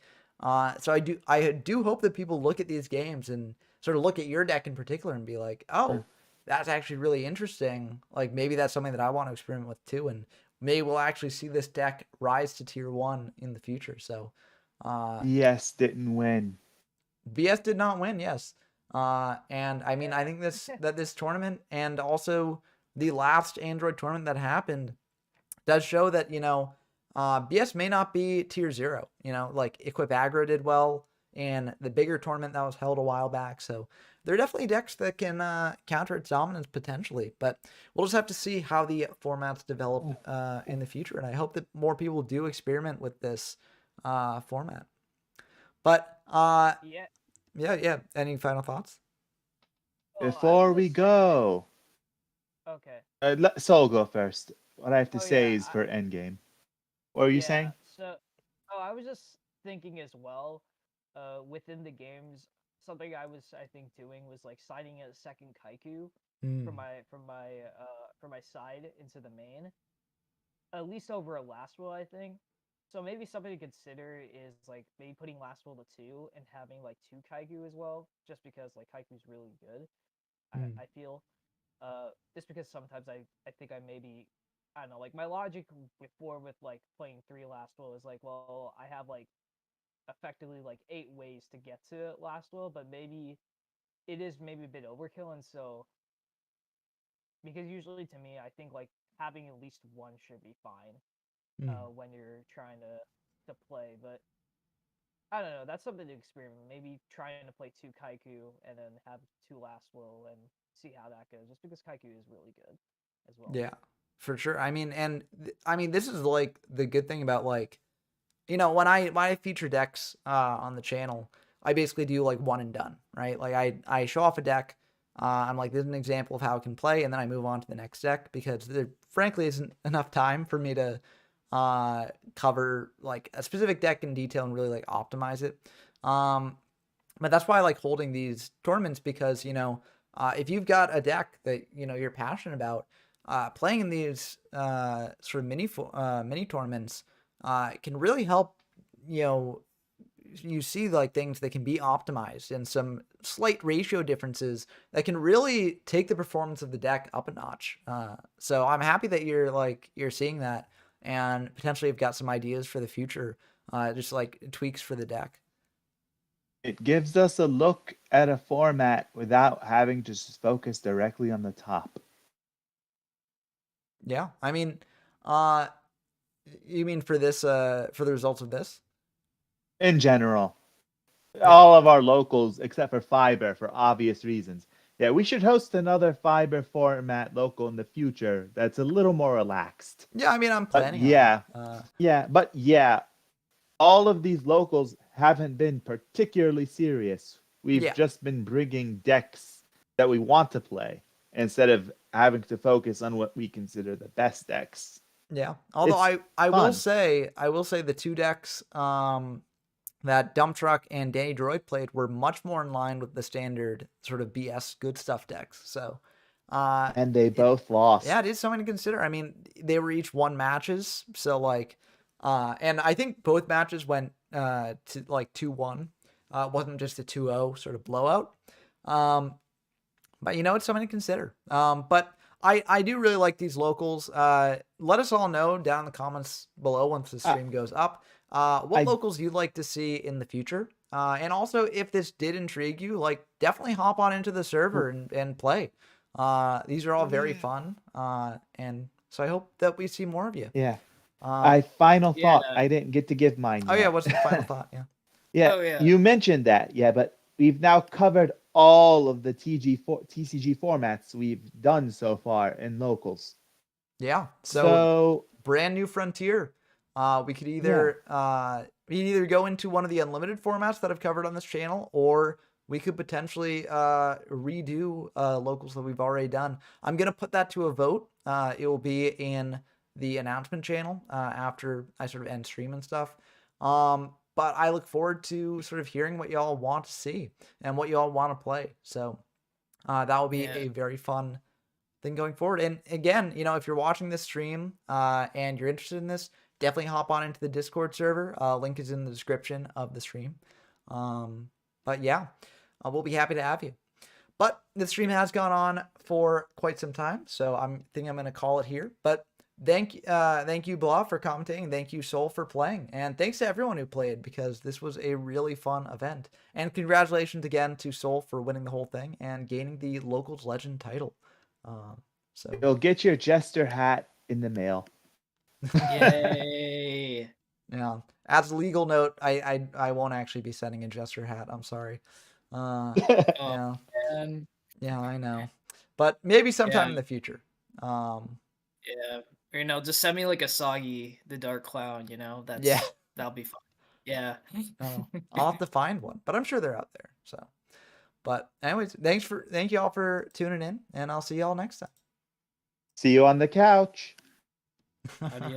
so I do hope that people look at these games and sort of look at your deck in particular and be like, oh, that's actually really interesting. Like maybe that's something that I want to experiment with too, and maybe we'll actually see this deck rise to tier 1 in the future. So BS didn't win. BS did not win, yes. And I mean, I think this tournament and also the last Android tournament that happened does show that, BS may not be tier 0. Like Equip Aggro did well in the bigger tournament that was held a while back. So there are definitely decks that can counter its dominance potentially. But we'll just have to see how the formats develop in the future. And I hope that more people do experiment with this format. But yeah. Any final thoughts? Well, I Before was we just saying, go, okay. let Soul go first. What I have to Oh, say yeah, is for Endgame. What were you saying? So, I was just thinking as well, within the games, something I think doing was like signing a second Kaiku from my side into the main, at least over a last will, I think. So maybe something to consider is like maybe putting last will to 2 and having like 2 Kaiku as well, just because like Kaiku's really good. I feel, just because sometimes I think I maybe, I don't know, like my logic before with like playing 3 last will is like, well, I have like effectively like 8 ways to get to last will, but maybe it is maybe a bit overkill. And so, because usually to me, I think like having at least one should be fine when you're trying to play. But I don't know, that's something to experiment. Maybe trying to play 2 Kaiku and then have 2 last will and see how that goes, just because Kaiku is really good as well. Yeah, for sure. I mean, and I mean, this is like the good thing about like, when I feature decks on the channel, I basically do like one and done, right? Like I show off a deck. I'm like, this is an example of how it can play, and then I move on to the next deck because there frankly isn't enough time for me to cover like a specific deck in detail and really like optimize it. But that's why I like holding these tournaments because, if you've got a deck that, you're passionate about, playing in these sort of mini tournaments can really help, you see like things that can be optimized and some slight ratio differences that can really take the performance of the deck up a notch. So I'm happy that you're seeing that and potentially have got some ideas for the future, just like tweaks for the deck. It gives us a look at a format without having to just focus directly on the top. Yeah, I mean, you mean for this, for the results of this? In general, all of our locals, except for Fiber, for obvious reasons. Yeah, we should host another Fiber format local in the future that's a little more relaxed. Yeah, I mean, I'm planning on it. But all of these locals haven't been particularly serious. We've just been bringing decks that we want to play instead of having to focus on what we consider the best decks. Yeah, although I will say the 2 decks that Dump Truck and Danny Droid played were much more in line with the standard sort of BS good stuff decks. So and they both lost. Yeah, it is something to consider. I mean, they were each 1 matches, so like and I think both matches went to like 2-1. It wasn't just a 2-0 sort of blowout. But it's something to consider. But I do really like these locals. Let us all know down in the comments below once the stream goes up what locals you'd like to see in the future. And also, if this did intrigue you, like definitely hop on into the server and play. These are all very fun. And so I hope that we see more of you. Yeah. Final thought. I didn't get to give mine yet. Oh, yeah. What's the final thought? Yeah. Yeah. Oh, yeah. You mentioned that. Yeah, but we've now covered all of the TCG formats we've done so far in locals. Yeah. So brand new frontier. We could either go into one of the unlimited formats that I've covered on this channel, or we could potentially redo locals that we've already done. I'm gonna put that to a vote. It will be in the announcement channel after I sort of end stream and stuff. but I look forward to sort of hearing what y'all want to see and what y'all want to play. So that will be Yeah. a very fun thing going forward. And again, if you're watching this stream and you're interested in this, definitely hop on into the Discord server. Link is in the description of the stream. But yeah, we'll be happy to have you. But the stream has gone on for quite some time, so I'm going to call it here. But thank you, Blah, for commenting. Thank you, Soul, for playing. And thanks to everyone who played, because this was a really fun event. And congratulations again to Soul for winning the whole thing and gaining the Locals Legend title. So You'll get your Jester hat in the mail. Yay. yeah. As a legal note, I won't actually be sending a Jester hat. I'm sorry. Yeah. And Yeah, I know. But maybe sometime Yeah. in the future. yeah, just send me like a Soggy the Dark Clown, Yeah. that'll be fun. Yeah. I'll have to find one, but I'm sure they're out there. So, but anyways, thank you all for tuning in, and I'll see y'all next time. See you on the couch. Adios.